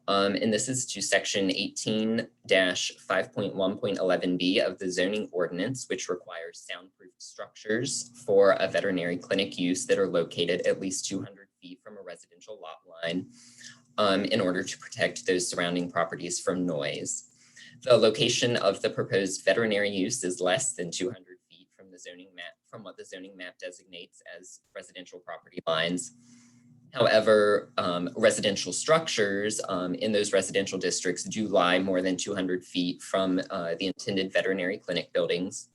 And this is to section 18-5.1.11b of the zoning ordinance, which requires soundproof structures for a veterinary clinic use that are located at least 200 feet from a residential lot line in order to protect those surrounding properties from noise. The location of the proposed veterinary use is less than 200 feet from the zoning map, from what the zoning map designates as residential property lines. However, residential structures in those residential districts do lie more than 200 feet from the intended veterinary clinic buildings.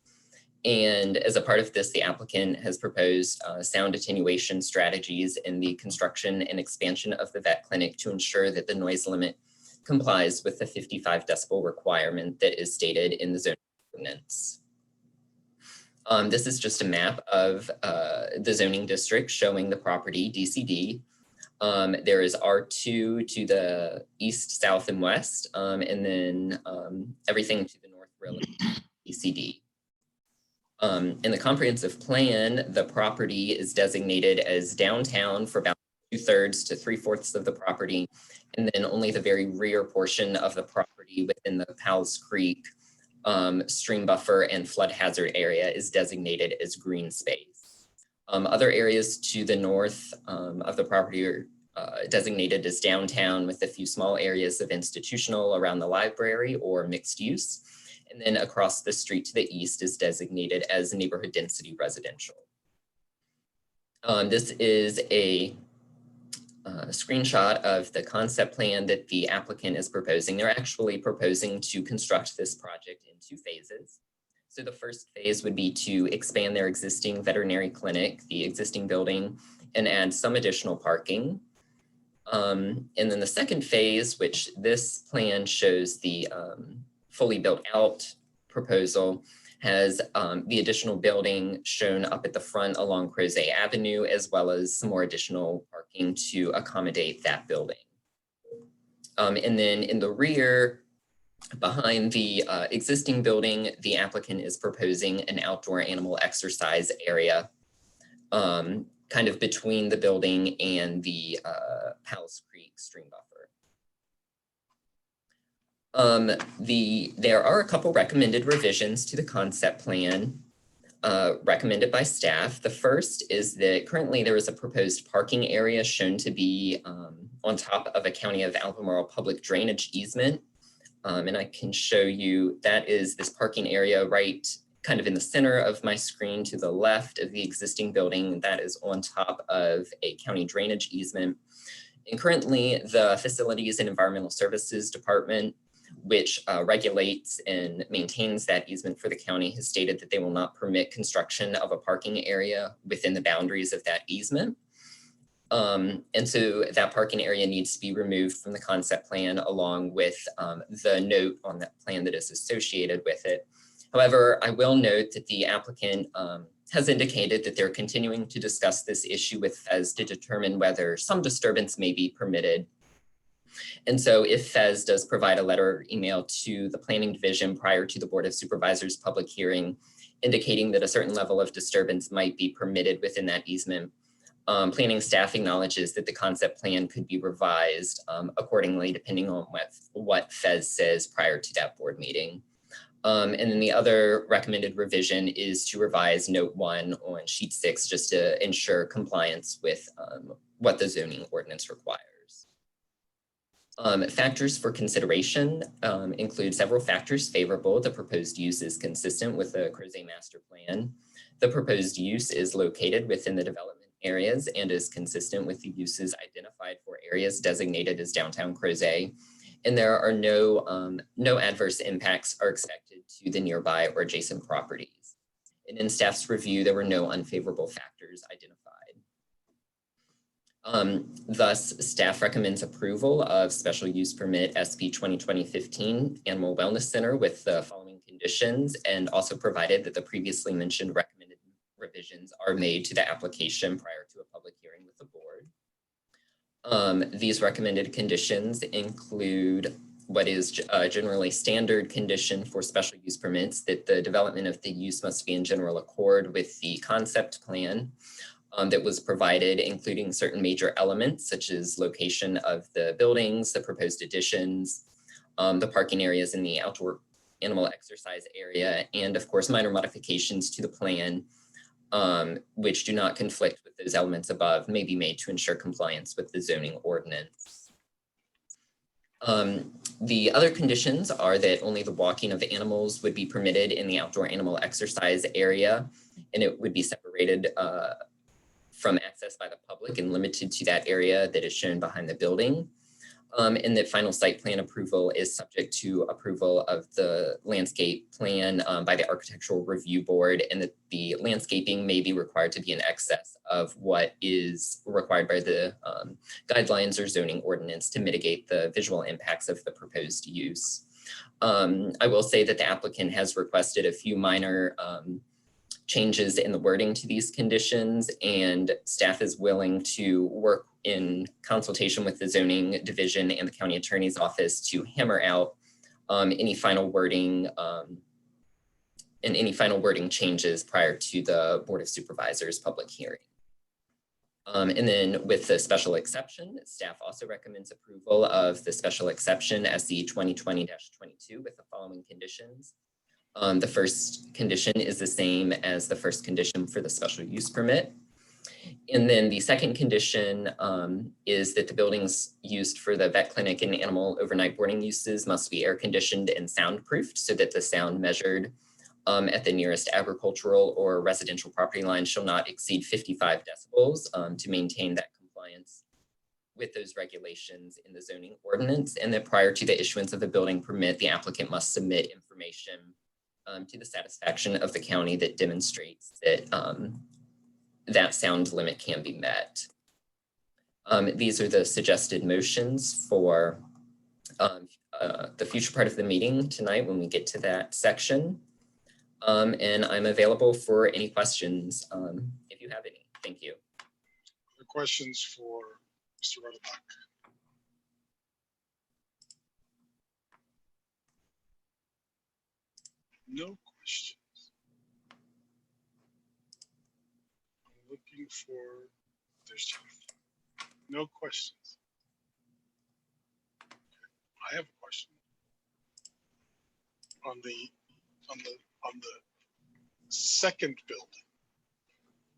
And as a part of this, the applicant has proposed sound attenuation strategies in the construction and expansion of the vet clinic to ensure that the noise limit complies with the 55 decibel requirement that is stated in the zoning ordinance. This is just a map of the zoning district showing the property DCD. There is R2 to the east, south, and west, and then everything to the north really DCD. In the comprehensive plan, the property is designated as downtown for about 2/3 to 3/4 of the property, and then only the very rear portion of the property within the Palace Creek stream buffer and flood hazard area is designated as green space. Other areas to the north of the property are designated as downtown, with a few small areas of institutional around the library or mixed use. And then across the street to the east is designated as neighborhood density residential. This is a screenshot of the concept plan that the applicant is proposing. They're actually proposing to construct this project in 2 phases. So the first phase would be to expand their existing veterinary clinic, the existing building, and add some additional parking. And then the second phase, which this plan shows the fully built out proposal, has the additional building shown up at the front along Crozet Avenue, as well as some more additional parking to accommodate that building. And then in the rear, behind the existing building, the applicant is proposing an outdoor animal exercise area, kind of between the building and the Powell's Creek stream buffer. There are a couple recommended revisions to the concept plan recommended by staff. The first is that currently there is a proposed parking area shown to be on top of a County of Albemarle public drainage easement. And I can show you, that is this parking area right kind of in the center of my screen to the left of the existing building that is on top of a county drainage easement. And currently the Facilities and Environmental Services Department, which regulates and maintains that easement for the county, has stated that they will not permit construction of a parking area within the boundaries of that easement. And so that parking area needs to be removed from the concept plan, along with the note on that plan that is associated with it. However, I will note that the applicant has indicated that they're continuing to discuss this issue with FES to determine whether some disturbance may be permitted. And so if FES does provide a letter or email to the planning division prior to the Board of Supervisors public hearing, indicating that a certain level of disturbance might be permitted within that easement, planning staff acknowledges that the concept plan could be revised accordingly, depending on what FES says prior to that board meeting. And then the other recommended revision is to revise note 1 on sheet 6, just to ensure compliance with what the zoning ordinance requires. Factors for consideration include several factors favorable. The proposed use is consistent with the Crozet master plan. The proposed use is located within the development areas and is consistent with the uses identified for areas designated as downtown Crozet. And there are no adverse impacts are expected to the nearby or adjacent properties. And in staff's review, there were no unfavorable factors identified. Thus, staff recommends approval of special use permit SP 2020-15 Animal Wellness Center with the following conditions, and also provided that the previously mentioned recommended revisions are made to the application prior to a public hearing with the board. These recommended conditions include what is generally standard condition for special use permits, that the development of the use must be in general accord with the concept plan that was provided, including certain major elements such as location of the buildings, the proposed additions, the parking areas in the outdoor animal exercise area, and of course, minor modifications to the plan, which do not conflict with those elements above, may be made to ensure compliance with the zoning ordinance. The other conditions are that only the walking of the animals would be permitted in the outdoor animal exercise area, and it would be separated from access by the public and limited to that area that is shown behind the building. And that final site plan approval is subject to approval of the landscape plan by the Architectural Review Board, and that the landscaping may be required to be in excess of what is required by the guidelines or zoning ordinance to mitigate the visual impacts of the proposed use. I will say that the applicant has requested a few minor changes in the wording to these conditions, and staff is willing to work in consultation with the zoning division and the county attorney's office to hammer out any final wording and any final wording changes prior to the Board of Supervisors public hearing. And then with the special exception, staff also recommends approval of the special exception SC 2020-22 with the following conditions. The first condition is the same as the first condition for the special use permit. And then the second condition is that the buildings used for the vet clinic and animal overnight boarding uses must be air conditioned and soundproofed so that the sound measured at the nearest agricultural or residential property line shall not exceed 55 decibels to maintain that compliance with those regulations in the zoning ordinance. And that prior to the issuance of the building permit, the applicant must submit information to the satisfaction of the county that demonstrates that that sound limit can be met. These are the suggested motions for the future part of the meeting tonight when we get to that section. And I'm available for any questions if you have any. Thank you. Other questions for Mr. Rutterbuck? No questions. I'm looking for, there's no questions. I have a question on the second building,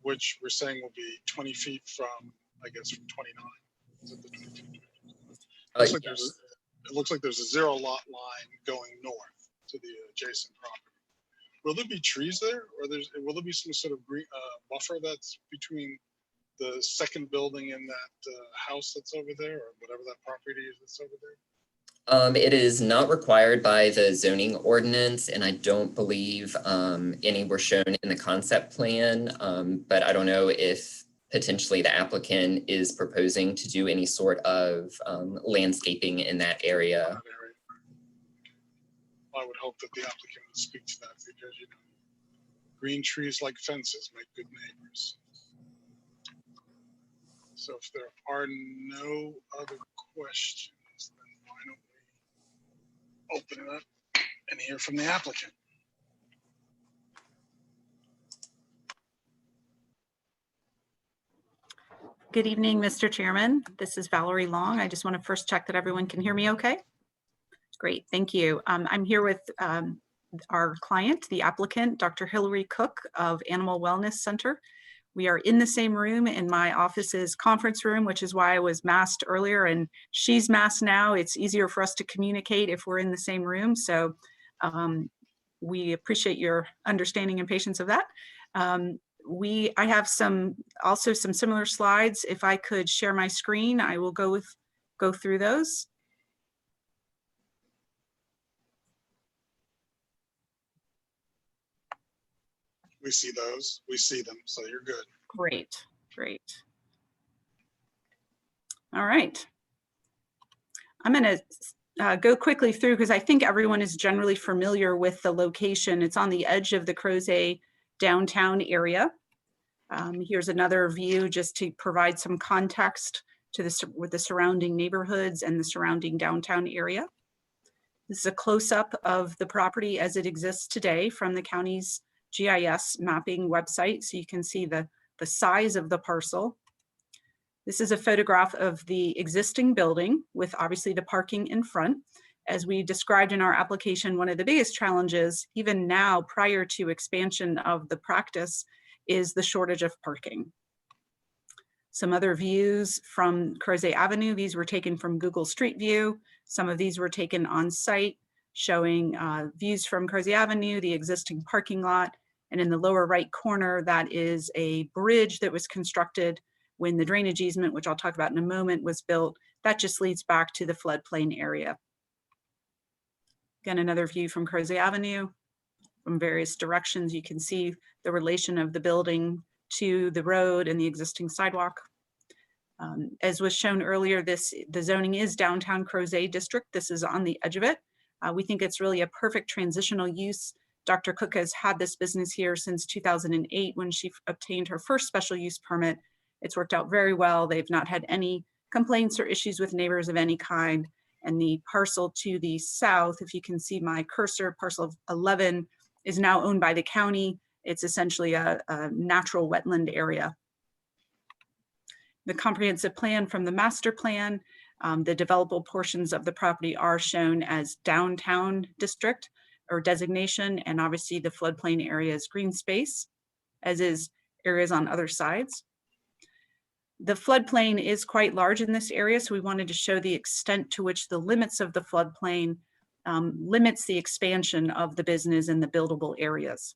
which we're saying will be 20 feet from, I guess, from 29. Is it the 20 feet? It looks like there's a 0 lot line going north to the adjacent property. Will there be trees there, or will there be some sort of green buffer that's between the second building and that house that's over there, or whatever that property is that's over there? It is not required by the zoning ordinance, and I don't believe any were shown in the concept plan, but I don't know if potentially the applicant is proposing to do any sort of landscaping in that area. I would hope that the applicant would speak to that, because, you know, green trees like fences make good neighbors. So if there are no other questions, then why don't we open it up and hear from the applicant? Good evening, Mr. Chairman. This is Valerie Long. I just want to first check that everyone can hear me okay. Great, thank you. I'm here with our client, the applicant, Dr. Hillary Cook of Animal Wellness Center. We are in the same room in my office's conference room, which is why I was masked earlier, and she's masked now. It's easier for us to communicate if we're in the same room. So we appreciate your understanding and patience of that. I have also some similar slides. If I could share my screen, I will go through those. We see those, we see them, so you're good. Great, great. All right. I'm going to go quickly through because I think everyone is generally familiar with the location. It's on the edge of the Crozet downtown area. Here's another view just to provide some context to with the surrounding neighborhoods and the surrounding downtown area. This is a close-up of the property as it exists today from the county's GIS mapping website, so you can see the size of the parcel. This is a photograph of the existing building with obviously the parking in front. As we described in our application, one of the biggest challenges, even now prior to expansion of the practice, is the shortage of parking. Some other views from Crozet Avenue. These were taken from Google Street View. Some of these were taken on site, showing views from Crozet Avenue, the existing parking lot. And in the lower right corner, that is a bridge that was constructed when the drainage easement, which I'll talk about in a moment, was built. That just leads back to the floodplain area. Again, another view from Crozet Avenue. From various directions, you can see the relation of the building to the road and the existing sidewalk. As was shown earlier, the zoning is downtown Crozet district. This is on the edge of it. We think it's really a perfect transitional use. Dr. Cook has had this business here since 2008 when she obtained her first special use permit. It's worked out very well. They've not had any complaints or issues with neighbors of any kind. And the parcel to the south, if you can see my cursor, parcel 11, is now owned by the county. It's essentially a natural wetland area. The comprehensive plan from the master plan, the developable portions of the property are shown as downtown district. or designation, and obviously the floodplain area is green space, as is areas on other sides. The floodplain is quite large in this area, so we wanted to show the extent to which the limits of the floodplain limits the expansion of the business and the buildable areas.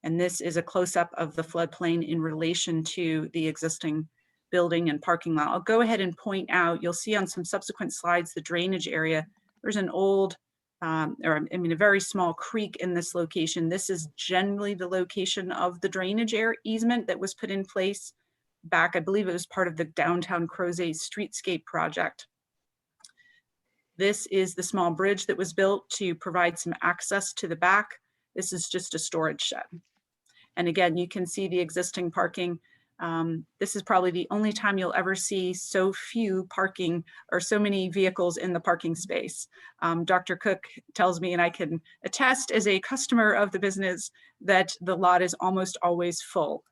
And this is a close-up of the floodplain in relation to the existing building and parking lot. I'll go ahead and point out, you'll see on some subsequent slides, the drainage area. There's an old, a very small creek in this location. This is generally the location of the drainage easement that was put in place back, I believe it was part of the downtown Crozet streetscape project. This is the small bridge that was built to provide some access to the back. This is just a storage shed. And again, you can see the existing parking. This is probably the only time you'll ever see so few parking or so many vehicles in the parking space. Dr. Cook tells me, and I can attest as a customer of the business, that the lot is almost always full.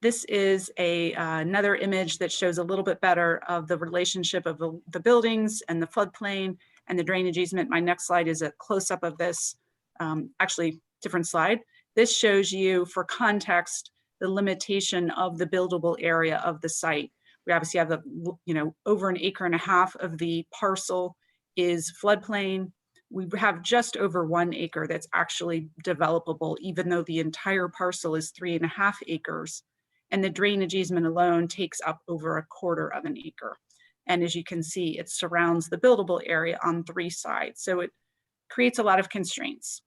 This is another image that shows a little bit better of the relationship of the buildings and the floodplain and the drainage easement. My next slide is a close-up of this, actually different slide. This shows you, for context, the limitation of the buildable area of the site. We obviously have over 1.5 acres of the parcel is floodplain. We have just over 1 acre that's actually developable, even though the entire parcel is 3.5 acres. And the drainage easement alone takes up over 1/4 acre. And as you can see, it surrounds the buildable area on 3 sides. So it creates a lot of constraints.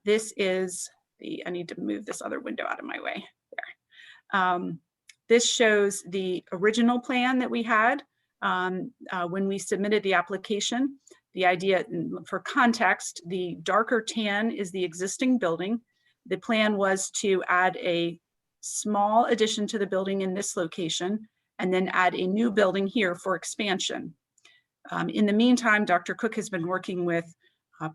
This is I need to move this other window out of my way. There. This shows the original plan that we had when we submitted the application. The idea, for context, the darker tan is the existing building. The plan was to add a small addition to the building in this location and then add a new building here for expansion. In the meantime, Dr. Cook has been working with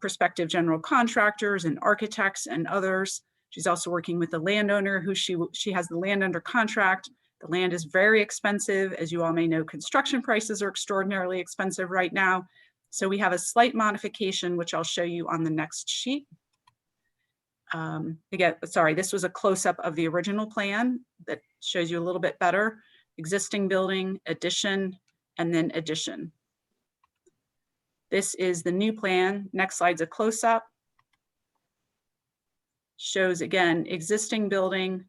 prospective general contractors and architects and others. She's also working with the landowner who she has the land under contract. The land is very expensive. As you all may know, construction prices are extraordinarily expensive right now. So we have a slight modification, which I'll show you on the next sheet. Again, sorry, this was a close-up of the original plan that shows you a little bit better. Existing building, addition, and then addition. This is the new plan. Next slide's a close-up. Shows again, existing building,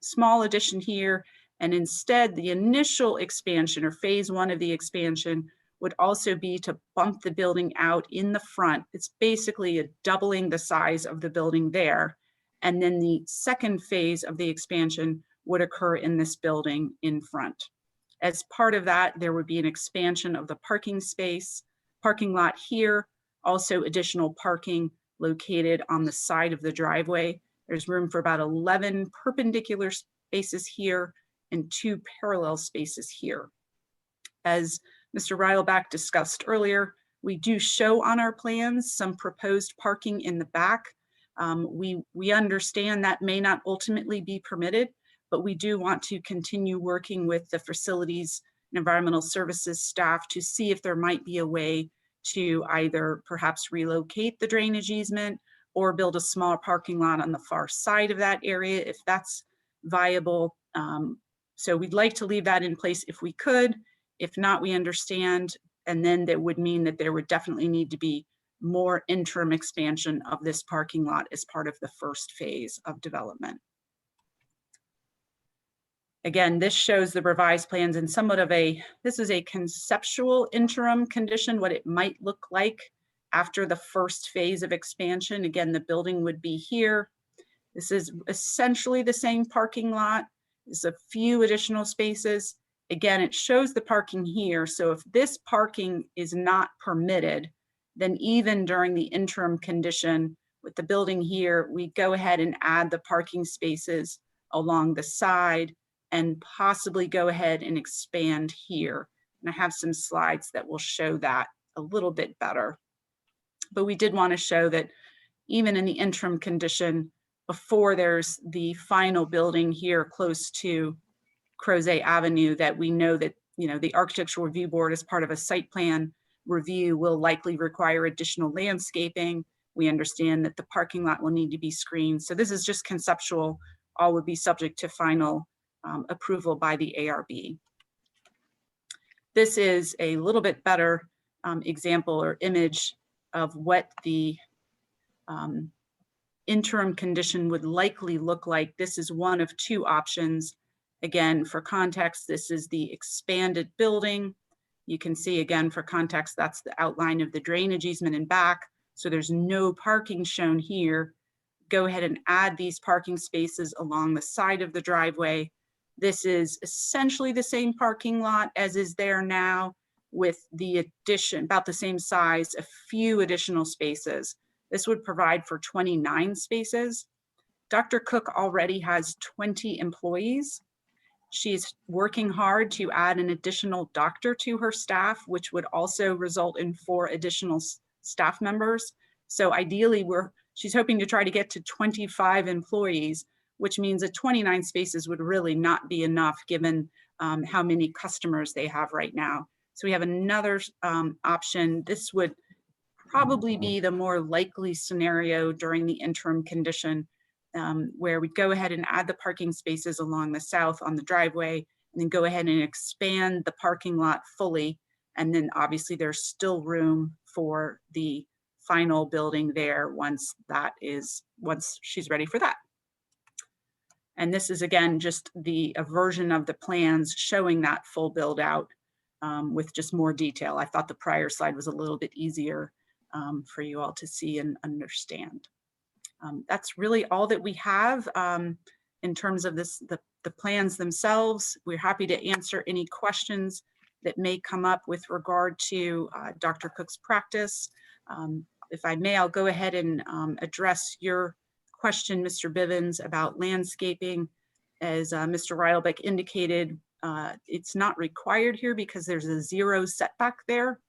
small addition here, and instead the initial expansion or phase 1 of the expansion would also be to bump the building out in the front. It's basically a doubling the size of the building there. And then the second phase of the expansion would occur in this building in front. As part of that, there would be an expansion of the parking lot here, also additional parking located on the side of the driveway. There's room for about 11 perpendicular spaces here and 2 parallel spaces here. As Mr. Reilbach discussed earlier, we do show on our plans some proposed parking in the back. We understand that may not ultimately be permitted, but we do want to continue working with the facilities and environmental services staff to see if there might be a way to either perhaps relocate the drainage easement or build a smaller parking lot on the far side of that area if that's viable. So we'd like to leave that in place if we could. If not, we understand. And then that would mean that there would definitely need to be more interim expansion of this parking lot as part of the first phase of development. Again, this shows the revised plans and somewhat of this is a conceptual interim condition, what it might look like after the first phase of expansion. Again, the building would be here. This is essentially the same parking lot. There's a few additional spaces. Again, it shows the parking here. So if this parking is not permitted, then even during the interim condition with the building here, we go ahead and add the parking spaces along the side and possibly go ahead and expand here. And I have some slides that will show that a little bit better. But we did want to show that even in the interim condition, before there's the final building here close to Crozet Avenue, that we know that the Architectural Review Board, as part of a site plan review will likely require additional landscaping. We understand that the parking lot will need to be screened. So this is just conceptual. All would be subject to final approval by the ARB. This is a little bit better example or image of what the interim condition would likely look like. This is one of two options. Again, for context, this is the expanded building. You can see again, for context, that's the outline of the drainage easement in back. So there's no parking shown here. Go ahead and add these parking spaces along the side of the driveway. This is essentially the same parking lot as is there now, with the addition, about the same size, a few additional spaces. This would provide for 29 spaces. Dr. Cook already has 20 employees. She's working hard to add an additional doctor to her staff, which would also result in 4 additional staff members. So ideally, she's hoping to try to get to 25 employees, which means that 29 spaces would really not be enough given how many customers they have right now. So we have another option. This would probably be the more likely scenario during the interim condition, where we'd go ahead and add the parking spaces along the south on the driveway, and then go ahead and expand the parking lot fully. And then obviously there's still room for the final building there once she's ready for that. And this is again, just a version of the plans showing that full build out with just more detail. I thought the prior slide was a little bit easier for you all to see and understand. That's really all that we have in terms of the plans themselves. We're happy to answer any questions that may come up with regard to Dr. Cook's practice. If I may, I'll go ahead and address your question, Mr. Bivens, about landscaping. As Mr. Reilbeck indicated, it's not required here because there's a 0 setback there.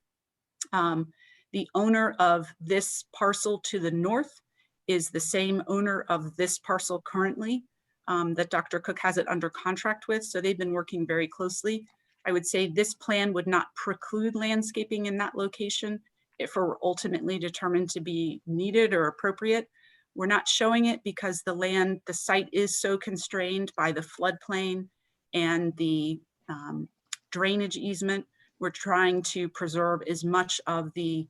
The owner of this parcel to the north is the same owner of this parcel currently that Dr. Cook has it under contract with. So they've been working very closely. I would say this plan would not preclude landscaping in that location if it were ultimately determined to be needed or appropriate. We're not showing it because the site is so constrained by the floodplain and the drainage easement. We're trying to preserve as much of the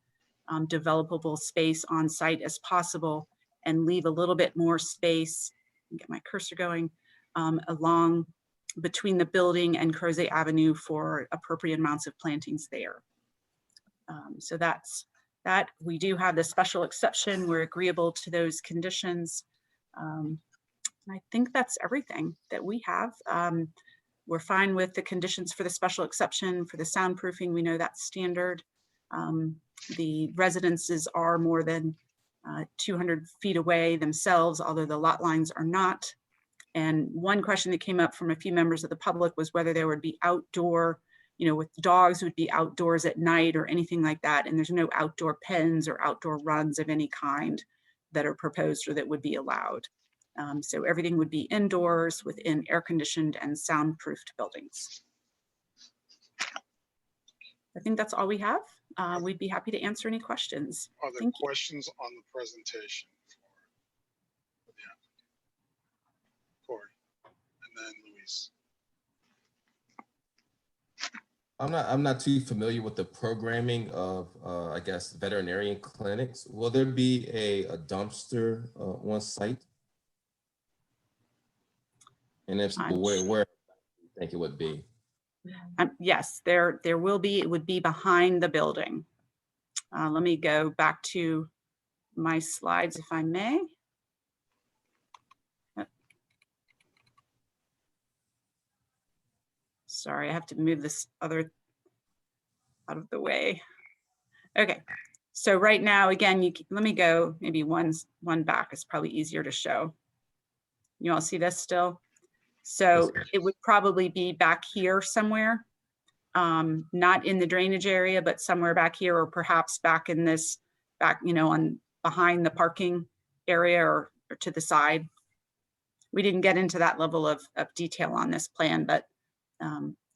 developable space on site as possible and leave a little bit more space, get my cursor going, along between the building and Crozet Avenue for appropriate amounts of plantings there. So that's that. We do have the special exception. We're agreeable to those conditions. I think that's everything that we have. We're fine with the conditions for the special exception for the soundproofing. We know that's standard. The residences are more than 200 feet away themselves, although the lot lines are not. And one question that came up from a few members of the public was whether there would be outdoor, with dogs would be outdoors at night or anything like that. And there's no outdoor pens or outdoor runs of any kind that are proposed or that would be allowed. So everything would be indoors within air-conditioned and soundproofed buildings. I think that's all we have. We'd be happy to answer any questions. Are there questions on the presentation? Corey, and then Luis. I'm not too familiar with the programming of, I guess, veterinarian clinics. Will there be a dumpster on site? And if so, where do you think it would be? Yes, there will be. It would be behind the building. Let me go back to my slides, if I may. Sorry, I have to move this other out of the way. Okay, so right now, again, let me go maybe one back. It's probably easier to show. You all see this still? So it would probably be back here somewhere, not in the drainage area, but somewhere back here, or perhaps back in this, on behind the parking area or to the side. We didn't get into that level of detail on this plan, but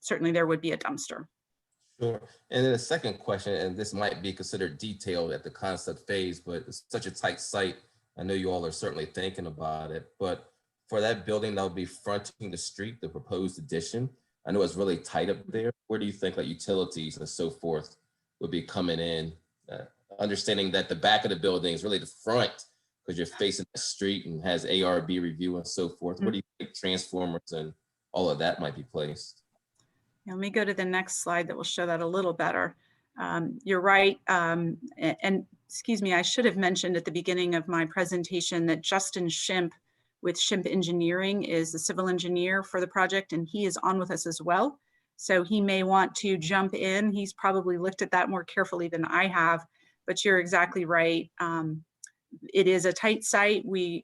certainly there would be a dumpster. Sure. And then the second question, and this might be considered detailed at the concept phase, but it's such a tight site. I know you all are certainly thinking about it, but for that building that will be fronting the street, the proposed addition, I know it's really tight up there. Where do you think like utilities and so forth would be coming in? Understanding that the back of the building is really the front because you're facing the street and has ARB review and so forth. Where do you think transformers and all of that might be placed? Let me go to the next slide that will show that a little better. You're right. And excuse me, I should have mentioned at the beginning of my presentation that Justin Schimpf with Schimpf Engineering is the civil engineer for the project, and he is on with us as well. So he may want to jump in. He's probably looked at that more carefully than I have, but you're exactly right. It is a tight site. We're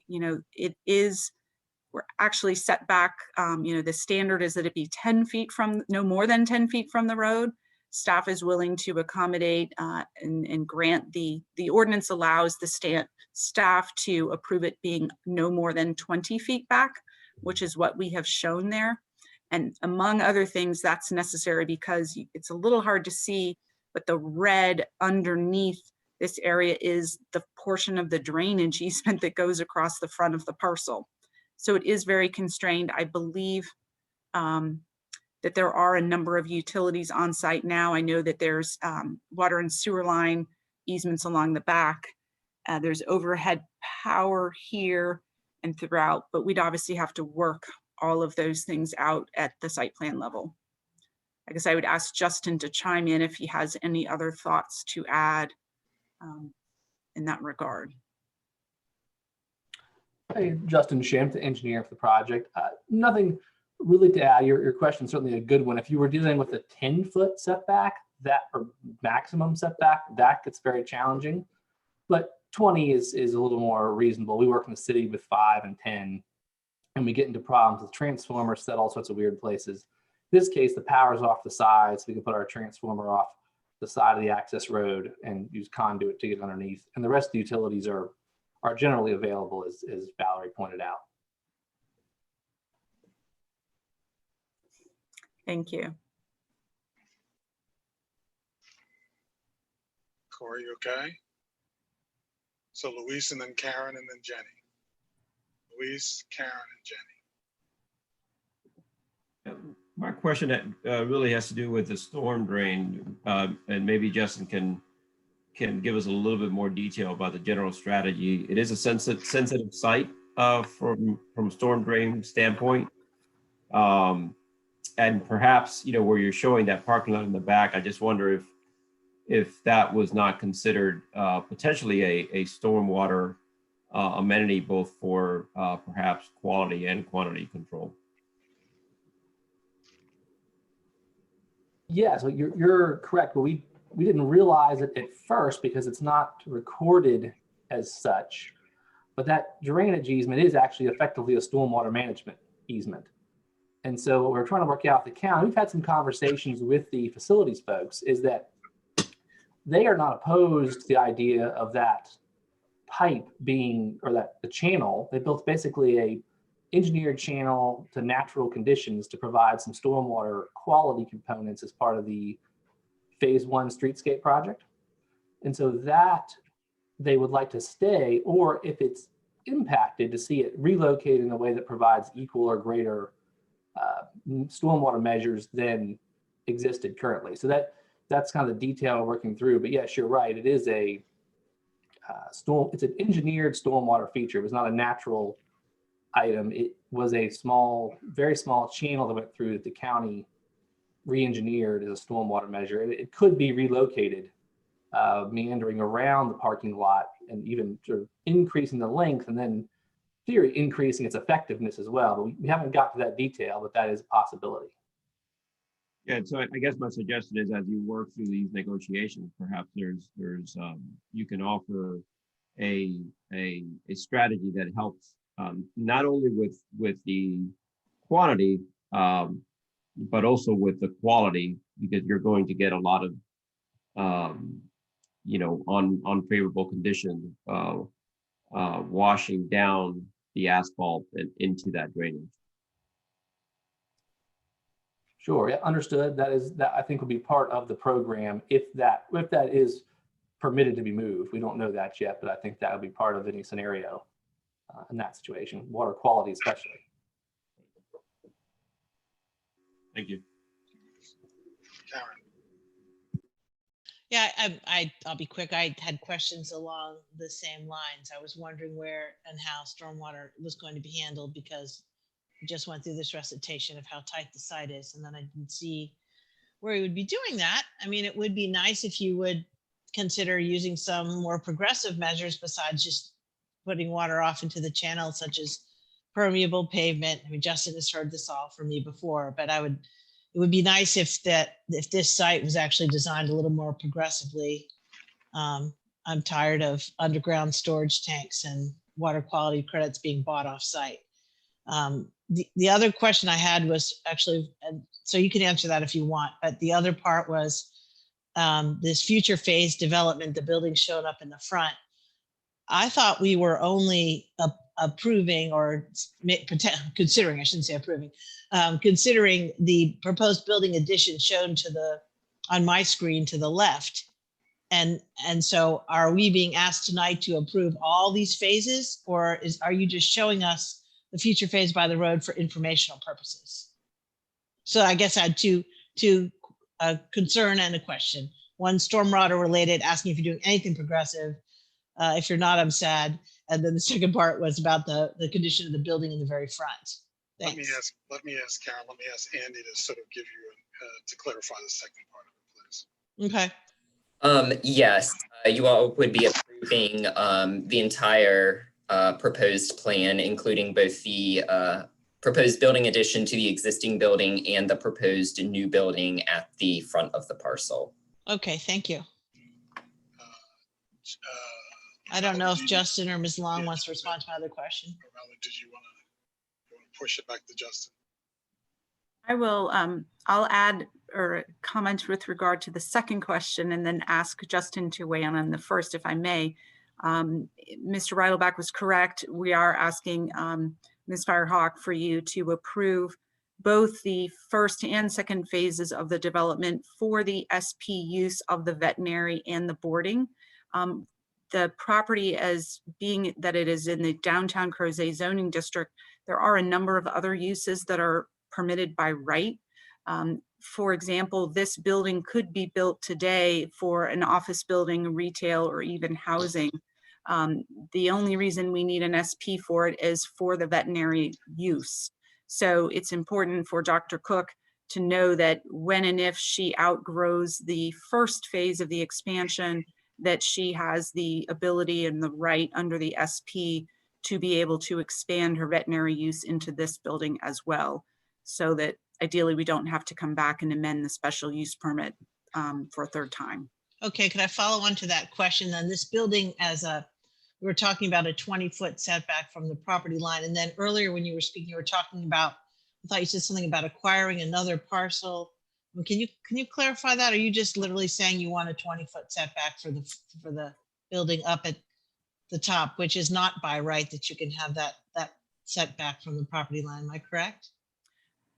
actually set back, the standard is that it be 10 feet from, no more than 10 feet from the road. Staff is willing to accommodate and grant the ordinance allows the staff to approve it being no more than 20 feet back, which is what we have shown there. And among other things, that's necessary because it's a little hard to see, but the red underneath this area is the portion of the drainage easement that goes across the front of the parcel. So it is very constrained. I believe that there are a number of utilities on site now. I know that there's water and sewer line easements along the back. There's overhead power here and throughout, but we'd obviously have to work all of those things out at the site plan level. I guess I would ask Justin to chime in if he has any other thoughts to add in that regard. Hey, Justin Schimpf, the engineer for the project. Nothing really to add. Your question is certainly a good one. If you were dealing with a 10-foot setback, that or maximum setback, that gets very challenging. But 20 is a little more reasonable. We work in the city with 5 and 10, and we get into problems with transformers set all sorts of weird places. In this case, the power's off the side, so we can put our transformer off the side of the access road and use conduit to get underneath. And the rest of the utilities are generally available, as Valerie pointed out. Thank you. Corey, you okay? So Luis and then Karen and then Jenny. Luis, Karen, and Jenny. My question really has to do with the storm drain, and maybe Justin can give us a little bit more detail about the general strategy. It is a sensitive site from a storm drain standpoint. And perhaps, where you're showing that parking lot in the back, I just wonder if that was not considered potentially a stormwater amenity, both for perhaps quality and quantity control. Yeah, so you're correct, but we didn't realize it at first because it's not recorded as such. But that drainage easement is actually effectively a stormwater management easement. And so what we're trying to work out with the county, we've had some conversations with the facilities folks, is that they are not opposed to the idea of that pipe being, or that the channel. They built basically a engineered channel to natural conditions to provide some stormwater quality components as part of the phase 1 streetscape project. And so that they would like to stay, or if it's impacted, to see it relocated in a way that provides equal or greater stormwater measures than existed currently. So that's kind of the detail we're working through. But yes, you're right. It is a it's an engineered stormwater feature. It was not a natural item. It was a very small channel that went through that the county re-engineered as a stormwater measure. It could be relocated, meandering around the parking lot and even sort of increasing the length, and then theory increasing its effectiveness as well. But we haven't got to that detail, but that is a possibility. Yeah, so I guess my suggestion is, as you work through these negotiations, perhaps there's you can offer a strategy that helps not only with the quantity, but also with the quality, because you're going to get a lot of unfavorable conditions washing down the asphalt and into that drainage. Sure, yeah, understood. That I think will be part of the program if that is permitted to be moved. We don't know that yet, but I think that would be part of any scenario in that situation, water quality especially. Thank you. Karen. Yeah, I'll be quick. I had questions along the same lines. I was wondering where and how stormwater was going to be handled because we just went through this recitation of how tight the site is, and then I didn't see where you would be doing that. I mean, it would be nice if you would consider using some more progressive measures besides just putting water off into the channel, such as permeable pavement. I mean, Justin has heard this all from me before, but it would be nice if this site was actually designed a little more progressively. I'm tired of underground storage tanks and water quality credits being bought off site. The other question I had was actually, so you can answer that if you want, but the other part was this future phase development, the building showed up in the front. I thought we were only approving or considering, I shouldn't say approving, considering the proposed building addition shown on my screen to the left. And so are we being asked tonight to approve all these phases, or are you just showing us the future phase by the road for informational purposes? So I guess I had two a concern and a question. One, stormwater related, asking if you're doing anything progressive. If you're not, I'm sad. And then the second part was about the condition of the building in the very front. Thanks. Let me ask Karen, let me ask Andy to sort of give you, to clarify the second part of it, please. Okay. Yes, you all would be approving the entire proposed plan, including both the proposed building addition to the existing building and the proposed new building at the front of the parcel. Okay, thank you. I don't know if Justin or Ms. Long wants to respond to my other question. Did you want to push it back to Justin? I will, I'll add or comment with regard to the second question and then ask Justin to weigh in on the first, if I may. Mr. Reidelbach was correct. We are asking Ms. Firehawk for you to approve both the first and second phases of the development for the SP use of the veterinary and the boarding. The property, as being that it is in the downtown Crozet zoning district, there are a number of other uses that are permitted by right. For example, this building could be built today for an office building, retail, or even housing. The only reason we need an SP for it is for the veterinary use. So it's important for Dr. Cook to know that when and if she outgrows the first phase of the expansion, that she has the ability and the right under the SP to be able to expand her veterinary use into this building as well, so that ideally we don't have to come back and amend the special use permit for a third time. Okay, can I follow on to that question then? This building we were talking about a 20-foot setback from the property line. And then earlier when you were speaking, you were talking about, I thought you said something about acquiring another parcel. Can you clarify that? Are you just literally saying you want a 20-foot setback for the building up at the top, which is not by right that you can have that setback from the property line? Am I correct?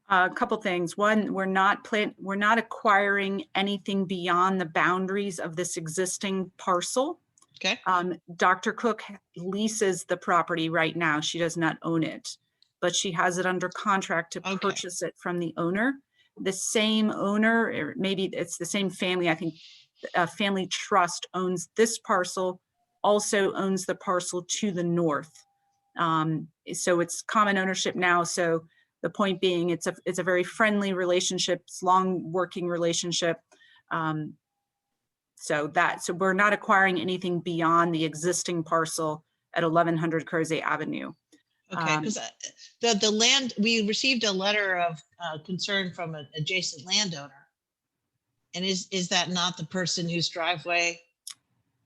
A couple things. One, we're not acquiring anything beyond the boundaries of this existing parcel. Okay. Dr. Cook leases the property right now. She does not own it, but she has it under contract to purchase it from the owner. The same owner, or maybe it's the same family, I think a family trust owns this parcel, also owns the parcel to the north. So it's common ownership now. So the point being, it's a very friendly relationship, it's long working relationship. So we're not acquiring anything beyond the existing parcel at 1100 Crozet Avenue. Okay, because the land, we received a letter of concern from an adjacent landowner. And is that not the person whose driveway?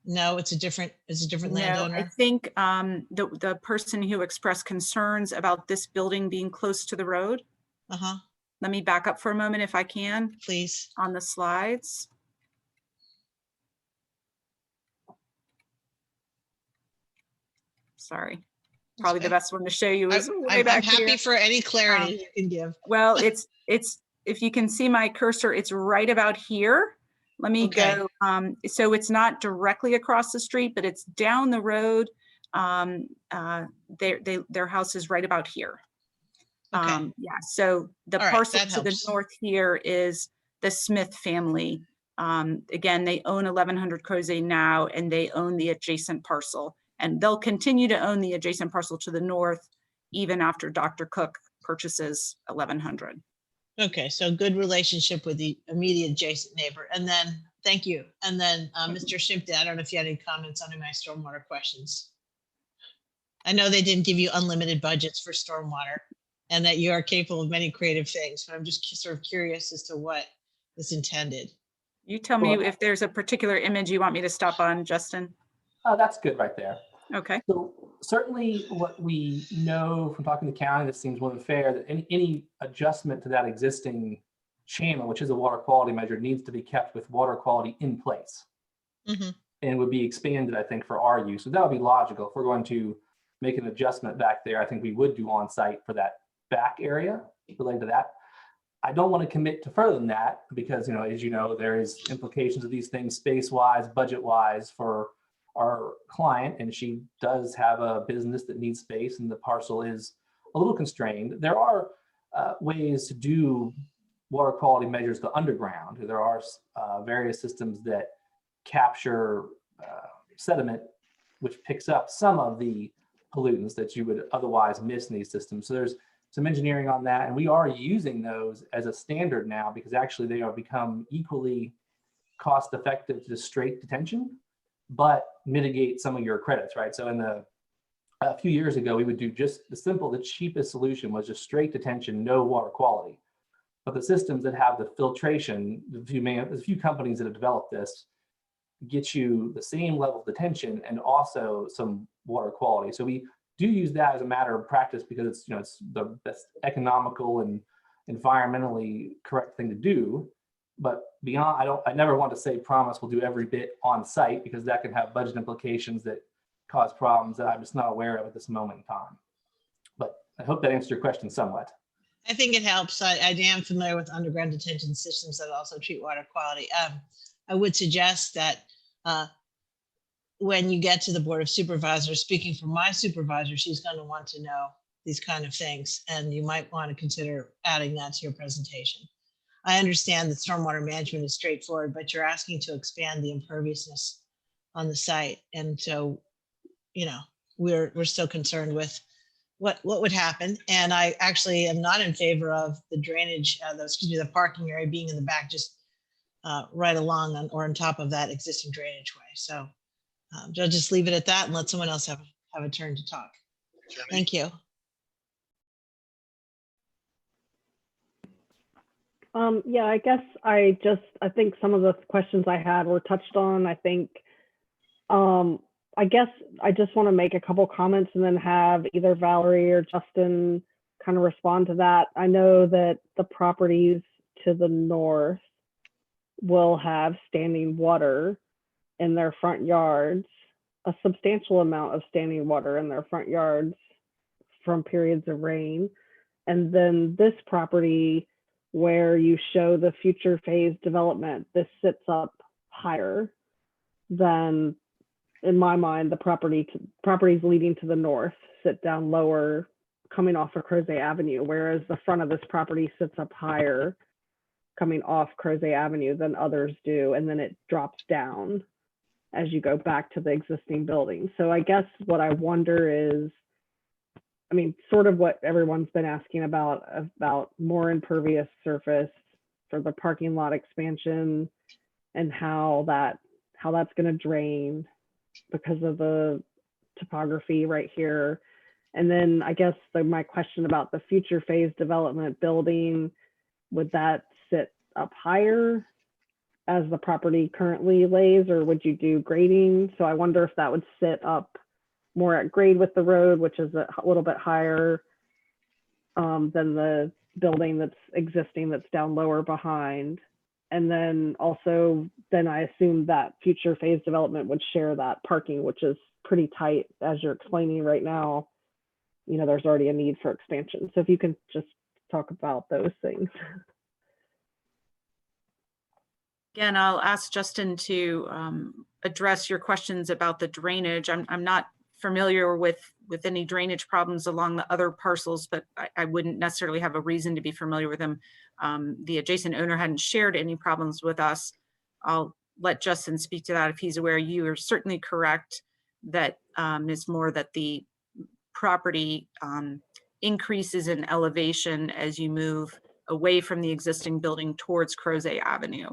No, it's a different landowner. I think the person who expressed concerns about this building being close to the road. Let me back up for a moment if I can. Please. On the slides. Sorry. Probably the best one to show you is way back I'm happy here. for any clarity you can give. Well, if you can see my cursor, it's right about here. Let me go. So it's not directly across the street, but it's down the road. Their house is right about here. Yeah, so the parcel to the north here is the Smith family. Again, they own 1100 Crozet now, and they own the adjacent parcel, and they'll continue to own the adjacent parcel to the north even after Dr. Cook purchases 1100. Okay, so good relationship with the immediate adjacent neighbor. And then, thank you. And then Mr. Shipton, I don't know if you had any comments on my stormwater questions. I know they didn't give you unlimited budgets for stormwater and that you are capable of many creative things, but I'm just sort of curious as to what is intended. You tell me if there's a particular image you want me to stop on, Justin. Oh, that's good right there. Okay. So certainly what we know from talking to the county, that seems more than fair, that any adjustment to that existing channel, which is a water quality measure, needs to be kept with water quality in place. And would be expanded, I think, for our use. So that would be logical. If we're going to make an adjustment back there, I think we would do on site for that back area related to that. I don't want to commit to further than that because, you know, as you know, there is implications of these things space-wise, budget-wise for our client, and she does have a business that needs space and the parcel is a little constrained. There are ways to do water quality measures to underground. There are various systems that capture sediment, which picks up some of the pollutants that you would otherwise miss in these systems. So there's some engineering on that, and we are using those as a standard now because actually they are become equally cost effective to straight detention, but mitigate some of your credits, right? So a few years ago, we would do just the cheapest solution was just straight detention, no water quality. But the systems that have the filtration, there's a few companies that have developed this, get you the same level of detention and also some water quality. So we do use that as a matter of practice because it's, you know, it's the best economical and environmentally correct thing to do. But beyond, I never want to say promise we'll do every bit on site because that can have budget implications that cause problems that I'm just not aware of at this moment in time. But I hope that answers your question somewhat. I think it helps. I am familiar with underground detention systems that also treat water quality. I would suggest that when you get to the Board of Supervisors, speaking for my supervisor, she's going to want to know these kind of things, and you might want to consider adding that to your presentation. I understand that stormwater management is straightforward, but you're asking to expand the imperviousness on the site. And so, you know, we're still concerned with what would happen. And I actually am not in favor of the drainage, the parking area being in the back, just right along or on top of that existing drainage way. So I'll just leave it at that and let someone else have a turn to talk. Thank you. Yeah, I guess I think some of the questions I had were touched on. I think, I guess I just want to make a couple comments and then have either Valerie or Justin kind of respond to that. I know that the properties to the north will have standing water in their front yards, a substantial amount of standing water in their front yards from periods of rain. And then this property where you show the future phase development, this sits up higher than, in my mind, the properties leading to the north sit down lower coming off of Crozet Avenue, whereas the front of this property sits up higher coming off Crozet Avenue than others do, and then it drops down as you go back to the existing building. So I guess what I wonder is, I mean, sort of what everyone's been asking about more impervious surface for the parking lot expansion and how that's going to drain because of the topography right here. And then I guess my question about the future phase development building, would that sit up higher as the property currently lays, or would you do grading? So I wonder if that would sit up more at grade with the road, which is a little bit higher than the building that's existing that's down lower behind. And then also, then I assume that future phase development would share that parking, which is pretty tight as you're explaining right now. You know, there's already a need for expansion. So if you can just talk about those things. Again, I'll ask Justin to address your questions about the drainage. I'm not familiar with any drainage problems along the other parcels, but I wouldn't necessarily have a reason to be familiar with them. The adjacent owner hadn't shared any problems with us. I'll let Justin speak to that if he's aware. You are certainly correct that it's more that the property increases in elevation as you move away from the existing building towards Crozet Avenue.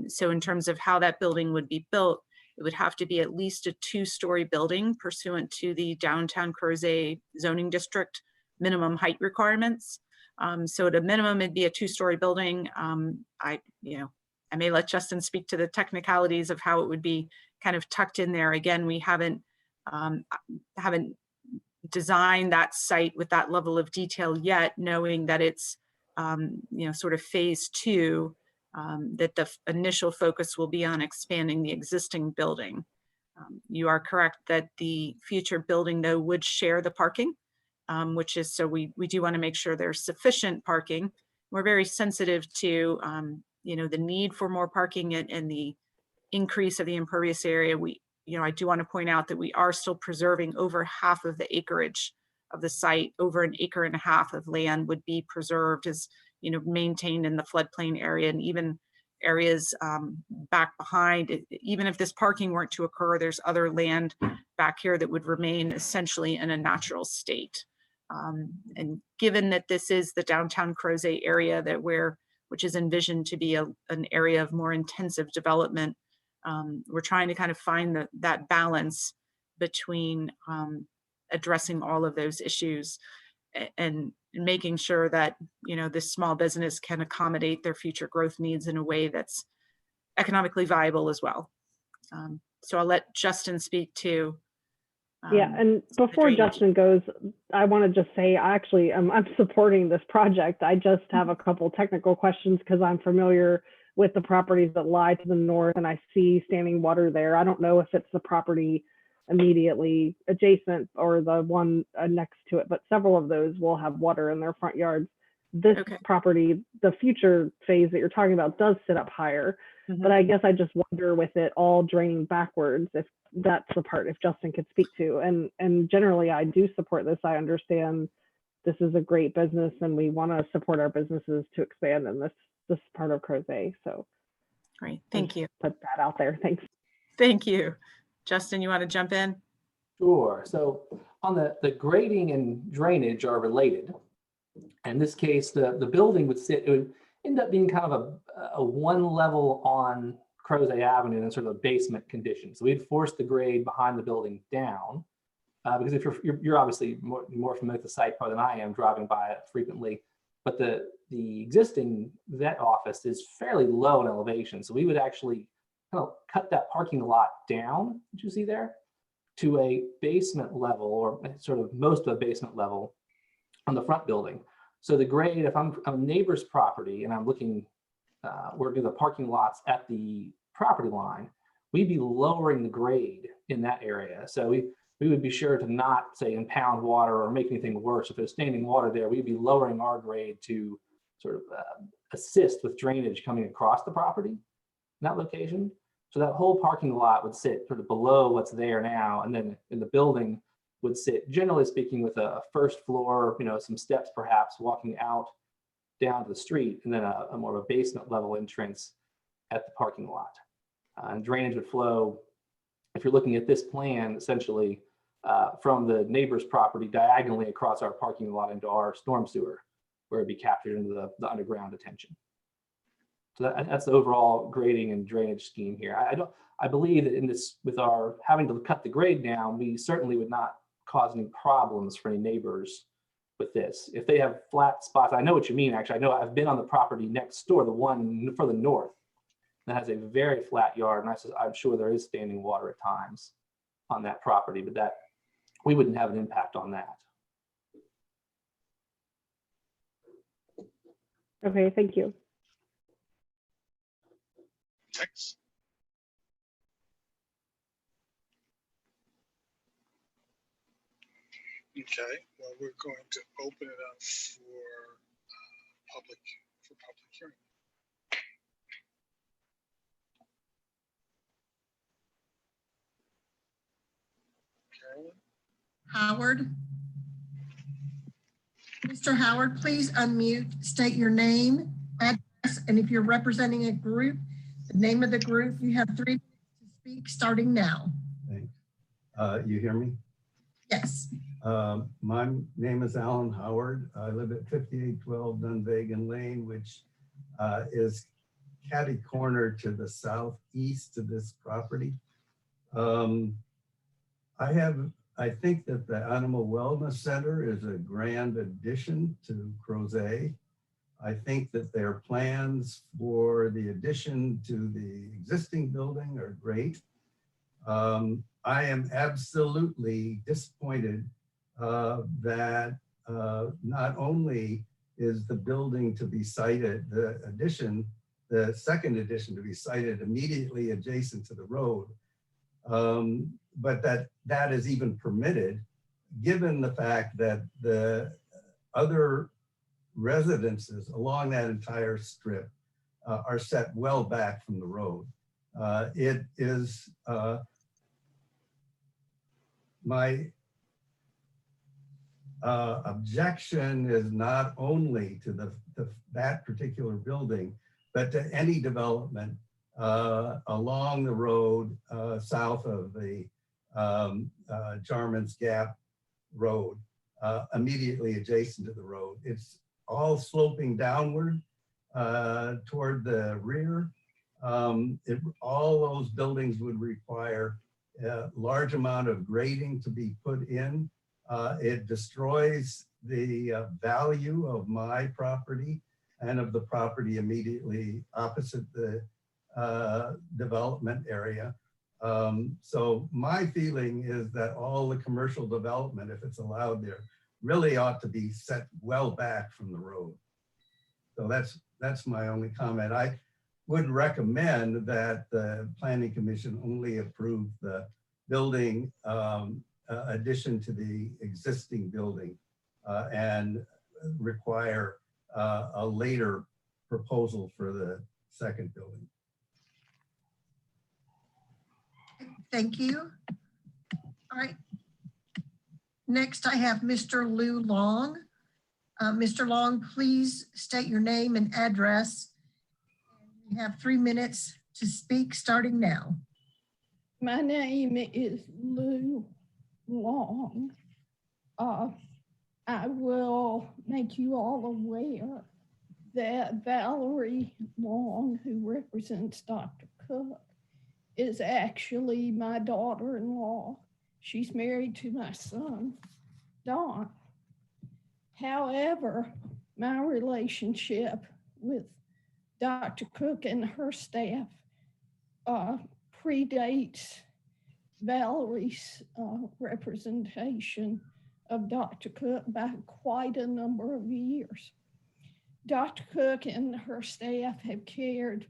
So in terms of how that building would be built, it would have to be at least a 2-story building pursuant to the downtown Crozet zoning district minimum height requirements. So at a minimum, it'd be a 2-story building. I may let Justin speak to the technicalities of how it would be kind of tucked in there. Again, we haven't designed that site with that level of detail yet, knowing that it's sort of phase 2. That the initial focus will be on expanding the existing building. You are correct that the future building, though, would share the parking, which is, so we do want to make sure there's sufficient parking. We're very sensitive to, the need for more parking and the increase of the impervious area. I do want to point out that we are still preserving over half of the acreage of the site. Over 1.5 acres of land would be preserved as maintained in the floodplain area, and even areas back behind. Even if this parking weren't to occur, there's other land back here that would remain essentially in a natural state. And given that this is the downtown Crozet area which is envisioned to be an area of more intensive development, we're trying to kind of find that balance between addressing all of those issues and making sure that this small business can accommodate their future growth needs in a way that's economically viable as well. So I'll let Justin speak to. Yeah, and before Justin goes, I want to just say I'm supporting this project. I just have a couple technical questions because I'm familiar with the properties that lie to the north, and I see standing water there. I don't know if it's the property immediately adjacent or the one next to it, but several of those will have water in their front yards. This property, the future phase that you're talking about, does sit up higher, but I guess I just wonder with it all draining backwards, if that's the part, if Justin could speak to. And generally I do support this. I understand this is a great business and we want to support our businesses to expand in this part of Crozet. So great, thank you. Put that out there. Thanks. Thank you. Justin, you want to jump in? Sure. So on the grading and drainage are related. In this case, the building it would end up being kind of a one level on Crozet Avenue and sort of a basement condition. So we'd force the grade behind the building down because if you're obviously more familiar with the site probably than I am, driving by it frequently. But the existing vet office is fairly low in elevation. So we would actually kind of cut that parking lot down, that you see there, to a basement level, or sort of most of a basement level on the front building. So the grade, if I'm a neighbor's property and I'm looking where do the parking lots at the property line, we'd be lowering the grade in that area. So we would be sure to not, say, impound water or make anything worse. If there's standing water there, we'd be lowering our grade to sort of assist with drainage coming across the property in that location. So that whole parking lot would sit sort of below what's there now, and then in the building would sit, generally speaking, with a first floor, some steps perhaps walking out down to the street, and then a more of a basement level entrance at the parking lot. And drainage would flow, if you're looking at this plan, essentially from the neighbor's property diagonally across our parking lot into our storm sewer, where it'd be captured into the underground detention. So that's the overall grading and drainage scheme here. I believe that in this, with our having to cut the grade down, we certainly would not cause any problems for any neighbors with this. If they have flat spots, I know what you mean, actually. I know I've been on the property next door, the one further north, that has a very flat yard, and I'm sure there is standing water at times on that property, but that we wouldn't have an impact on that. Okay, thank you. Next. Okay, well, we're going to open it up for public hearing. Howard. Mr. Howard, please unmute, state your name, address, and if you're representing a group, the name of the group. You have 3 minutes to speak starting now. Thanks. You hear me? Yes. My name is Alan Howard. I live at 5812 Dunvegan Lane, which is catty corner to the southeast of this property. I think that the Animal Wellness Center is a grand addition to Crozet. I think that their plans for the addition to the existing building are great. I am absolutely disappointed that not only is the building to be sited, the second addition to be sited immediately adjacent to the road, but that is even permitted, given the fact that the other residences along that entire strip are set well back from the road. It is my objection is not only to that particular building, but to any development along the road south of the Jarman's Gap Road, immediately adjacent to the road. It's all sloping downward toward the rear. All those buildings would require a large amount of grading to be put in. It destroys the value of my property and of the property immediately opposite the development area. So my feeling is that all the commercial development, if it's allowed there, really ought to be set well back from the road. So that's my only comment. I would recommend that the Planning Commission only approve the building addition to the existing building and require a later proposal for the second building. Thank you. All right. Next, I have Mr. Lou Long. Mr. Long, please state your name and address. You have 3 minutes to speak starting now. My name is Lou Long. I will make you all aware that Valerie Long, who represents Dr. Cook, is actually my daughter-in-law. She's married to my son, Don. However, my relationship with Dr. Cook and her staff predates Valerie's representation of Dr. Cook by quite a number of years. Dr. Cook and her staff have cared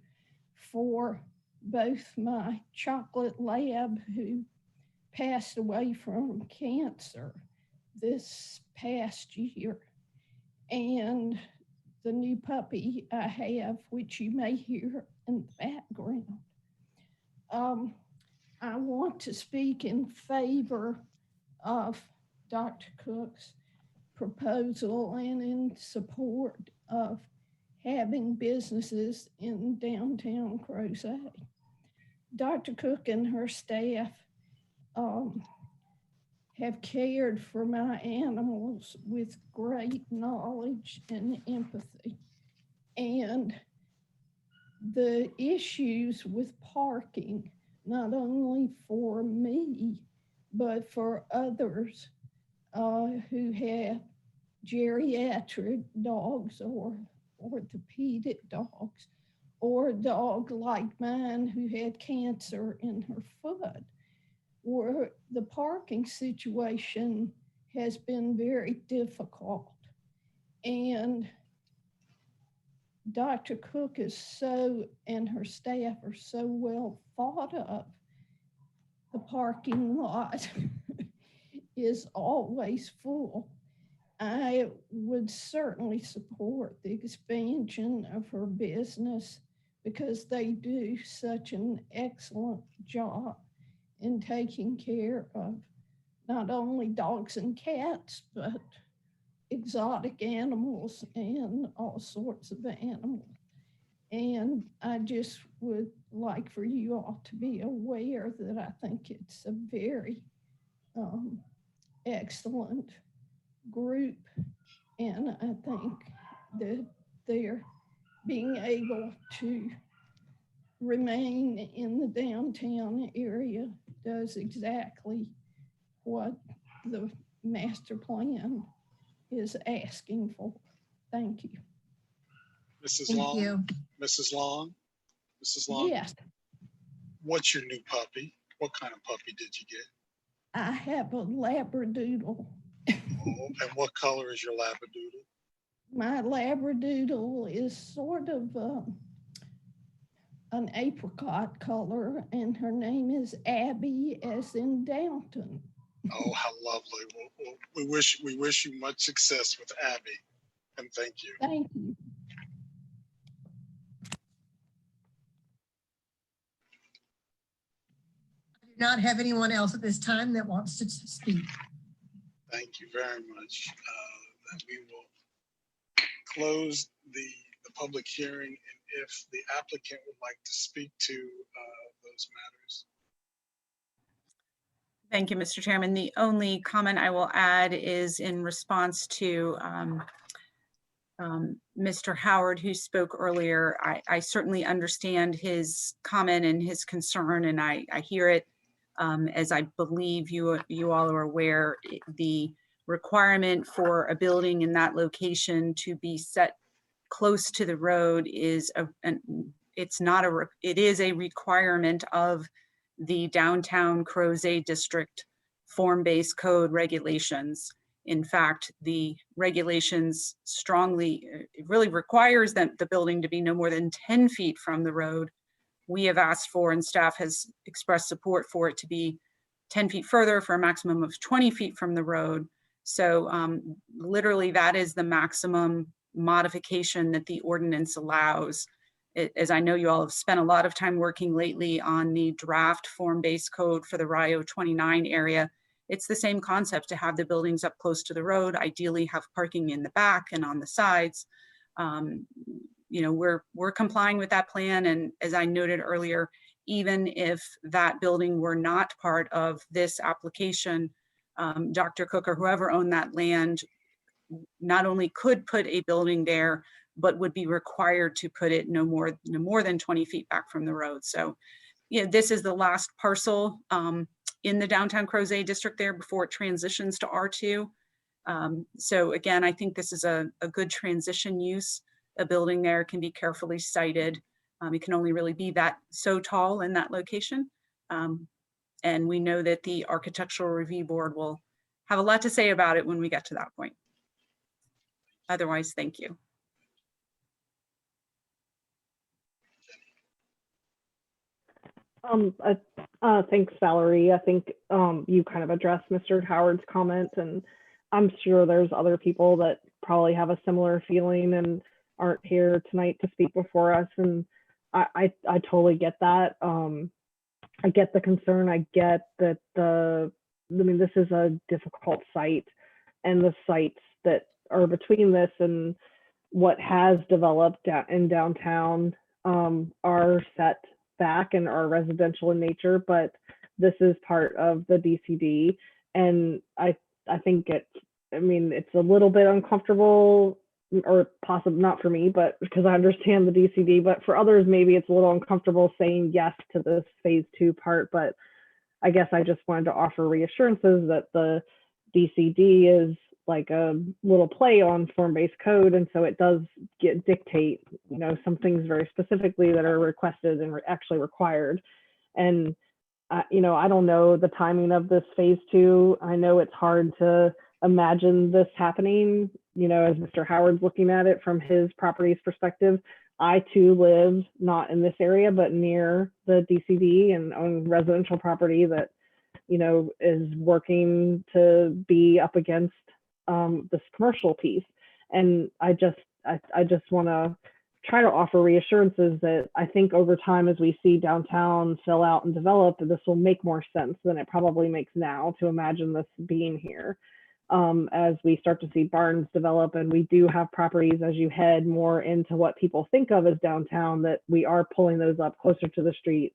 for both my chocolate lab, who passed away from cancer this past year, and the new puppy I have, which you may hear in the background. I want to speak in favor of Dr. Cook's proposal and in support of having businesses in downtown Crozet. Dr. Cook and her staff have cared for my animals with great knowledge and empathy. And the issues with parking, not only for me, but for others who have geriatric dogs or orthopedic dogs, or a dog like mine who had cancer in her foot, where the parking situation has been very difficult. And Dr. Cook and her staff are so well thought of. The parking lot is always full. I would certainly support the expansion of her business because they do such an excellent job in taking care of not only dogs and cats, but exotic animals and all sorts of animals. And I just would like for you all to be aware that I think it's a very excellent group. And I think that they're being able to remain in the downtown area does exactly what the master plan is asking for. Thank you. Mrs. Thank Long, you. Mrs. Long, Mrs. Long. Yes, What's your new puppy? What kind of puppy did you get? I have a Labradoodle. Oh, and what color is your Labradoodle? My Labradoodle is sort of an apricot color, and her name is Abby, as in Downton. Oh, how lovely. Well, we wish you much success with Abby, and thank you. Thank you. I do not have anyone else at this time that wants to speak. Thank you very much. Then we will close the public hearing, and if the applicant would like to speak to those matters. Thank you, Mr. Chairman. The only comment I will add is in response to Mr. Howard, who spoke earlier. I certainly understand his comment and his concern, and I hear it. As I believe you all are aware, the requirement for a building in that location to be set close to the road is it is a requirement of the downtown Crozet district form-based code regulations. In fact, the regulations strongly, it really requires that the building to be no more than 10 feet from the road. We have asked for, and staff has expressed support for it to be 10 feet further for a maximum of 20 feet from the road. So literally that is the maximum modification that the ordinance allows. As I know you all have spent a lot of time working lately on the draft form-based code for the Rio 29 area. It's the same concept to have the buildings up close to the road, ideally have parking in the back and on the sides. You know, we're complying with that plan. And as I noted earlier, even if that building were not part of this application, Dr. Cook or whoever owned that land not only could put a building there, but would be required to put it no more than 20 feet back from the road. So, yeah, this is the last parcel in the downtown Crozet district there before it transitions to R2. So again, I think this is a good transition use. A building there can be carefully sited. It can only really be so tall in that location. And we know that the Architectural Review Board will have a lot to say about it when we get to that point. Otherwise, thank you. Thanks, Valerie. I think you kind of addressed Mr. Howard's comment, and I'm sure there's other people that probably have a similar feeling and aren't here tonight to speak before us. And I totally get that. I get the concern. I get that this is a difficult site, and the sites that are between this and what has developed in downtown are set back and are residential in nature, but this is part of the DCD. And I think it's a little bit uncomfortable, or possibly not for me, but because I understand the DCD, but for others, maybe it's a little uncomfortable saying yes to this phase 2 part. But I guess I just wanted to offer reassurances that the DCD is like a little play on form-based code, and so it does dictate, some things very specifically that are requested and actually required. And I don't know the timing of this phase 2. I know it's hard to imagine this happening, as Mr. Howard's looking at it from his property's perspective. I too live not in this area, but near the DCD and own residential property that, is working to be up against this commercial piece. And I just want to try to offer reassurances that I think over time, as we see downtown fill out and develop, this will make more sense than it probably makes now to imagine this being here. As we start to see barns develop, and we do have properties as you head more into what people think of as downtown, that we are pulling those up closer to the street.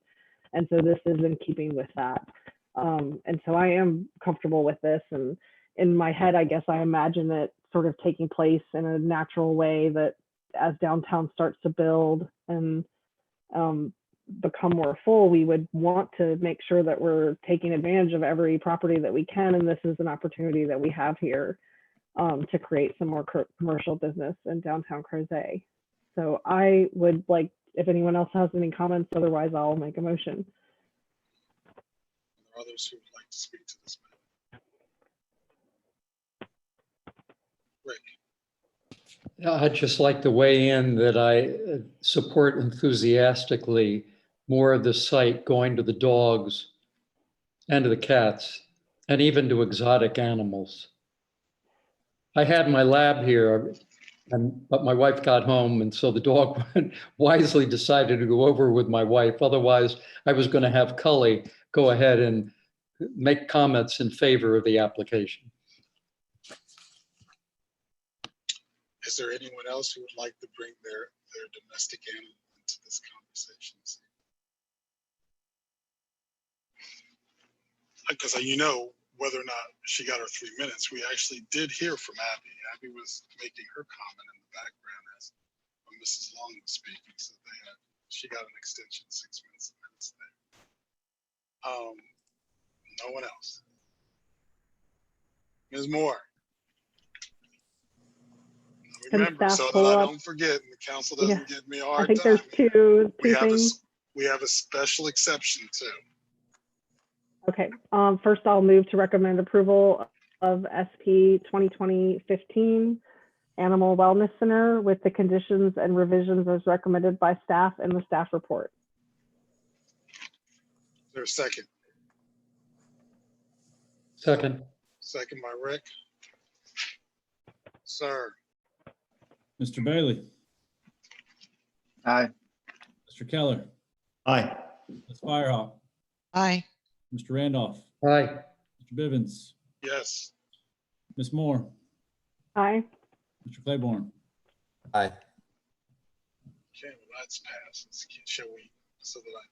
And so this is in keeping with that. And so I am comfortable with this. And in my head, I guess I imagine it sort of taking place in a natural way, that as downtown starts to build and become more full, we would want to make sure that we're taking advantage of every property that we can. And this is an opportunity that we have here to create some more commercial business in downtown Crozet. So I would like, if anyone else has any comments, otherwise I'll make a motion. Are there others who would like to speak to this matter? Rick. I'd just like to weigh in that I support enthusiastically more of the site going to the dogs and to the cats and even to exotic animals. I had my lab here, but my wife got home, and so the dog wisely decided to go over with my wife. Otherwise, I was going to have Cully go ahead and make comments in favor of the application. Is there anyone else who would like to bring their domestic animal into this conversation? Because you know, whether or not she got her 3 minutes, we actually did hear from Abby. Abby was making her comment in the background as Mrs. Long was speaking, so she got an extension, 6 minutes there. No one else. Ms. Moore. Remember, so that I don't forget and the council doesn't give me a hard time. I think there's two things. We have a special exception too. Okay, first I'll move to recommend approval of SP 2020-15 Animal Wellness Center with the conditions and revisions as recommended by staff in the staff report. Is there a second? Second. Second by Rick. Sir. Mr. Bailey. Aye. Mr. Keller. Aye. Ms. Firehawk. Aye. Mr. Randolph. Aye. Mr. Bivens. Yes. Ms. Moore. Aye. Mr. Claiborne. Aye. Okay, well, that's passed. Shall we,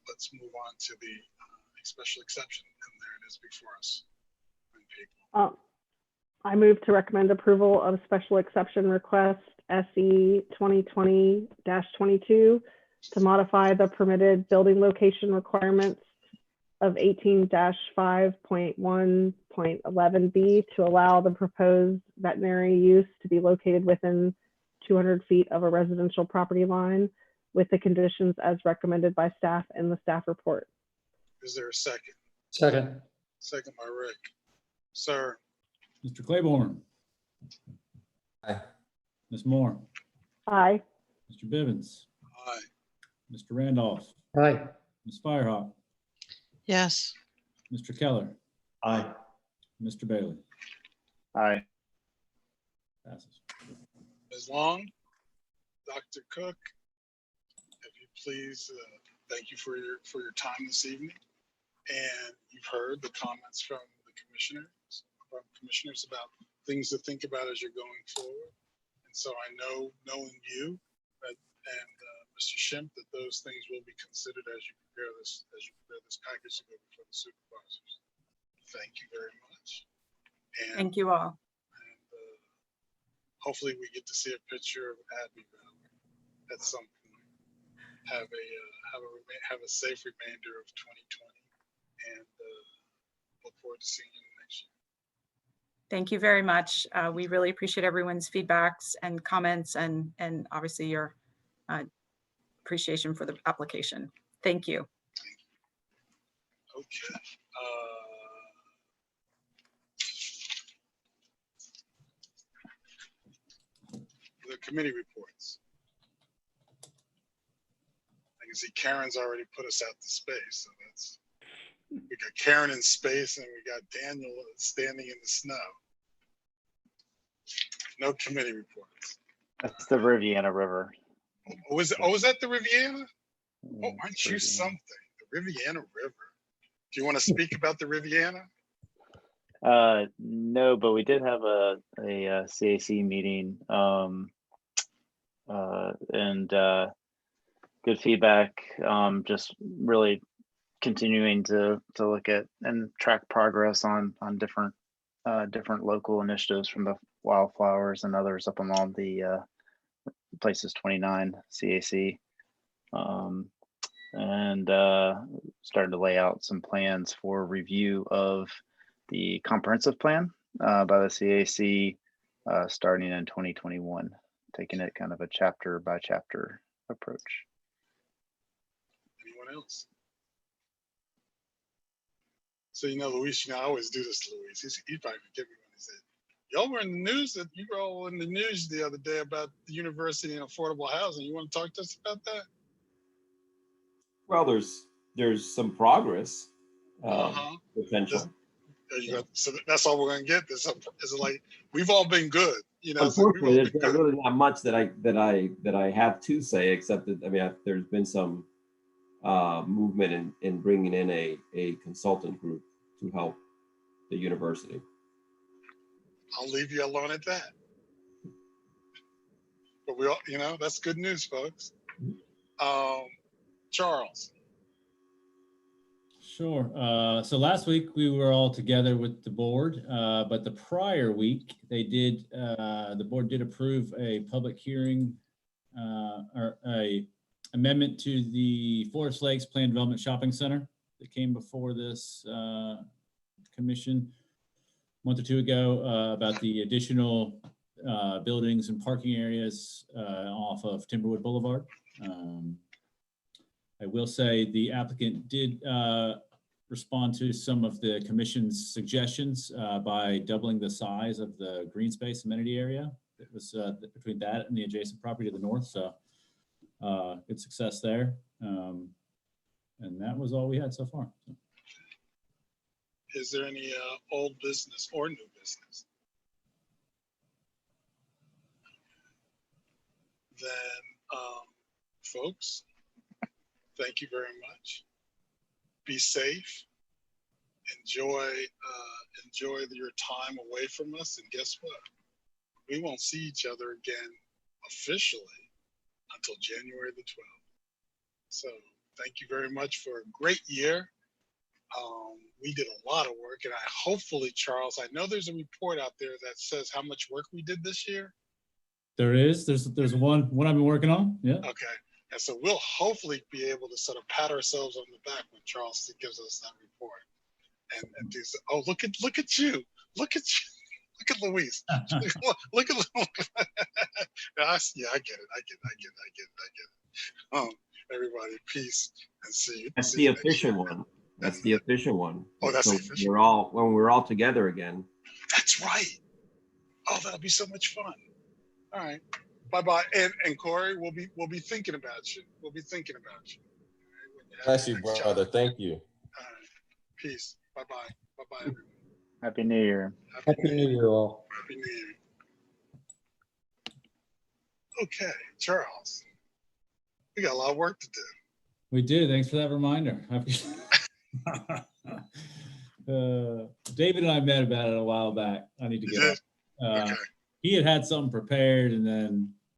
let's move on to the special exception, and there it is before us. I move to recommend approval of special exception request SE 2020-22 to modify the permitted building location requirements of 18-5.1.11b to allow the proposed veterinary use to be located within 200 feet of a residential property line with the conditions as recommended by staff in the staff report. Is there a second? Second. Second by Rick. Sir. Mr. Claiborne. Aye. Ms. Moore. Aye. Mr. Bivens. Aye. Mr. Randolph. Aye. Ms. Firehawk. Yes. Mr. Keller. Aye. Mr. Bailey. Aye. Passes. Ms. Long, Dr. Cook, if you please, thank you for your time this evening. And you've heard the comments from the commissioners about things to think about as you're going forward. And so I know, knowing you and Mr. Shimp, that those things will be considered as you prepare this package to go before the supervisors. Thank you very much. And, thank you all. And hopefully we get to see a picture of Abby at some point. Have a safe remainder of 2020, and look forward to seeing you next year. Thank you very much. We really appreciate everyone's feedbacks and comments, and obviously your appreciation for the application. Thank you. Okay. The committee reports. I can see Karen's already put us out to space, so that's, we got Karen in space and we got Daniel standing in the snow. No committee reports. That's the Riviera River. Was that the Riviera? Oh, aren't you something? The Riviera River. Do you want to speak about the Riviera? No, but we did have a CAC meeting, and good feedback. Just really continuing to look at and track progress on different local initiatives from the wildflowers and others up along the Places 29 CAC, and started to lay out some plans for review of the comprehensive plan by the CAC starting in 2021, taking it kind of a chapter by chapter approach. Anyone else? So, Luis, I always do this to Luis. He probably forget me when he said, y'all were in the news, you were all in the news the other day about the university and affordable housing. You want to talk to us about that? Well, there's some progress potential. So that's all we're going to get. Is it like we've all been good, Unfortunately, there's really not much that I have to say, except that there's been some movement in bringing in a consultant group to help the university. I'll leave you alone at that. But we all, that's good news, folks. Charles. Sure. So last week we were all together with the board, but the prior week the board did approve a public hearing or a amendment to the Forest Lakes Planned Development Shopping Center that came before this commission a month or two ago about the additional buildings and parking areas off of Timberwood Boulevard. I will say the applicant did respond to some of the commission's suggestions by doubling the size of the green space amenity area. It was between that and the adjacent property to the north. So good success there. And that was all we had so far. So. Is there any old business or new business? Then, folks, thank you very much. Be safe. Enjoy your time away from us. And guess what? We won't see each other again officially until January the 12th. So thank you very much for a great year. We did a lot of work, and hopefully, Charles, I know there's a report out there that says how much work we did this year. There's one I've been working on. Yeah. Okay. And so we'll hopefully be able to sort of pat ourselves on the back when Charles gives us that report. And do so, oh, look at you. Look at Luis. look at yeah, I get it. Everybody, peace and see you. That's the official one. That's the official one. Oh, that's so the official when we're all together again. That's right. Oh, that'll be so much fun. All right. Bye-bye. And Corey, we'll be thinking about you. We'll be thinking about you. Bless you, brother. Thank you. All right. Peace. Bye-bye. Bye-bye, everyone. Happy New Year. Happy New Year, all. Happy New Year. Okay, Charles. We got a lot of work to do. We do. Thanks for that reminder. David and I met about it a while back. I need to get up. Okay. He had something prepared, and then